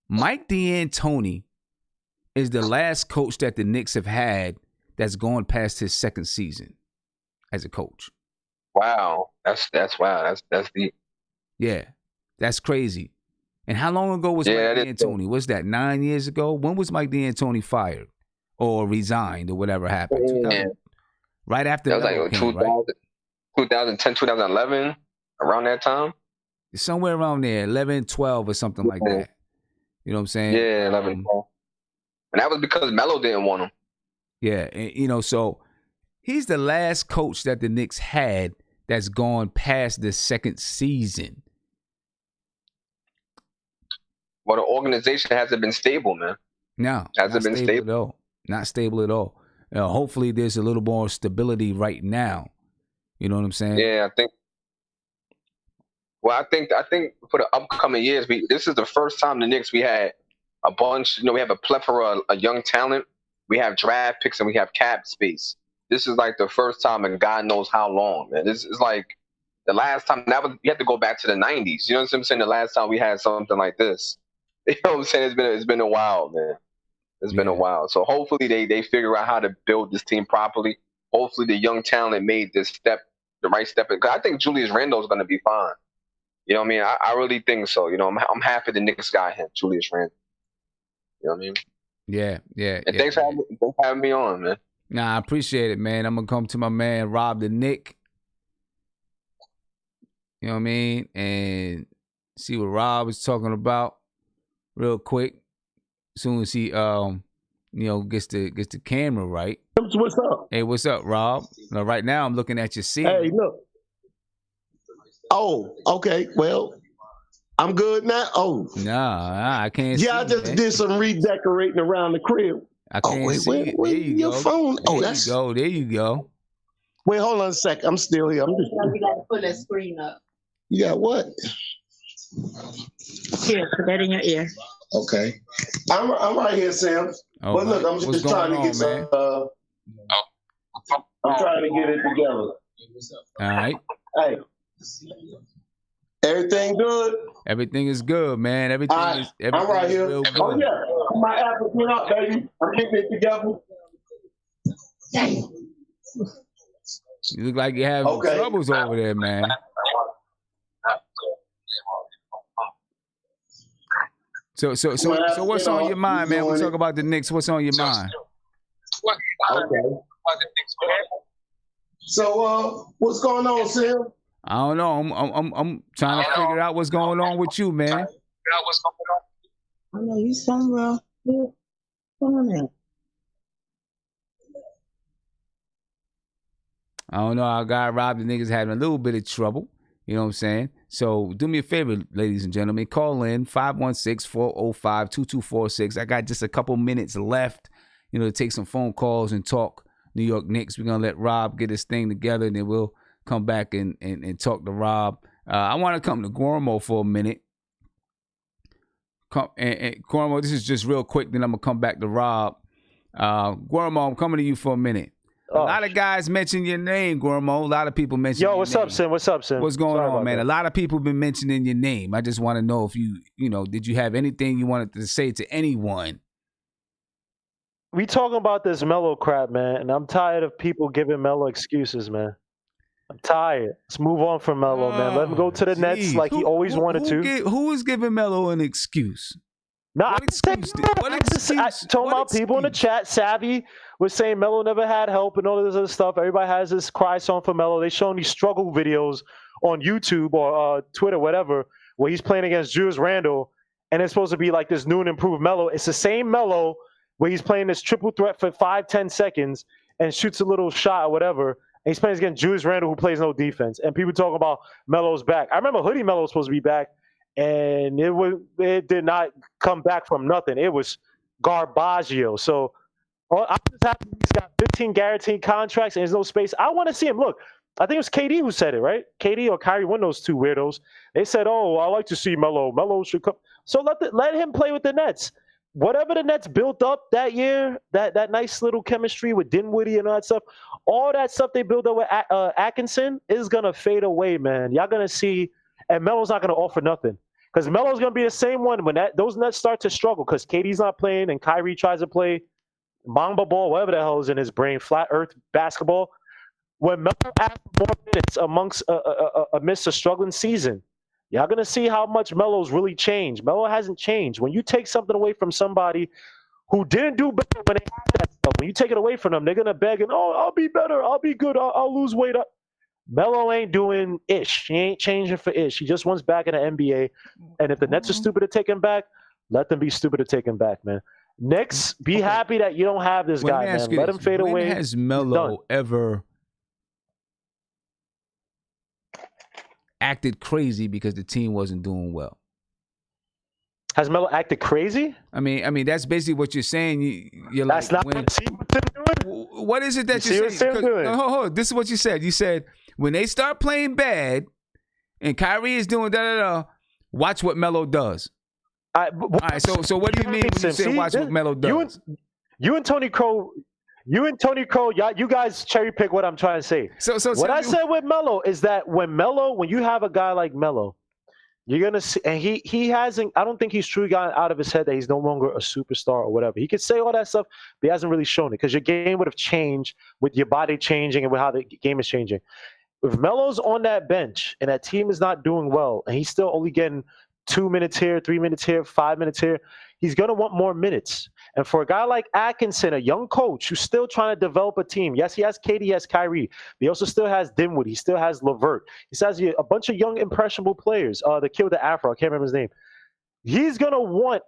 Mike D'Antoni is the last coach that the Knicks have had that's gone past his second season as a coach. Wow. That's wow. That's deep. Yeah. That's crazy. And how long ago was Mike D'Antoni? Was that 9 years ago? When was Mike D'Antoni fired or resigned or whatever happened? Right after that was like 2010, 2011, around that time. Somewhere around there, 11, 12 or something like that. You know what I'm saying? Yeah, 11, 12. And that was because Melo didn't want him. Yeah, and, so he's the last coach that the Knicks had that's gone past the second season. Well, the organization hasn't been stable, man. No, hasn't been stable at all. Not stable at all. Hopefully there's a little more stability right now. You know what I'm saying? Yeah, I think for the upcoming years, this is the first time the Knicks we had a bunch. We have a plethora of young talent. We have draft picks and we have cap space. This is like the first time in God knows how long, man. This is like the last time you have to go back to the 90s. You know what I'm saying? The last time we had something like this. You know what I'm saying? It's been a while, man. It's been a while. So hopefully they figure out how to build this team properly. Hopefully the young talent made this step, the right step. Because I think Julius Randle is going to be fine. You know what I mean? I really think so. I'm happy the Knicks got him, Julius Randle. You know what I mean? Yeah. And thanks for having me on, man. Nah, I appreciate it, man. I'm going to come to my man, Rob the Knick. You know what I mean? And see what Rob is talking about real quick. As soon as he gets the camera right. What's up? Hey, what's up, Rob? Now, right now I'm looking at your scene. Hey, look. Oh, okay. Well, I'm good now. Oh. Nah, I can't see. Yeah, I just did some redecorating around the crib. I can't see it. There you your go. phone. There you go. Wait, hold on a sec. I'm still here. You got to pull that screen up. You got what? Here, put that in your ear. Okay. I'm right here, Sam. Oh, but look, I'm just trying to get some. I'm trying to get it together. All right. Hey. Everything good? Everything is good, man. Everything is I'm right here. real good. Oh yeah. My African up, baby. I'm getting it together. You look like you're having troubles over there, man. So what's on your mind, man? We talk about the Knicks. What's on your mind? Okay. So, what's going on, Sam? I don't know. I'm trying to figure out what's going on with you, man. I know you somewhere. Come on in. I don't know. Our guy Rob, the niggas having a little bit of trouble. You know what I'm saying? So do me a favor, ladies and gentlemen. Call in 516-405-2246. I got just a couple minutes left, to take some phone calls and talk New York Knicks. We're going to let Rob get his thing together, and then we'll come back and talk to Rob. I want to come to Gormo for a minute. Gormo, this is just real quick, then I'm going to come back to Rob. Gormo, I'm coming to you for a minute. A lot of guys mention your name, Gormo. A lot of people mention your name. What's up, Sim? What's up, Sim? What's going on, man? A lot of people been mentioning your name. I just want to know if did you have anything you wanted to say to anyone? We talking about this Melo crap, man, and I'm tired of people giving Melo excuses, man. I'm tired. Let's move on from Melo, man. Let him go to the Nets like he always wanted to. Who is giving Melo an excuse? No, I told my people in the chat, Savvy was saying Melo never had help and all this other stuff. Everybody has this cry song for Melo. They showing these struggle videos on YouTube or Twitter, whatever, where he's playing against Julius Randle, and it's supposed to be like this new and improved Melo. It's the same Melo where he's playing this triple threat for 5-10 seconds and shoots a little shot or whatever. And he's playing against Julius Randle, who plays no defense. And people talking about Melo's back. I remember Hoodie Melo was supposed to be back, and it did not come back from nothing. It was Garbaggio. So I'm just happy he's got 15 guaranteed contracts and there's no space. I want to see him. Look, I think it was KD who said it, right? KD or Kyrie, one of those two weirdos. They said, "Oh, I like to see Melo. Melo should come." So let him play with the Nets. Whatever the Nets built up that year, that nice little chemistry with Dinwiddie and all that stuff, all that stuff they built up with Atkinson is gonna fade away, man. Y'all gonna see, and Melo's not gonna offer nothing. Because Melo's going to be the same one when those Nets start to struggle because KD's not playing and Kyrie tries to play Mamba ball, whatever the hell is in his brain, flat earth basketball. When Melo adds more minutes amidst a struggling season, y'all going to see how much Melo's really changed. Melo hasn't changed. When you take something away from somebody who didn't do better when they had that stuff, when you take it away from them, they're going to beg and, I'll be better. I'll be good. I'll lose weight. Melo ain't doing ish. He ain't changing for ish. He just wants back in the NBA. And if the Nets are stupid to take him back, let them be stupid to take him back, man. Knicks, be happy that you don't have this guy, man. Let him fade away. When has Melo ever acted crazy because the team wasn't doing well? Has Melo acted crazy? I mean, that's basically what you're saying. You're that's like, not what Tim doing. What is it that you're saying? No, this is what you said. You said when they start playing bad and Kyrie is doing watch what Melo does. All right. So what do you mean when you say watch what Melo does? You and Tony Crow, you guys cherry pick what I'm trying to say. So what I said with Melo is that when you have a guy like Melo, you're gonna see, and he hasn't. I don't think he's truly gotten out of his head that he's no longer a superstar or whatever. He could say all that stuff, but he hasn't really shown it because your game would have changed with your body changing and with how the game is changing. If Melo's on that bench and that team is not doing well, and he's still only getting 2 minutes here, 3 minutes here, 5 minutes here, he's gonna want more minutes. And for a guy like Atkinson, a young coach who's still trying to develop a team, yes, he has KD, he has Kyrie, but he also still has Dinwiddie, he still has LeVert, he still has a bunch of young, impressionable players. The kid with the afro, I can't remember his name. He's going to want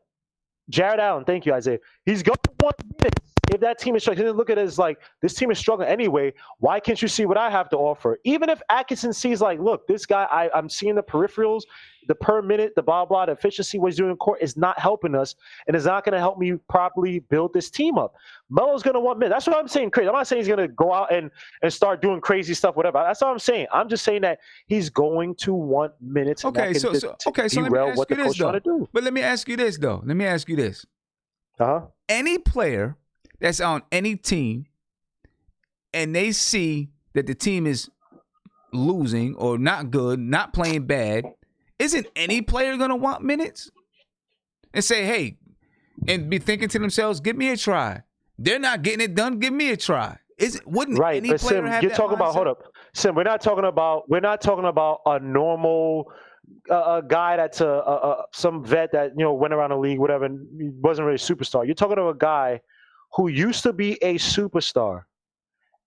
Jared Allen. Thank you, Isaiah. He's going to want minutes if that team is struggling. Look at it as like, this team is struggling anyway. Why can't you see what I have to offer? Even if Atkinson sees like, look, this guy, I'm seeing the peripherals, the per minute, the blah, blah, the efficiency, what he's doing in court is not helping us and is not going to help me properly build this team up. Melo's going to want minutes. That's what I'm saying, crazy. I'm not saying he's going to go out and start doing crazy stuff, whatever. That's what I'm saying. I'm just saying that he's going to want minutes. Okay, so let me ask you this, though. But let me ask you this, though. Let me ask you this. Any player that's on any team and they see that the team is losing or not good, not playing bad, isn't any player going to want minutes and say, hey, and be thinking to themselves, give me a try. They're not getting it done, give me a try. Wouldn't right, any but player Sim, have you're that talking about, mindset? hold up. Sim, we're not talking about a normal a guy that's some vet that, you know, went around the league, whatever, and he wasn't really a superstar. You're talking to a guy who used to be a superstar.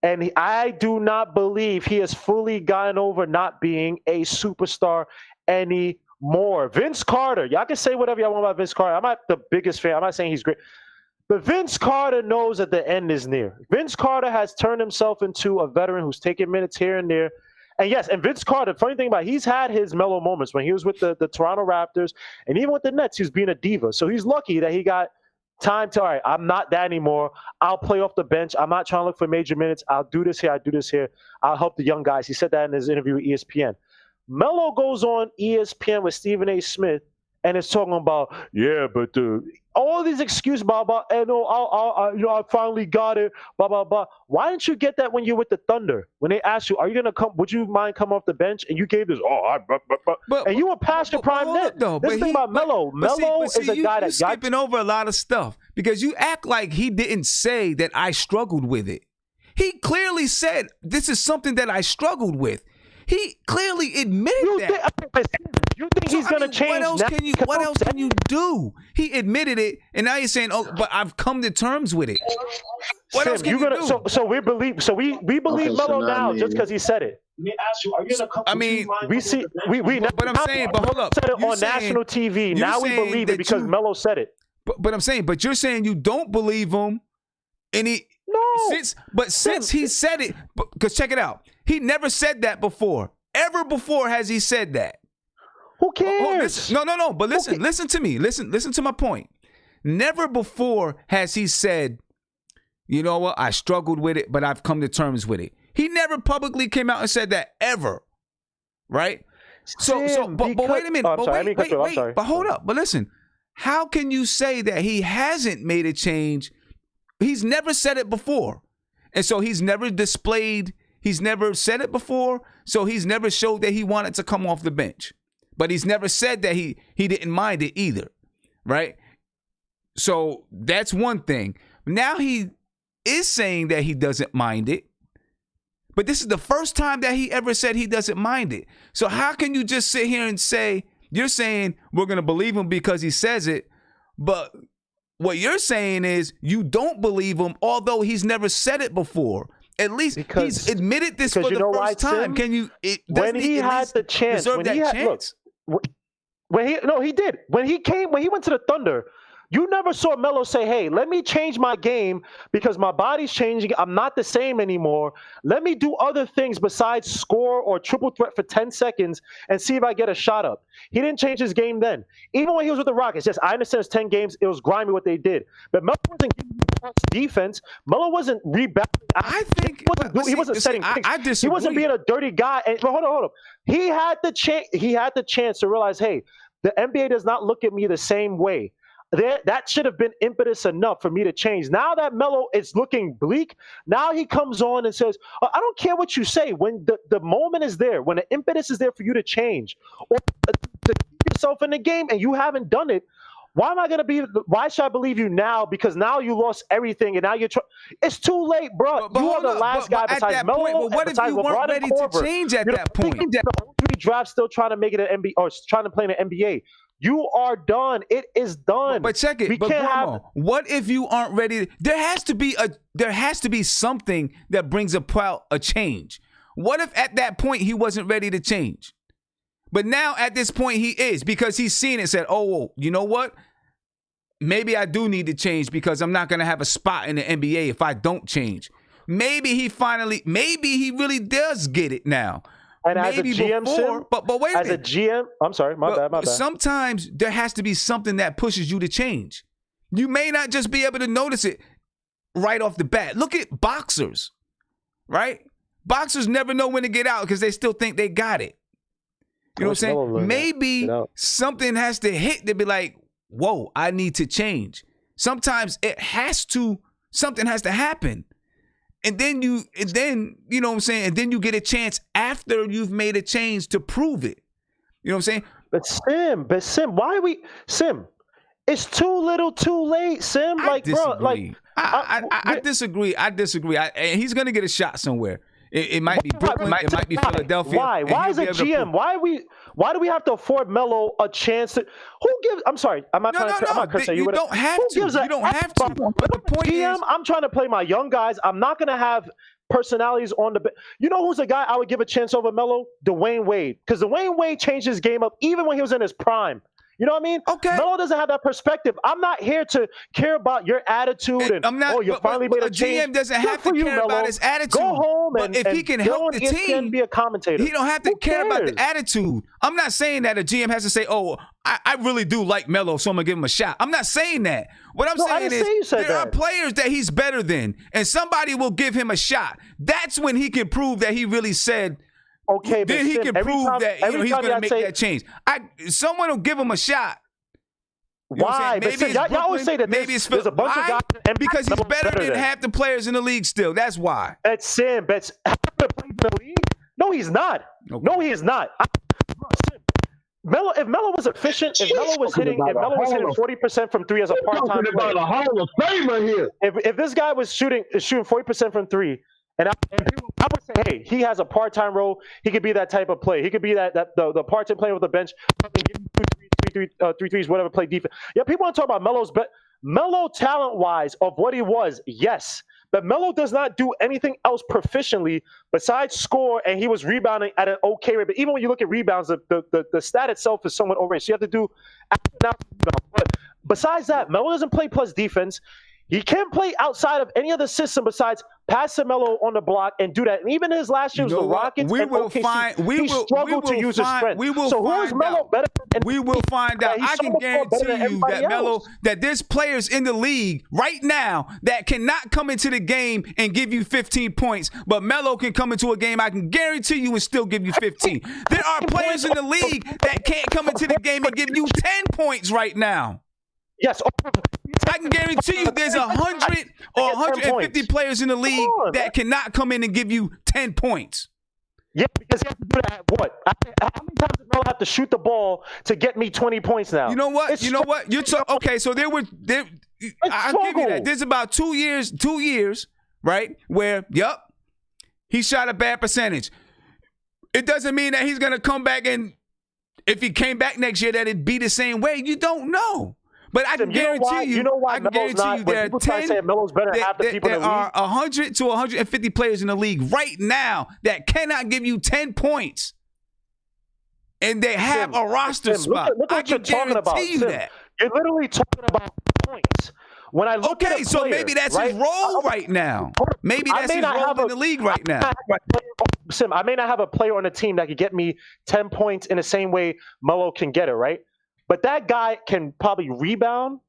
And I do not believe he has fully gotten over not being a superstar anymore. Vince Carter, y'all can say whatever y'all want about Vince Carter. I'm not the biggest fan. I'm not saying he's great. But Vince Carter knows that the end is near. Vince Carter has turned himself into a veteran who's taking minutes here and there. And yes, and Vince Carter, funny thing about it, he's had his mellow moments when he was with the Toronto Raptors, and even with the Nets, he was being a diva. So he's lucky that he got time to, all right, I'm not that anymore. I'll play off the bench. I'm not trying to look for major minutes. I'll do this here. I'll do this here. I'll help the young guys. He said that in his interview with ESPN. Melo goes on ESPN with Stephen A. Smith and is talking about, yeah, but all these excuses, blah, blah, and I finally got it, blah, blah, blah. Why didn't you get that when you're with the Thunder? When they asked you, are you going to come, would you mind come off the bench? And you gave this, and you were past your prime then. This thing about Melo. Melo is a guy you're skipping over a lot of stuff because you act like he didn't say that I struggled with it. He clearly said, this is something that I struggled with. He clearly admitted that. You think he's going to change? What else can you do? He admitted it, and now you're saying, "Oh, but I've come to terms with it." What else can you do? So we believe Melo now just because he said it. Let me ask you, are you gonna come? I mean, we see but I'm saying, but hold up, said it on national TV. Now we believe it because Melo said it. But I'm saying, but you're saying you don't believe him, and since he said it, because check it out, he never said that before. Ever before has he said that? Who cares? No. But listen to me. Listen to my point. Never before has he said, you know what, I struggled with it, but I've come to terms with it. He never publicly came out and said that ever. Right? But wait a minute. But hold up. But listen, how can you say that he hasn't made a change? He's never said it before. And so he's never said it before. So he's never showed that he wanted to come off the bench. But he's never said that he didn't mind it either, right? So that's one thing. Now he is saying that he doesn't mind it, but this is the first time that he ever said he doesn't mind it. So how can you just sit here and say, you're saying we're going to believe him because he says it, but what you're saying is you don't believe him, although he's never said it before. At least he's admitted this for the first time. Can you? When he had the chance, he did. When he went to the Thunder, you never saw Melo say, hey, let me change my game because my body's changing. I'm not the same anymore. Let me do other things besides score or triple threat for 10 seconds and see if I get a shot up. He didn't change his game then. Even when he was with the Rockets, yes, I understand it's 10 games. It was grimy what they did. But Melo wasn't defense. Melo wasn't rebounding. I think he wasn't setting picks. I disagree. He wasn't being a dirty guy. And hold on. He had the chance to realize, hey, the NBA does not look at me the same way. That should have been impetus enough for me to change. Now that Melo is looking bleak, now he comes on and says, I don't care what you say. When the moment is there, when the impetus is there for you to change or to keep yourself in the game and you haven't done it, why should I believe you now? Because now you lost everything and now it's too late, bro. You are the last guy besides Melo. What if you weren't ready to change at that point? The draft still trying to make it an NBA or trying to play in the NBA. You are done. It is done. But check it. What if you aren't ready? There has to be something that brings about a change. What if at that point he wasn't ready to change? But now at this point he is, because he's seen it and said, oh, you know what? Maybe I do need to change because I'm not going to have a spot in the NBA if I don't change. Maybe he really does get it now. And as a GM, but wait a minute. As a GM, I'm sorry, my bad. Sometimes there has to be something that pushes you to change. You may not just be able to notice it right off the bat. Look at boxers, right? Boxers never know when to get out because they still think they got it. You know what I'm saying? Maybe something has to hit to be like, whoa, I need to change. Sometimes something has to happen. And then you know what I'm saying? And then you get a chance after you've made a change to prove it. You know what I'm saying? But Sim, It's too little, too late, Sim. I Like, disagree. bro, like I disagree. I disagree. And he's gonna get a shot somewhere. It might be Brooklyn. It might be Philadelphia. Why? Why is a GM? Why do we have to afford Melo a chance to? Who gives? I'm sorry. I'm not criticizing you. You don't have to. You don't have to. But the point is, I'm trying to play my young guys. I'm not gonna have personalities on the bench. You know who's a guy I would give a chance over Melo? Dwayne Wade, because Dwayne Wade changed his game up even when he was in his prime. You know what I mean? Okay. Melo doesn't have that perspective. I'm not here to care about your attitude you finally made a change. GM doesn't have to care about his attitude. Go home but if he can help the team, be a commentator. He don't have to care about the attitude. I'm not saying that a GM has to say, "Oh, I really do like Melo, so I'm gonna give him a shot." I'm not saying that. What I'm saying is there are players that he's better than, and somebody will give him a shot. That's when he can prove that he really said. Okay, then he can prove that he's going to make that change. Someone will give him a shot. Why? Maybe y'all always say that there's a bunch of guys. And because he's better than half the players in the league still. That's why. That's Sam. That's in the league? No, he's not. Okay. No, he is not. Melo, if Melo was efficient, if Melo was hitting 40% from three as a part-time player, about a Hall of Famer here. If this guy was shooting 40% from three, and I would say, hey, he has a part-time role. He could be that type of player. He could be the part-time player with the bench, give you three threes, whatever, play defense. Yeah, people want to talk about Melo's, but Melo talent-wise of what he was, yes. But Melo does not do anything else proficiently besides score, and he was rebounding at an okay rate. But even when you look at rebounds, the stat itself is somewhat overrated. So you have to do but besides that, Melo doesn't play plus defense. He can't play outside of any other system besides pass Melo on the block and do that. And even his last year was the Rockets and OKC, he struggled to use his strength. So who is Melo better than? We will find out. I can guarantee you that Melo, that there's players in the league right now that cannot come into the game and give you 15 points, but Melo can come into a game, I can guarantee you, and still give you 15. There are players in the league that can't come into the game and give you 10 points right now. Yes. I can guarantee you there's 100 or 150 players in the league that cannot come in and give you 10 points. Yeah, because he has to do that. What? How many times does Melo have to shoot the ball to get me 20 points now? You know what? You're okay. So I'll give you that. There's about 2 years, right? Where, he shot a bad percentage. It doesn't mean that he's gonna come back and if he came back next year that it'd be the same way. You don't know. But I can guarantee you, there are 10, there are 100 to 150 players in the league right now that cannot give you 10 points. And they have a roster spot. Look I can guarantee you that. You're literally talking about points. When I look at so maybe that's his role right now. Maybe that's his role in the league right now. Sim, I may not have a player on the team that could get me 10 points in the same way Melo can get it, right? But that guy can probably rebound.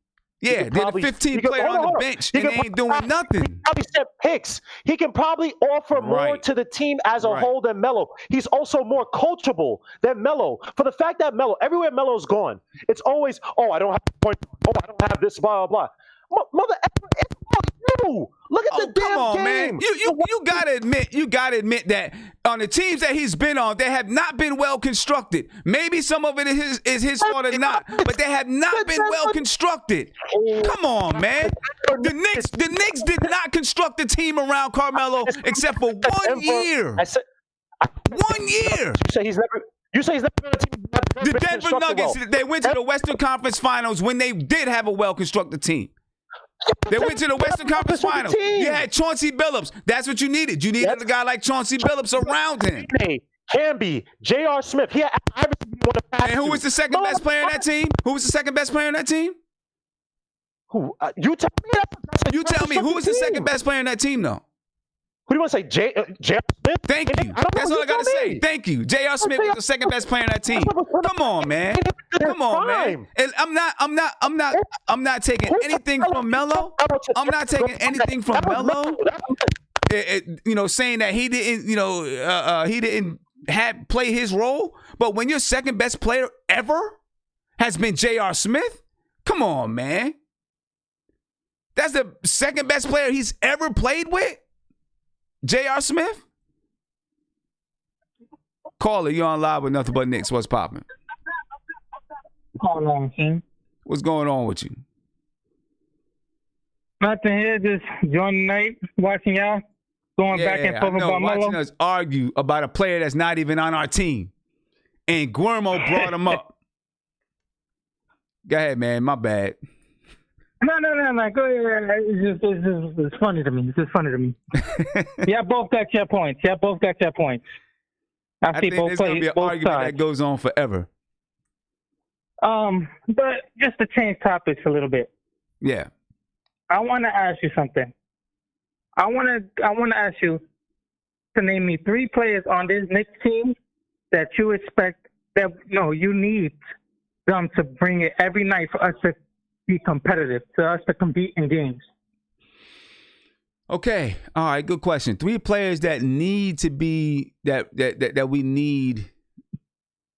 Yeah, there's a 15 player on the bench and they ain't doing nothing. He can probably set picks. He can probably offer more to the team as a whole than Melo. He's also more coachable than Melo. For the fact that everywhere Melo's gone, it's always, I don't have a point. I don't have this, blah, blah, blah. Mother, it's about you. Look at the damn come on, game. Man. You gotta admit that on the teams that he's been on, they have not been well constructed. Maybe some of it is his fault or not, but they have not been well constructed. Come on, man. The Knicks did not construct a team around Carmelo except for 1 year. 1 year. You say he's never been a team. The Denver Nuggets, they went to the Western Conference Finals when they did have a well-constructed team. They went to the Western Conference Finals. You had Chauncey Billups. That's what you needed. You needed a guy like Chauncey Billups around him. Camby, J.R. Smith. And who was the second best player in that team? Who was the second best player in that team? Who? You tell me. You tell me. Who was the second best player in that team, though? Who do you want to say? J.R. Smith? Thank you. That's all I got to say. Thank you. J.R. Smith was the second best player in that team. Come on, man. Come on, man. And I'm not taking anything from Melo. I'm not taking anything from Melo. Saying that he didn't, he didn't play his role. But when your second best player ever has been J.R. Smith, come on, man. That's the second best player he's ever played with? J.R. Smith? Caller, you're on live with Nothing But Knicks. What's popping? Hold on, King. What's going on with you? Nothing here, just enjoying the night, watching y'all, going back and forth about watching Melo. us argue about a player that's not even on our team. And Guillermo brought him up. Go ahead, man. My bad. No. Go ahead. It's funny to me. It's just funny to me. Y'all both got your points. I think there's going to be an argument that goes on forever. But just to change topics a little bit. Yeah. I want to ask you something. I want to ask you to name me 3 players on this Knicks team that you expect you need them to bring it every night for us to be competitive, for us to compete in games. Okay. All right. Good question. 3 players that need to be that we need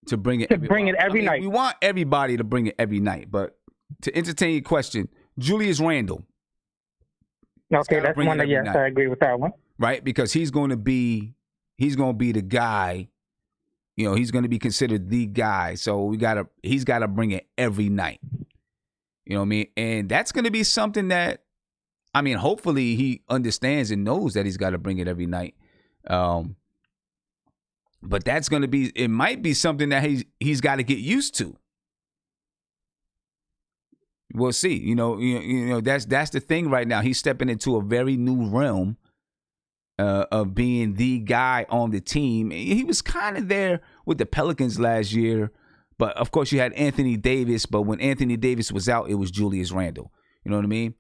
to bring it. Every night. We want everybody to bring it every night, but to entertain your question, Julius Randle. Okay, that's one that, yes, I agree with that one. Right? Because he's going to be the guy, he's going to be considered the guy. So he's got to bring it every night. You know what I mean? And that's going to be something that, hopefully he understands and knows that he's got to bring it every night. But that's going to be, it might be something that he's got to get used to. We'll see. That's the thing right now. He's stepping into a very new realm of being the guy on the team. He was kind of there with the Pelicans last year, but of course you had Anthony Davis. But when Anthony Davis was out, it was Julius Randle. You know what I mean?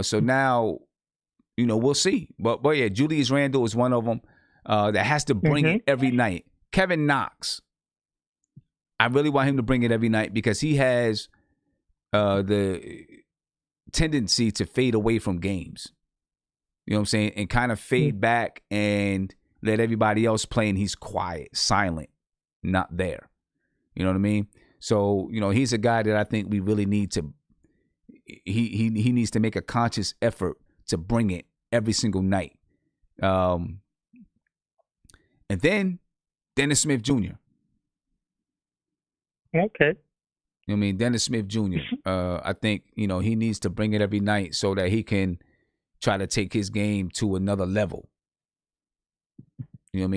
So now, we'll see. But yeah, Julius Randle is one of them that has to bring it every night. Kevin Knox. I really want him to bring it every night because he has the tendency to fade away from games. You know what I'm saying? And kind of fade back and let everybody else play, and he's quiet, silent, not there. You know what I mean? So, he's a guy that I think we really need to he needs to make a conscious effort to bring it every single night. And then Dennis Smith Jr. Okay. You know what I mean? Dennis Smith Jr. I think, he needs to bring it every night so that he can try to take his game to another level. You know what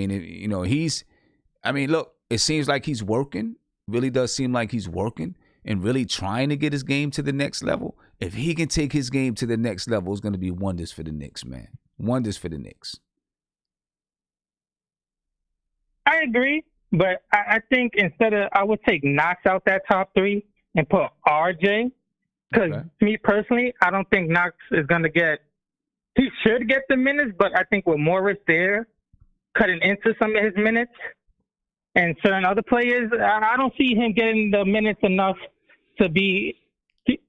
I mean? Look, it seems like he's working. Really does seem like he's working and really trying to get his game to the next level. If he can take his game to the next level, it's going to be wonders for the Knicks, man. Wonders for the Knicks. I agree. But I think I would take Knox out that top 3 and put RJ. Because me personally, I don't think Knox is going to he should get the minutes, but I think with Morris there, cutting into some of his minutes and certain other players, I don't see him getting the minutes enough to be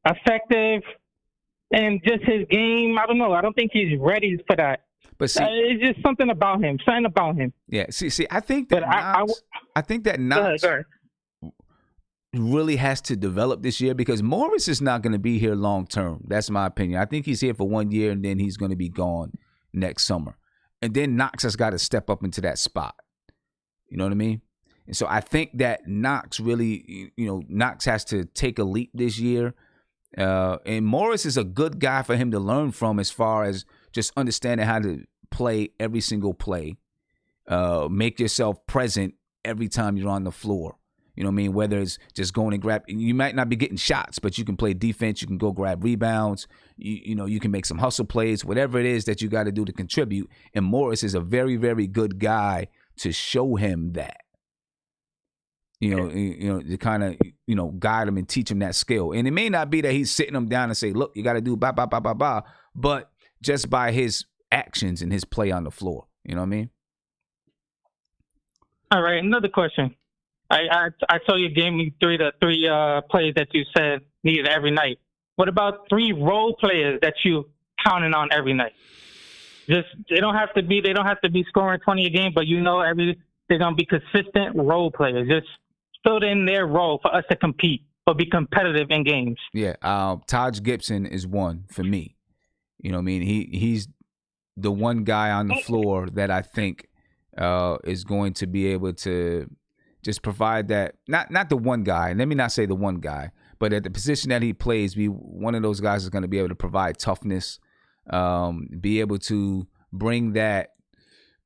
effective. And just his game, I don't know. I don't think he's ready for that. But see, it's just something about him. Yeah. See, I think that I think that Knox really has to develop this year because Morris is not going to be here long term. That's my opinion. I think he's here for 1 year and then he's going to be gone next summer. And then Knox has got to step up into that spot. You know what I mean? And so I think that Knox really, Knox has to take a leap this year. And Morris is a good guy for him to learn from as far as just understanding how to play every single play. Make yourself present every time you're on the floor. You know what I mean? Whether it's just going and grab, you might not be getting shots, but you can play defense. You can go grab rebounds. You can make some hustle plays, whatever it is that you got to do to contribute. And Morris is a very, very good guy to show him that. To kind of, guide him and teach him that skill. And it may not be that he's sitting him down and say, look, you got to do blah, blah, blah, blah, blah. But just by his actions and his play on the floor. You know what I mean? All right. Another question. I saw you gave me three players that you said needed every night. What about 3 role players that you counting on every night? Just they don't have to be scoring 20 a game, but they're gonna be consistent role players. Just fill in their role for us to compete or be competitive in games. Yeah, Taj Gibson is one for me. You know what I mean? He's the one guy on the floor that I think is going to be able to just provide that. Not the one guy. Let me not say the one guy, But at the position that he plays, be one of those guys is going to be able to provide toughness, be able to bring that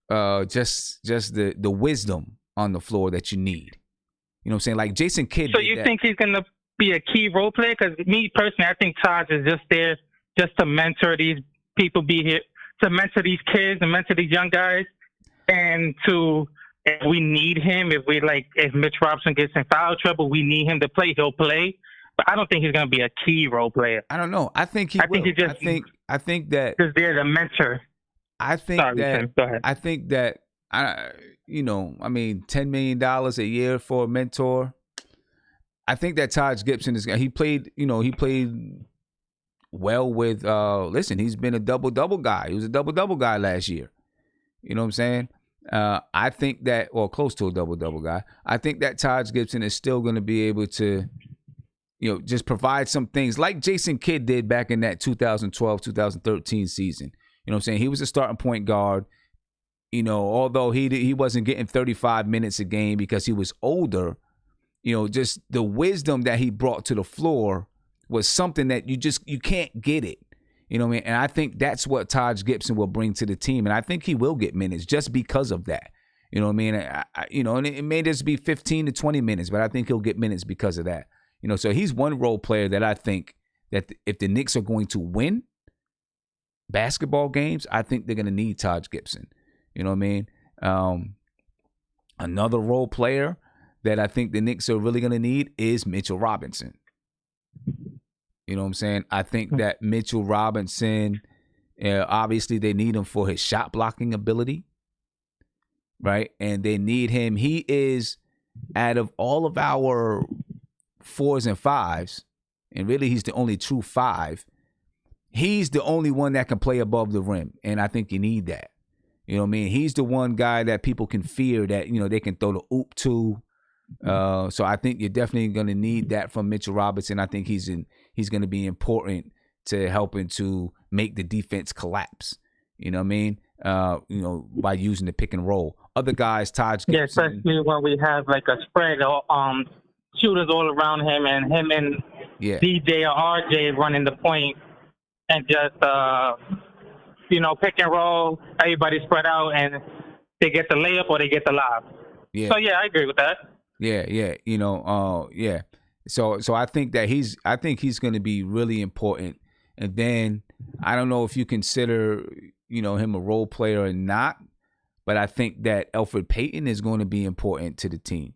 just the wisdom on the floor that you need. You know what I'm saying? Like Jason Kidd. So you think he's going to be a key role player? Because me personally, I think Taj is just there just to mentor these people, be here to mentor these kids and mentor these young guys, and to. If we need him, if Mitch Robinson gets in foul trouble, we need him to play. He'll play, but I don't think he's going to be a key role player. I don't know. I think he will. I think that because they're the mentor. I think Sorry, that. Tim, go ahead. I think that. $10 million a year for a mentor. I think that Taj Gibson is. He played well with. Listen, he's been a double guy. He was a double guy last year. You know what I'm saying? I think that, or close to a double guy. I think that Taj Gibson is still going to be able to, just provide some things like Jason Kidd did back in that 2012-2013 season. You know what I'm saying? He was a starting point guard. Although he wasn't getting 35 minutes a game because he was older, just the wisdom that he brought to the floor was something that you can't get it. You know what I mean? And I think that's what Taj Gibson will bring to the team. And I think he will get minutes just because of that. You know what I mean? And it may just be 15 to 20 minutes, but I think he'll get minutes because of that. So he's one role player that I think that if the Knicks are going to win basketball games, I think they're going to need Taj Gibson. You know what I mean? Another role player that I think the Knicks are really going to need is Mitchell Robinson. You know what I'm saying? I think that Mitchell Robinson, obviously they need him for his shot blocking ability, right? And they need him. He is, out of all of our 4s and 5s, and really he's the only true 5, he's the only one that can play above the rim. And I think you need that. You know what I mean? He's the one guy that people can fear that, they can throw the oop to. So I think you're definitely going to need that from Mitchell Robinson. I think he's going to be important to helping to make the defense collapse. You know what I mean? By using the pick and roll. Other guys, Taj Gibson. Yeah, especially when we have like a spread of shooters all around him and DJ or RJ running the point and just pick and roll, everybody spread out, and they get the layup or they get the lob. Yeah. So yeah, I agree with that. Yeah. Yeah. So I think that he's going to be really important. And then I don't know if you consider, him a role player or not, but I think that Elfrid Payton is going to be important to the team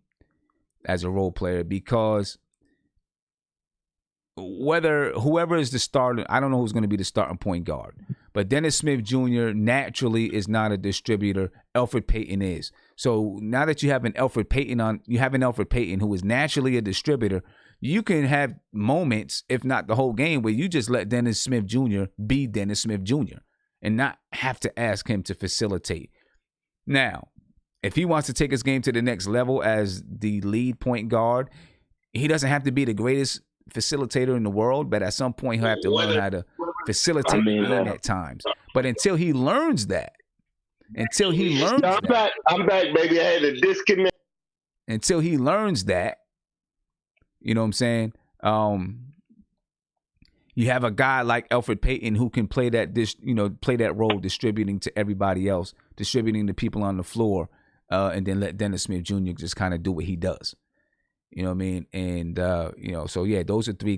as a role player, because whoever is the starter, I don't know who's going to be the starting point guard, but Dennis Smith Jr. naturally is not a distributor. Elfrid Payton is. So now that you have an Elfrid Payton who is naturally a distributor, you can have moments, if not the whole game, where you just let Dennis Smith Jr. be Dennis Smith Jr. and not have to ask him to facilitate. Now, if he wants to take his game to the next level as the lead point guard, he doesn't have to be the greatest facilitator in the world, but at some point he'll have to learn how to facilitate the game at times. But until he learns that, I'm back, baby. I had a disconnect. Until he learns that, you know what I'm saying? You have a guy like Elfrid Payton who can play that role, distributing to everybody else, distributing to people on the floor, and then let Dennis Smith Jr. just kind of do what he does. You know what I mean? And, so yeah, those are three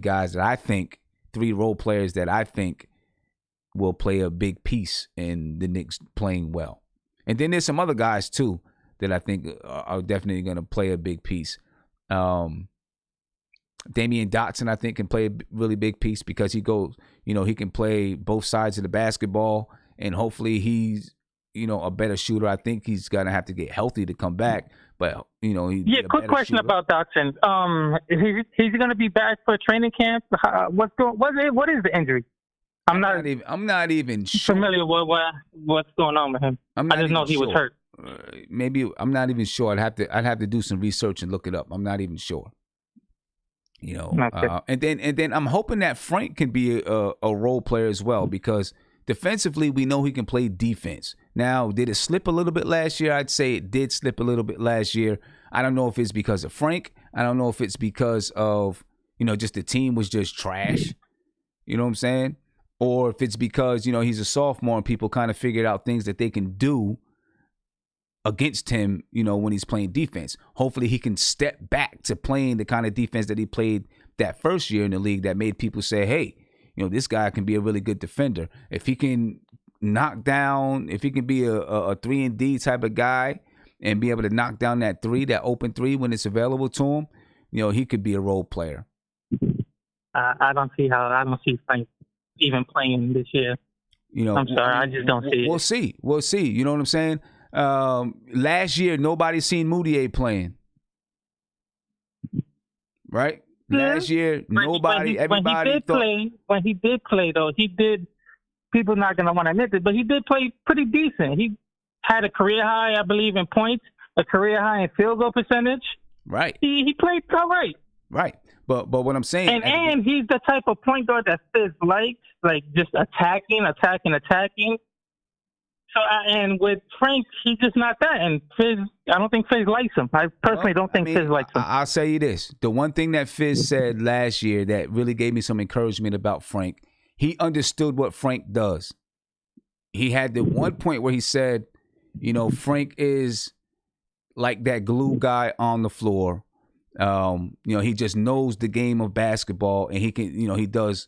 role players that I think will play a big piece in the Knicks playing well. And then there's some other guys too that I think are definitely going to play a big piece. Damian Dotson, I think, can play a really big piece because he can play both sides of the basketball, and hopefully he's, a better shooter. I think he's going to have to get healthy to come back. But, quick question about Dotson. He's going to be back for training camp. What is the injury? I'm not even familiar with what's going on with him. I just know he was hurt. Maybe I'm not even sure. I'd have to do some research and look it up. I'm not even sure. And then I'm hoping that Frank can be a role player as well, because defensively we know he can play defense. Now, did it slip a little bit last year? I'd say it did slip a little bit last year. I don't know if it's because of Frank. I don't know if it's because of just the team was just trash. You know what I'm saying? Or if it's because, he's a sophomore and people kind of figured out things that they can do against him, when he's playing defense. Hopefully he can step back to playing the kind of defense that he played that first year in the league that made people say, hey, this guy can be a really good defender. If he can knock down, if he can be a 3-and-D type of guy and be able to knock down that open three when it's available to him, he could be a role player. I don't see Frank even playing this year. I'm sorry, I just don't see it. We'll see. You know what I'm saying? Last year, nobody seen Moutier playing. Right? Last year, everybody thought. When he did play, though, people not going to want to admit it, but he did play pretty decent. He had a career high, I believe, in points, a career high in field goal percentage. Right. He played all right. Right. But what I'm saying, and he's the type of point guard that Fizz likes, like just attacking. So and with Frank, he's just not that. And Fizz, I don't think Fizz likes him. I personally don't think Fizz likes him. I'll say you this: the one thing that Fizz said last year that really gave me some encouragement about Frank, he understood what Frank does. He had the one point where he said, Frank is like that glue guy on the floor. He just knows the game of basketball, and he can, he does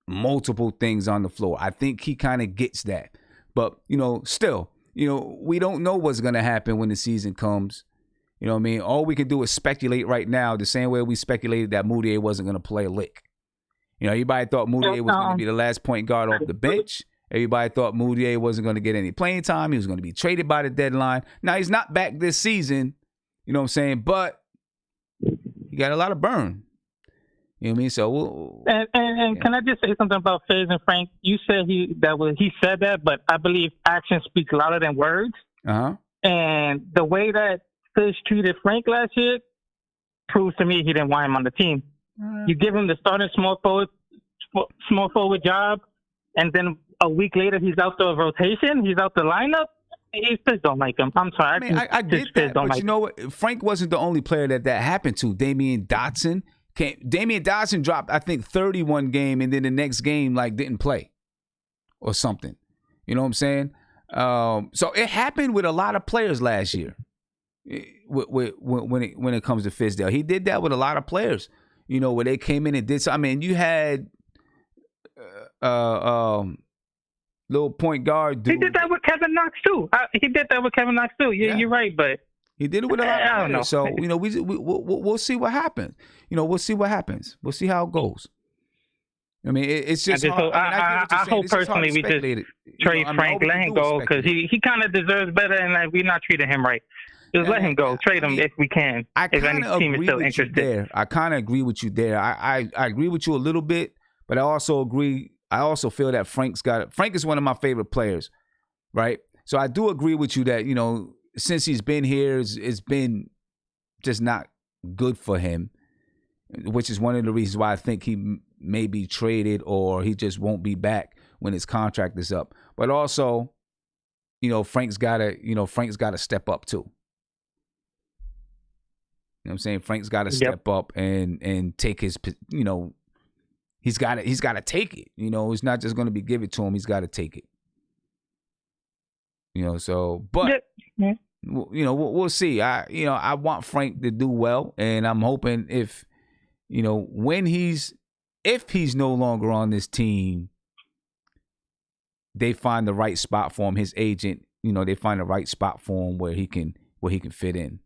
multiple things on the floor. I think he kind of gets that. But, still, we don't know what's going to happen when the season comes. You know what I mean? All we can do is speculate right now the same way we speculated that Moutier wasn't going to play a lick. Everybody thought Moutier was going to be the last point guard off the bench. Everybody thought Moutier wasn't going to get any playing time. He was going to be traded by the deadline. Now, he's not back this season. You know what I'm saying? But he got a lot of burn. You know what I mean? So can I just say something about Fizz and Frank? You said he said that, but I believe actions speak louder than words. Uh-huh. And the way that Fizz treated Frank last year proves to me he didn't want him on the team. You give him the starting small forward job, and then a week later he's out the rotation, he's out the lineup. Fizz don't like him. I'm sorry. I get that, but you know what? Frank wasn't the only player that happened to. Damian Dotson dropped, I think, 31 game, and then the next game, didn't play or something. You know what I'm saying? So it happened with a lot of players last year when it comes to Fizdale. He did that with a lot of players, where they came in and did something. I mean, you had little point guard dude. He did that with Kevin Knox, too. Yeah, you're right, but he did it with a lot of players. So, we'll see what happens. We'll see what happens. We'll see how it goes. I mean, it's just hard. I hope personally we just trade Frank, let him go, because he kind of deserves better, and we're not treating him right. Just let him go. Trade him if we can. If any team is still interested. I kind of agree with you there. I agree with you a little bit, but I also feel that Frank is one of my favorite players, right? So I do agree with you that, since he's been here, it's been just not good for him, which is one of the reasons why I think he may be traded or he just won't be back when his contract is up. But also, Frank's got to step up too. You know what I'm saying? Frank's got to step up and take his, he's got to take it. It's not just going to be give it to him. He's got to take it. So, but we'll see. I want Frank to do well, and I'm hoping if he's no longer on this team, they find the right spot for him. His agent, they find the right spot for him where he can fit in.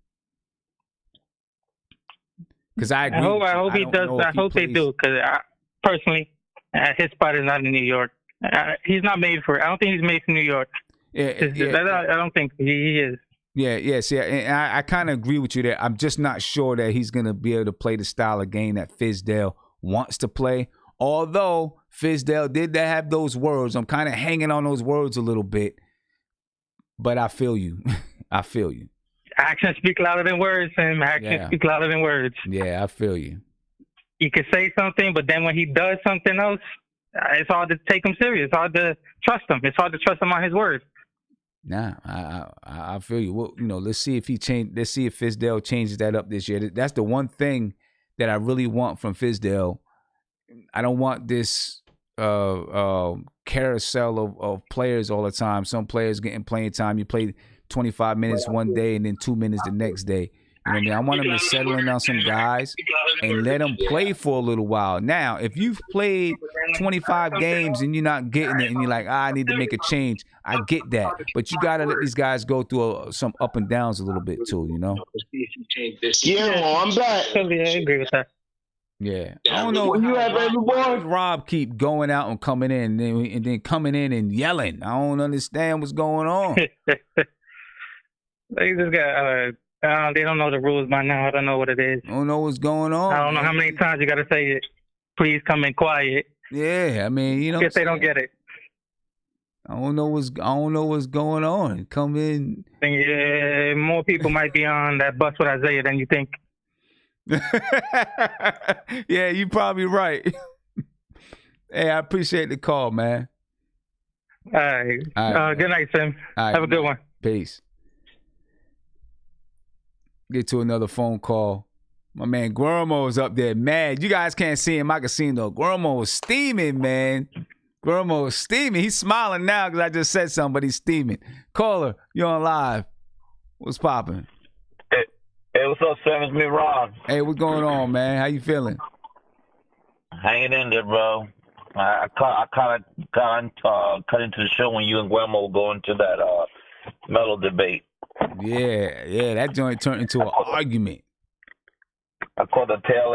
Because I agree. I hope he does. I hope they do. Because personally, his spot is not in New York. He's not made for it. I don't think he's made for New York. I don't think he is. Yes. And I kind of agree with you there. I'm just not sure that he's going to be able to play the style of game that Fizdale wants to play. Although Fizdale did have those words. I'm kind of hanging on those words a little bit. But I feel you. Actions speak louder than words, and actions speak louder than words. Yeah, I feel you. You could say something, but then when he does something else, it's hard to take him serious. It's hard to trust him. It's hard to trust him on his words. Nah, I feel you. Well, let's see if Fizdale changes that up this year. That's the one thing that I really want from Fizdale. I don't want this carousel of players all the time. Some players getting playing time. You play 25 minutes one day and then 2 minutes the next day. You know what I mean? I want him to settle in on some guys and let them play for a little while. Now, if you've played 25 games and you're not getting it and you're like, I need to make a change, I get that. But you got to let these guys go through some up and downs a little bit too, you know? Yeah, I'm back. I agree with that. Yeah. I don't know how Rob keep going out and coming in and then coming in and yelling. I don't understand what's going on. They just got... they don't know the rules by now. I don't know what it is. I don't know what's going on. I don't know how many times you got to say it. Please come in quiet. Yeah, I mean, you know. Guess they don't get it. I don't know what's going on. Come in. Yeah, more people might be on that bus with Isaiah than you think. Yeah, you're probably right. Hey, I appreciate the call, man. All right. Good night, Sim. Have a good one. Peace. Get to another phone call. My man Guillermo is up there mad. You guys can't see him. I can see him though. Guillermo is steaming, man. Guillermo is steaming. He's smiling now because I just said something, but he's steaming. Caller, you're on live. What's popping? Hey, what's up, Sam? It's me, Ron. Hey, what's going on, man? How you feeling? Hanging in there, bro. I cut into the show when you and Guillermo were going to that Melo debate. Yeah, that joint turned into an argument. I caught the tail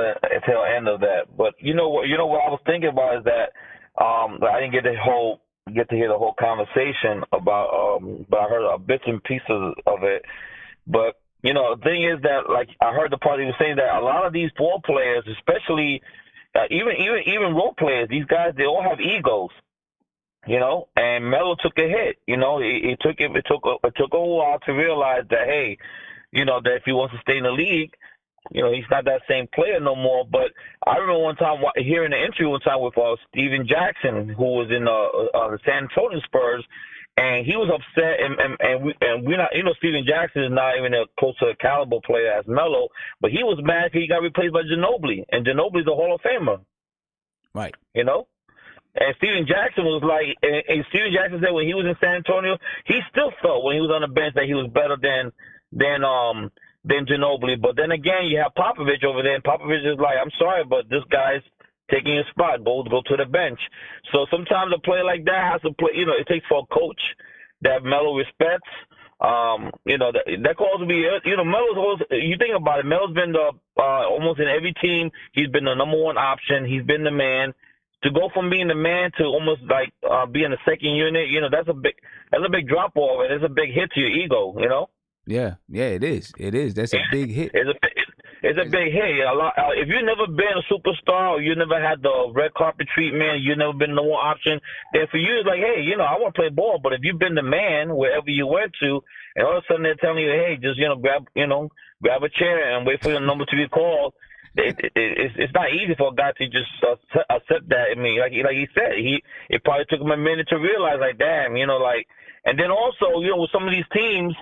end of that, but you know what I was thinking about is that I didn't get to hear the whole conversation about, but I heard bits and pieces of it. But you know, the thing is that, like, I heard the part he was saying that a lot of these ball players, especially even role players, these guys, they all have egos. You know, and Melo took a hit. You know, it took a while to realize that, hey, you know, that if he wants to stay in the league, you know, he's not that same player no more. But I remember one time hearing an interview with Steven Jackson, who was in the San Antonio Spurs, and he was upset. And we're not, you know, Steven Jackson is not even close to a caliber player as Melo, but he was mad because he got replaced by Ginobili, and Ginobili's a Hall of Famer. Right. You know. And Steven Jackson was like, and Steven Jackson said when he was in San Antonio, he still felt when he was on the bench that he was better than Ginobili. But then again, you have Popovich over there, and Popovich is like, I'm sorry, but this guy's taking your spot. Go to the bench. So sometimes a player like that has to play. You know, it takes for a coach that Melo respects. You know, that calls me. You know, Melo's always. You think about it. Melo's been almost in every team. He's been the number one option. He's been the man. To go from being the man to almost like being the second unit, you know, that's a big drop off, and it's a big hit to your ego, you know. Yeah, it is. That's a big hit. It's a big hit. If you've never been a superstar, or you never had the red carpet treatment, you've never been the one option, then for you it's like, hey, you know, I want to play ball. But if you've been the man wherever you went to, and all of a sudden they're telling you, hey, just grab a chair and wait for your number to be called. It's not easy for a guy to just accept that. I mean, like he said, it probably took him a minute to realize, like, damn, you know, like. And then also, you know, with some of these teams,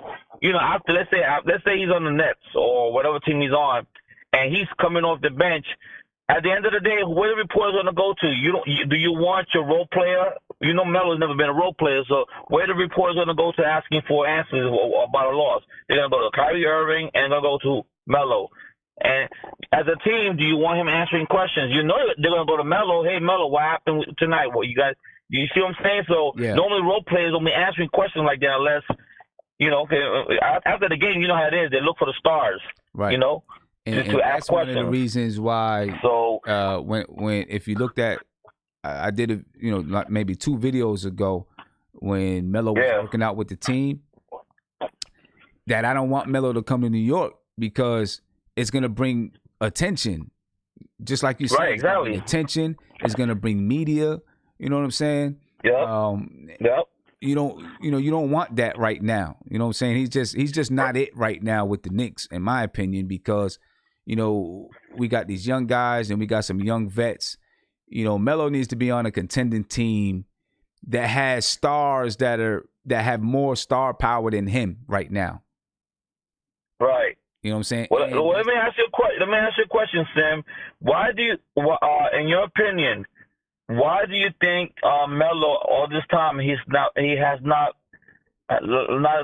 you know, after let's say he's on the Nets or whatever team he's on, and he's coming off the bench. At the end of the day, where the reporter's going to go to? Do you want your role player? You know, Melo's never been a role player, so where the reporter's going to go to asking for answers about a loss? They're going to go to Kyrie Irving and they're going to go to Melo. And as a team, do you want him answering questions? You know they're going to go to Melo. Hey, Melo, what happened tonight? What you guys? You see what I'm saying? So normally role players don't be answering questions like that unless, you know, after the game, you know how it is. They look for the stars, right? You know, and to ask that's one questions. of the reasons why. So when if you looked at, I did like maybe 2 videos ago when Melo was working out with the team, that I don't want Melo to come to New York because it's going to bring attention, just like you said. Right, exactly. Attention is going to bring media. You know what I'm saying? Yep. You don't want that right now. You know what I'm saying? He's just not it right now with the Knicks, in my opinion, because, you know, we got these young guys and we got some young vets. You know, Melo needs to be on a contending team that has stars that have more star power than him right now. Right. You know what I'm saying? Well, let me ask you a question, Sam. Why do you, in your opinion, why do you think Melo all this time he has not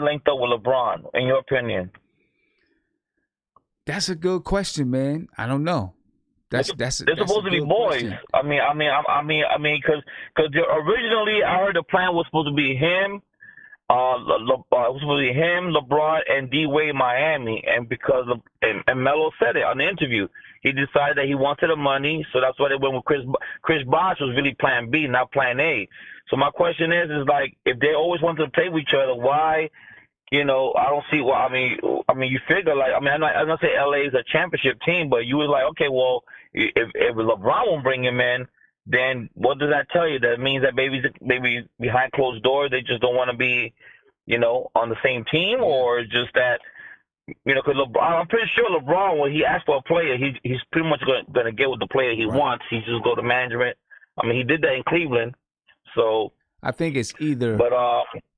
linked up with LeBron? In your opinion, that's a good question, man. I don't know. They're supposed to be boys. Question. I mean, because originally I heard the plan was supposed to be him. It was supposed to be him, LeBron, and D-Wade Miami, and because and Melo said it on the interview, he decided that he wanted the money, so that's why they went with Chris Bosh was really Plan B, not Plan A. So my question is like, if they always wanted to play with each other, why? You know, I don't see why. I mean, you figure like, I'm not saying LA is a championship team, but you was like, okay, well, if LeBron won't bring him in, then what does that tell you? That means that maybe behind closed doors they just don't want to be, you know, on the same team, or just that, you know, because I'm pretty sure LeBron, when he asks for a player, he's pretty much going to get with the player he wants. He just go to management. I mean, he did that in Cleveland, so I think it's either. But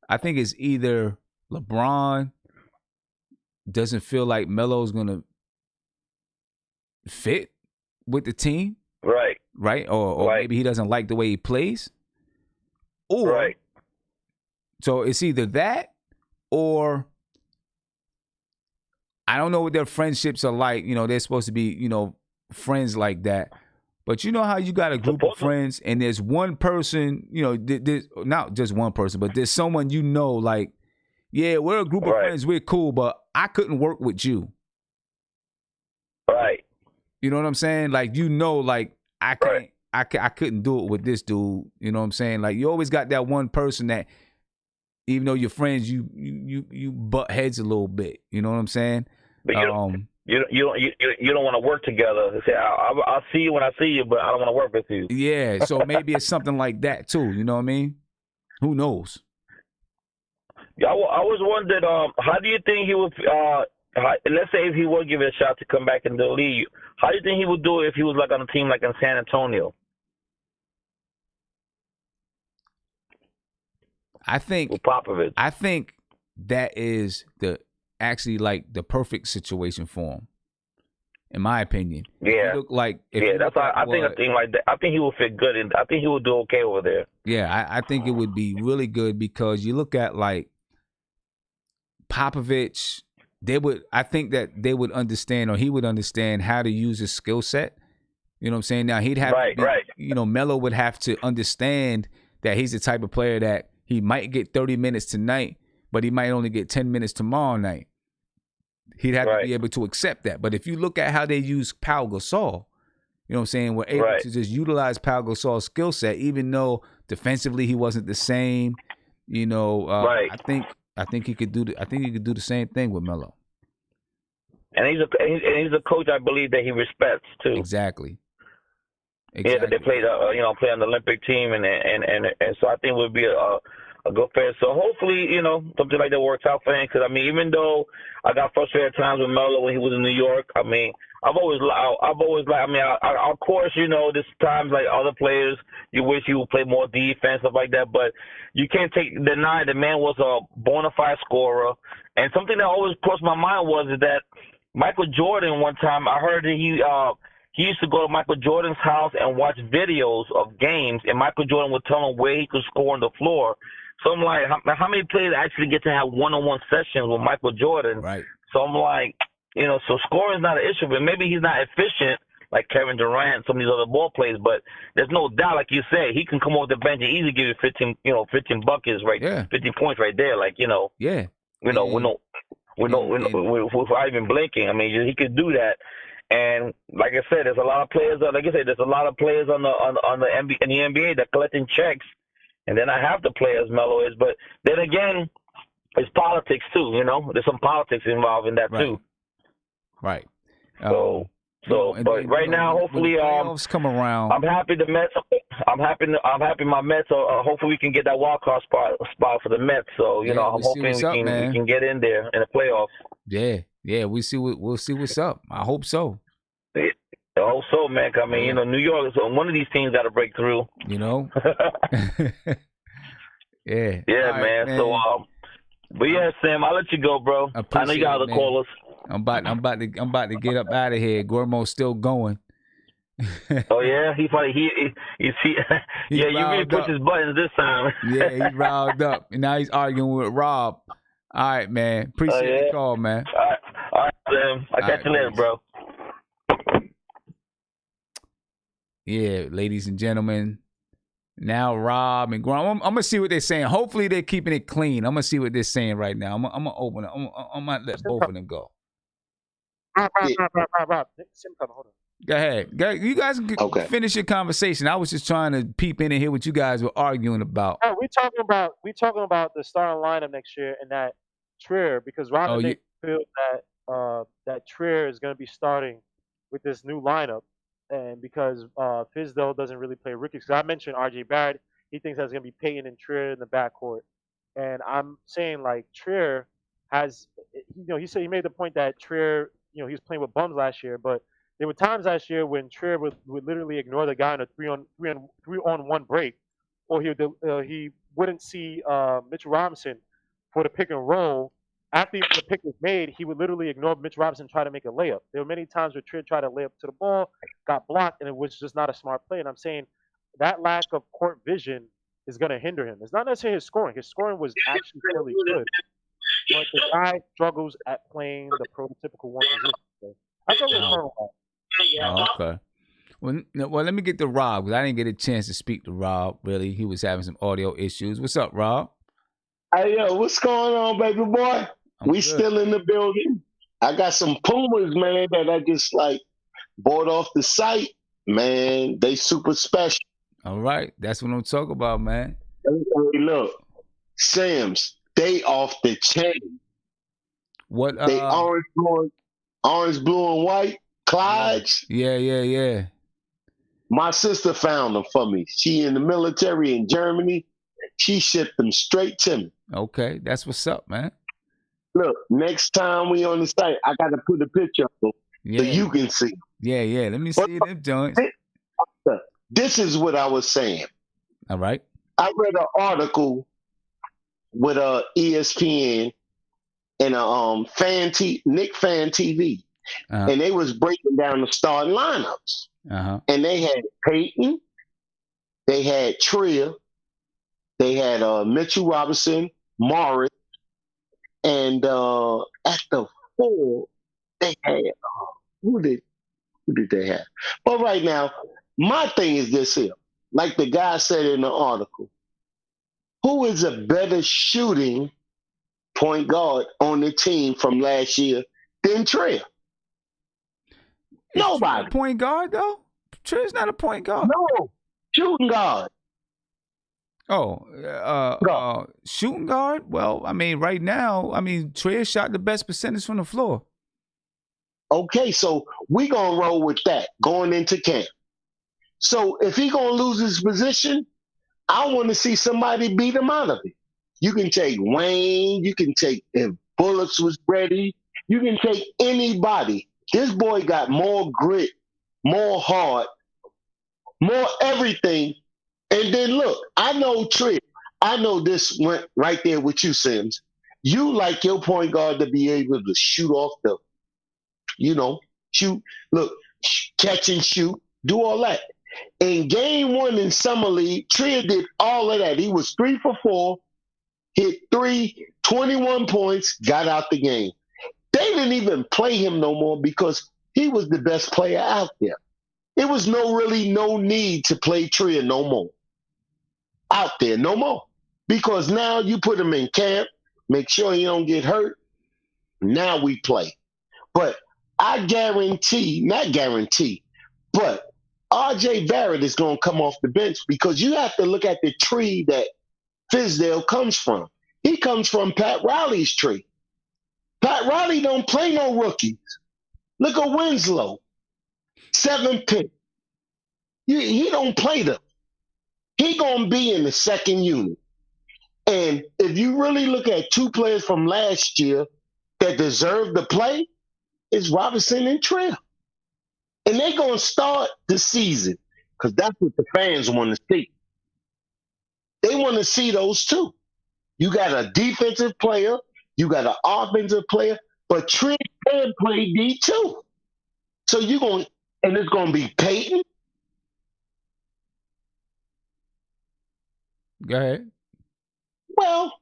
I think it's either LeBron doesn't feel like Melo's going to fit with the team. Right? Or maybe he doesn't like the way he plays. Or so it's either that, or I don't know what their friendships are like. You know, they're supposed to be, you know, friends like that. But you know how you got a group of friends and there's one person, you know, there's not just one person, but there's someone, you know, like, yeah, we're a group of friends, we're cool, but I couldn't work with you. Right. You know what I'm saying? Like, you know, like, I couldn't do it with this dude. You know what I'm saying? Like, you always got that one person that, even though you're friends, you butt heads a little bit. You know what I'm saying? But you don't want to work together. Say, I'll see you when I see you, but I don't want to work with you. Yeah, so maybe it's something like that too. You know what I mean? Who knows? Yeah, I was wondering, how do you think he would? Let's say if he would give it a shot to come back in the league, how do you think he would do it if he was like on a team like in San Antonio? I think with Popovich. I think that is actually like the perfect situation for him, in my opinion. Yeah, look like that's why I think a team like that. I think he would fit good, and I think he would do okay over there. Yeah, I think it would be really good because you look at like Popovich. I think that they would understand, or he would understand how to use his skill set. You know what I'm saying? Now he'd have to be, you know, Melo would have to understand that he's the type of player that he might get 30 minutes tonight, but he might only get 10 minutes tomorrow night. He'd have to be able to accept that. But if you look at how they use Pau Gasol, you know what I'm saying, we're able to just utilize Pau Gasol's skill set, even though defensively he wasn't the same. You know, I think he could do the same thing with Melo. And he's a coach I believe that he respects too. Exactly. Yeah, that they played play on the Olympic team, and so I think it would be a good fit. So hopefully, you know, something like that works out for him. Because I mean, even though I got frustrated at times with Melo when he was in New York, I mean, I've always of course, you know, there's times like other players you wish he would play more defense, stuff like that. But you can't deny the man was a bona fide scorer. And something that always crossed my mind was that Michael Jordan, one time I heard that he used to go to Michael Jordan's house and watch videos of games, and Michael Jordan would tell him where he could score on the floor. So I'm like, how many players actually get to have one-on-one sessions with Michael Jordan? Right. So I'm like, you know, so scoring is not an issue, but maybe he's not efficient like Kevin Durant, some of these other ball players. But there's no doubt, like you said, he can come off the bench and easily give you 15 buckets, right? Yeah. 15 points right there, like, you know. Yeah. You know, without even blinking. I mean, he could do that. And like I said, there's a lot of players. There's a lot of players on the NBA, in the NBA that collecting checks, and they're not half the players Melo is. But then again, it's politics too. You know, there's some politics involved in that too. Right. But right now, hopefully, playoffs come around. I'm happy the Mets. I'm happy my Mets. Hopefully, we can get that wild card spot for the Mets. So you know, I'm hoping we can get in there in the playoffs. Yeah, we'll see what's up. I hope so. I hope so, man. I mean, you know, New York is one of these teams got to break through. You know. Yeah. Yeah, man. So, but yeah, Sam, I'll let you go, bro. I know you got other callers. I'm about to get up out of here. Gormo's still going. Oh yeah, he probably he yeah, you really push his buttons this time. Yeah, he riled up, and now he's arguing with Rob. All right, man. Appreciate the call, man. All right, Sam. I'll catch you later, bro. Yeah, ladies and gentlemen. Now Rob and Grom. I'm gonna see what they're saying. Hopefully they're keeping it clean. I'm gonna see what they're saying right now. I'm gonna open it. I'm gonna let both of them go. Rob, hold on. Go ahead. You guys can finish your conversation. I was just trying to peep in and hear what you guys were arguing about. We talking about the starting lineup next year and that Trier, because Rob and Nick feel that Trier is going to be starting with this new lineup, and because Fizdale doesn't really play rookies. Because I mentioned R.J. Barrett, he thinks that's going to be Payton and Trier in the backcourt, and I'm saying like Trier has, he said he made the point that Trier, he was playing with bums last year, but there were times last year when Trier would literally ignore the guy on a three on one break, or he wouldn't see Mitchell Robinson for the pick and roll. After the pick was made, he would literally ignore Mitchell Robinson and try to make a layup. There were many times where Trier tried to lay up to the ball, got blocked, and it was just not a smart play. And I'm saying that lack of court vision is going to hinder him. It's not necessarily his scoring. His scoring was actually fairly good, but the guy struggles at playing the prototypical one position. So that's what we're talking about. Oh, okay. Well, let me get to Rob, because I didn't get a chance to speak to Rob, really. He was having some audio issues. What's up, Rob? Hey, yo, what's going on, baby boy? We still in the building. I got some Pumas, man, that I just, bought off the site. Man, they super special. All right. That's what I'm talking about, man. Hey, look, Sam's, they off the chain. What? They orange, blue, and white. Clyde's. Yeah. My sister found them for me. She in the military in Germany. She shipped them straight to me. Okay, that's what's up, man. Look, next time we on the site, I got to put a picture up so you can see. Yeah. Let me see them joints. This is what I was saying. All right. I read an article with ESPN and Nick Fan TV. And they was breaking down the starting lineups. And they had Payton, they had Trier, they had Mitchell Robinson, Morris, and at the 4, they had who did they have? But right now, my thing is this here. Like the guy said in the article, who is a better shooting point guard on the team from last year than Trier? Nobody. Point guard, though? Trier's not a point guard. No, shooting guard. Oh, shooting guard? Well, I mean, right now, Trier shot the best percentage from the floor. Okay, so we going to roll with that going into camp. So if he going to lose his position, I want to see somebody beat him out of it. You can take Wayne. You can take, if Bullocks was ready, you can take anybody. This boy got more grit, more heart, more everything. And then look, I know Trick. I know this went right there with you, Sims. You like your point guard to be able to shoot off the, shoot, look, catch and shoot, do all that. In game 1 in Summer League, Trier did all of that. He was 3 for 4, hit 3, 21 points, got out the game. They didn't even play him no more because he was the best player out there. It was no need to play Trier no more. Out there, no more. Because now you put him in camp, make sure he don't get hurt. Now we play. But I not guarantee, but R.J. Barrett is going to come off the bench because you have to look at the tree that Fizdale comes from. He comes from Pat Riley's tree. Pat Riley don't play no rookies. Look at Winslow, 7th pick. He don't play them. He gonna be in the second unit. And if you really look at 2 players from last year that deserve to play, it's Robinson and Trier. And they're gonna start the season because that's what the fans want to see. They want to see those two. You got a defensive player. You got an offensive player. But Trill can play D too. So and it's gonna be Peyton. Go ahead. Well,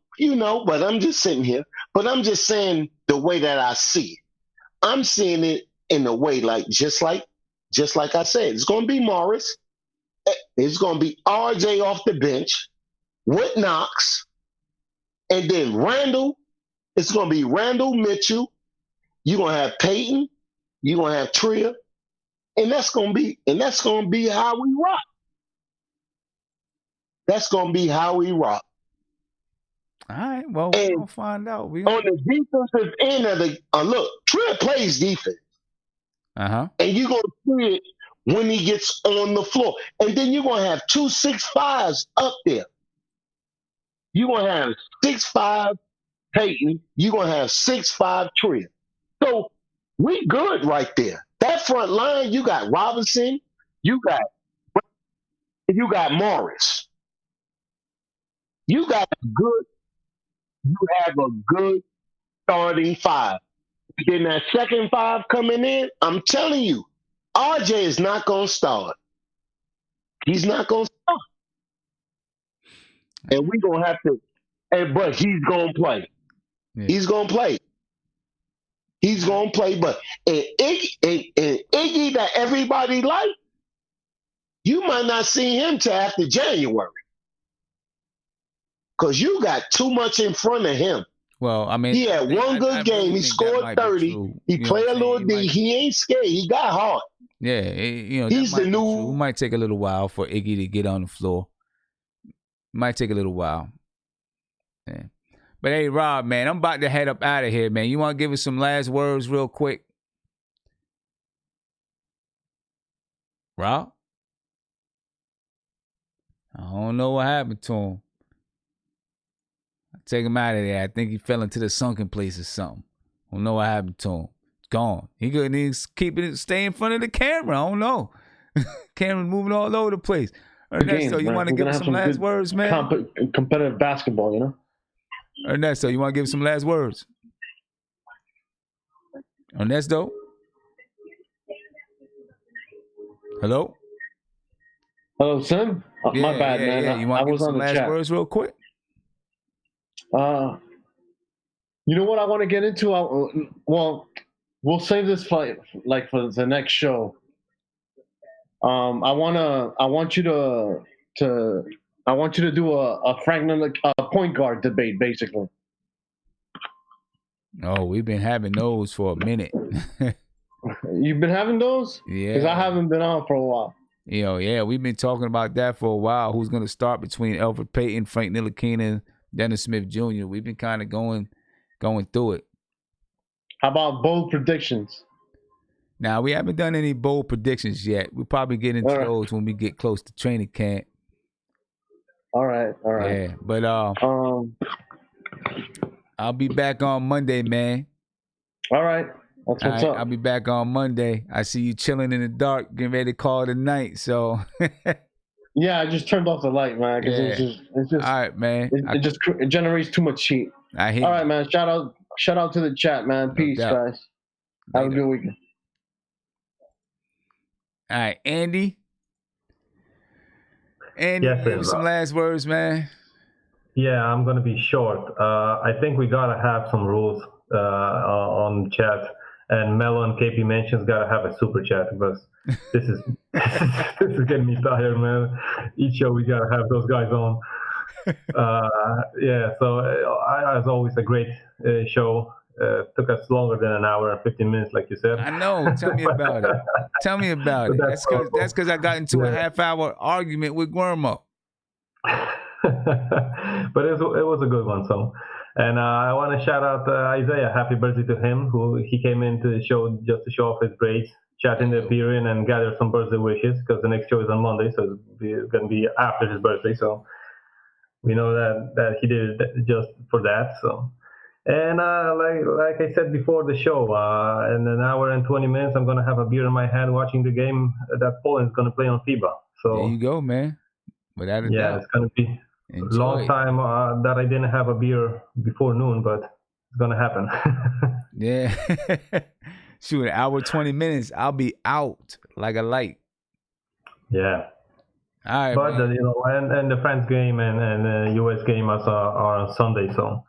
but I'm just sitting here. But I'm just saying the way that I see it. I'm seeing it in a way just like I said, it's gonna be Morris. It's gonna be RJ off the bench with Knox, and then Randle. It's gonna be Randle, Mitchell. You're gonna have Peyton. You're gonna have Trill, and that's gonna be how we rock. That's gonna be how we rock. All right. Well, we're gonna find out. On the defensive end of the look, Trill plays defense. Uh-huh. And you're gonna see it when he gets on the floor. And then you're gonna have 2 6'5s up there. You're gonna have 6'5 Peyton, you're gonna have 6'5 Trill. So we good right there. That front line, you got Robinson, you got Morris. You have a good starting five. Then that second five coming in, I'm telling you, RJ is not going to start. He's not going to start. And we're going to have to, but he's going to play. Yeah. He's going to play. He's going to play. But Iggy that everybody liked, you might not see him till after January. Because you got too much in front of him. Well, I mean, he had one good game. He scored 30. He played a little D. He ain't scared. He got heart. Yeah, he's the new. It might take a little while for Iggy to get on the floor. Might take a little while. Yeah. But hey, Rob, man, I'm about to head up out of here, man. You want to give us some last words real quick? Rob? I don't know what happened to him. Take him out of there. I think he fell into the sunken place or something. I don't know what happened to him. It's gone. He couldn't stay in front of the camera. I don't know. Camera's moving all over the place. Ernesto, you want to give us some last words, man? Competitive basketball, you know? Ernesto, you want to give us some last words? Ernesto? Hello? Hello, Sim? My bad, man. Yeah. You want to give us some last words real quick? You know what I want to get into? Well, we'll save this for the next show. I want you to do a Frank Ntilikina point guard debate, basically. Oh, we've been having those for a minute. You've been having those? Yeah. Because I haven't been on for a while. Yeah, we've been talking about that for a while. Who's going to start between Elfrid Payton, Frank Ntilikina, Dennis Smith Jr.? We've been kind of going through it. How about bold predictions? Now, we haven't done any bold predictions yet. We'll probably get into those when we get close to training camp. All right. Yeah, but I'll be back on Monday, man. All right. That's what's up. I'll be back on Monday. I see you chilling in the dark, getting ready to call it a night, so... Yeah, I just turned off the light, man. It's just all right, man. It generates too much heat. I hear. All right, man. Shout out to the chat, man. Peace, guys. Have a good weekend. All right, Andy. Yes, give some last words, man. Yeah, I'm gonna be short. I think we gotta have some rules on chat. And Melo and KP Mentions gotta have a super chat because this is getting me tired, man. Each show we gotta have those guys on. So as always, a great show. Took us longer than an hour and 15 minutes, like you said. I know. Tell me about it. Tell me about it. That's because I got into a half-hour argument with Guermo. But it was a good one. So. And I want to shout out Isaiah. Happy birthday to him, who he came into the show just to show off his braids, chat in the period, and gather some birthday wishes because the next show is on Monday, so it's going to be after his birthday. So we know that he did it just for that. So, and like I said before the show, in an hour and 20 minutes, I'm going to have a beer in my hand watching the game that Poland's going to play on FIBA. So there you go, man. Without a doubt. It's going to be. Enjoy. Long time that I didn't have a beer before noon, but it's gonna happen. Yeah. Shoot, an hour, 20 minutes. I'll be out like a light. Yeah. All right, but man. And the France game and US game are on Sunday, so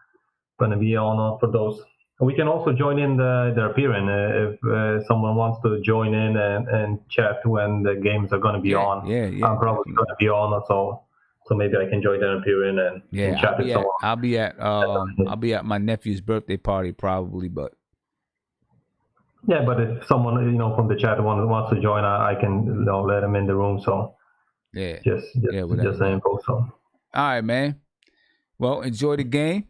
gonna be on for those. We can also join in their appearance if someone wants to join in and chat when the games are gonna be on. Yeah. I'm probably gonna be on, so maybe I can join their appearance and chat with someone. I'll be at my nephew's birthday party probably, but. Yeah, but if someone from the chat wants to join, I can let them in the room. So yeah, just the info. So all right, man. Well, enjoy the game.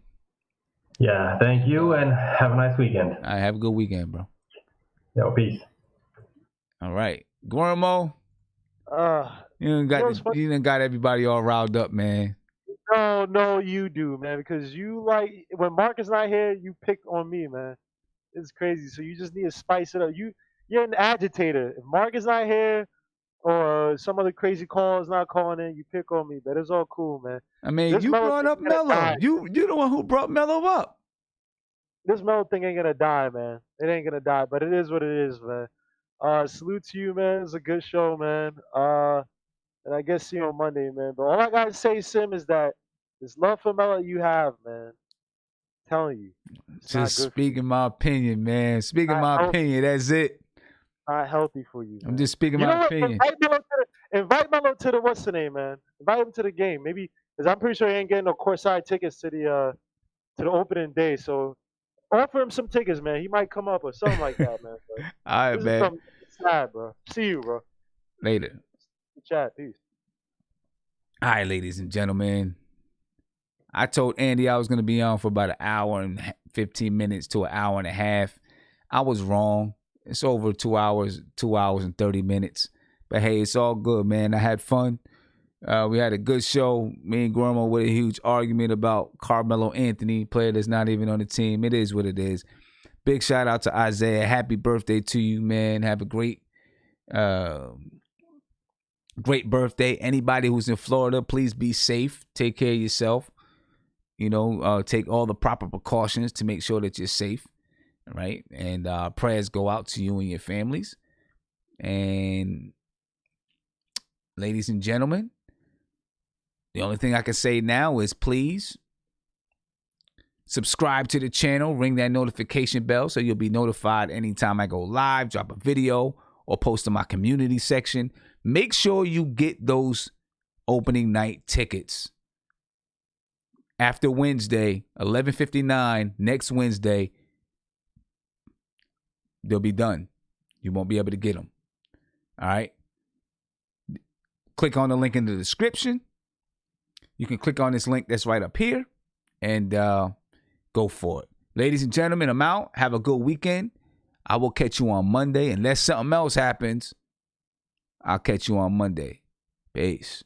Yeah, thank you, and have a nice weekend. I have a good weekend, bro. Yo, peace. All right, Guillermo. You done got everybody all riled up, man. No, you do, man, because you like when Mark is not here, you pick on me, man. It's crazy. So you just need to spice it up. You're an agitator. If Mark is not here or some other crazy call is not calling in, you pick on me. But it's all cool, man. I mean, you brought up Melo. You the one who brought Melo up. This Melo thing ain't gonna die, man. It ain't gonna die. But it is what it is, man. Salute to you, man. It's a good show, man. And I guess see you on Monday, man. But all I gotta say, Sim, is that this love for Melo you have, man. Telling you. Just speaking my opinion, man. Speaking my opinion. That's it. Not healthy for you. Man. I'm just speaking my opinion. Invite Melo to the what's the name, man? Invite him to the game, maybe, because I'm pretty sure he ain't getting no courtside tickets to the opening day. So offer him some tickets, man. He might come up or something like that, man. But all right, man. Sad, bro. See you, bro. Later. Chat. Peace. All right, ladies and gentlemen. I told Andy I was going to be on for about an hour and 15 minutes to an hour and a half. I was wrong. It's over 2 hours and 30 minutes. But hey, it's all good, man. I had fun. We had a good show. Me and Guillermo with a huge argument about Carmelo Anthony, player that's not even on the team. It is what it is. Big shout out to Isaiah. Happy birthday to you, man. Have a great birthday. Anybody who's in Florida, please be safe. Take care of yourself. Take all the proper precautions to make sure that you're safe, right? And prayers go out to you and your families. And ladies and gentlemen, the only thing I can say now is please subscribe to the channel, ring that notification bell so you'll be notified anytime I go live, drop a video, or post in my community section. Make sure you get those opening night tickets. After Wednesday, 11:59, next Wednesday, they'll be done. You won't be able to get them. All right? Click on the link in the description. You can click on this link that's right up here and go for it. Ladies and gentlemen, I'm out. Have a good weekend. I will catch you on Monday. Unless something else happens, I'll catch you on Monday. Peace.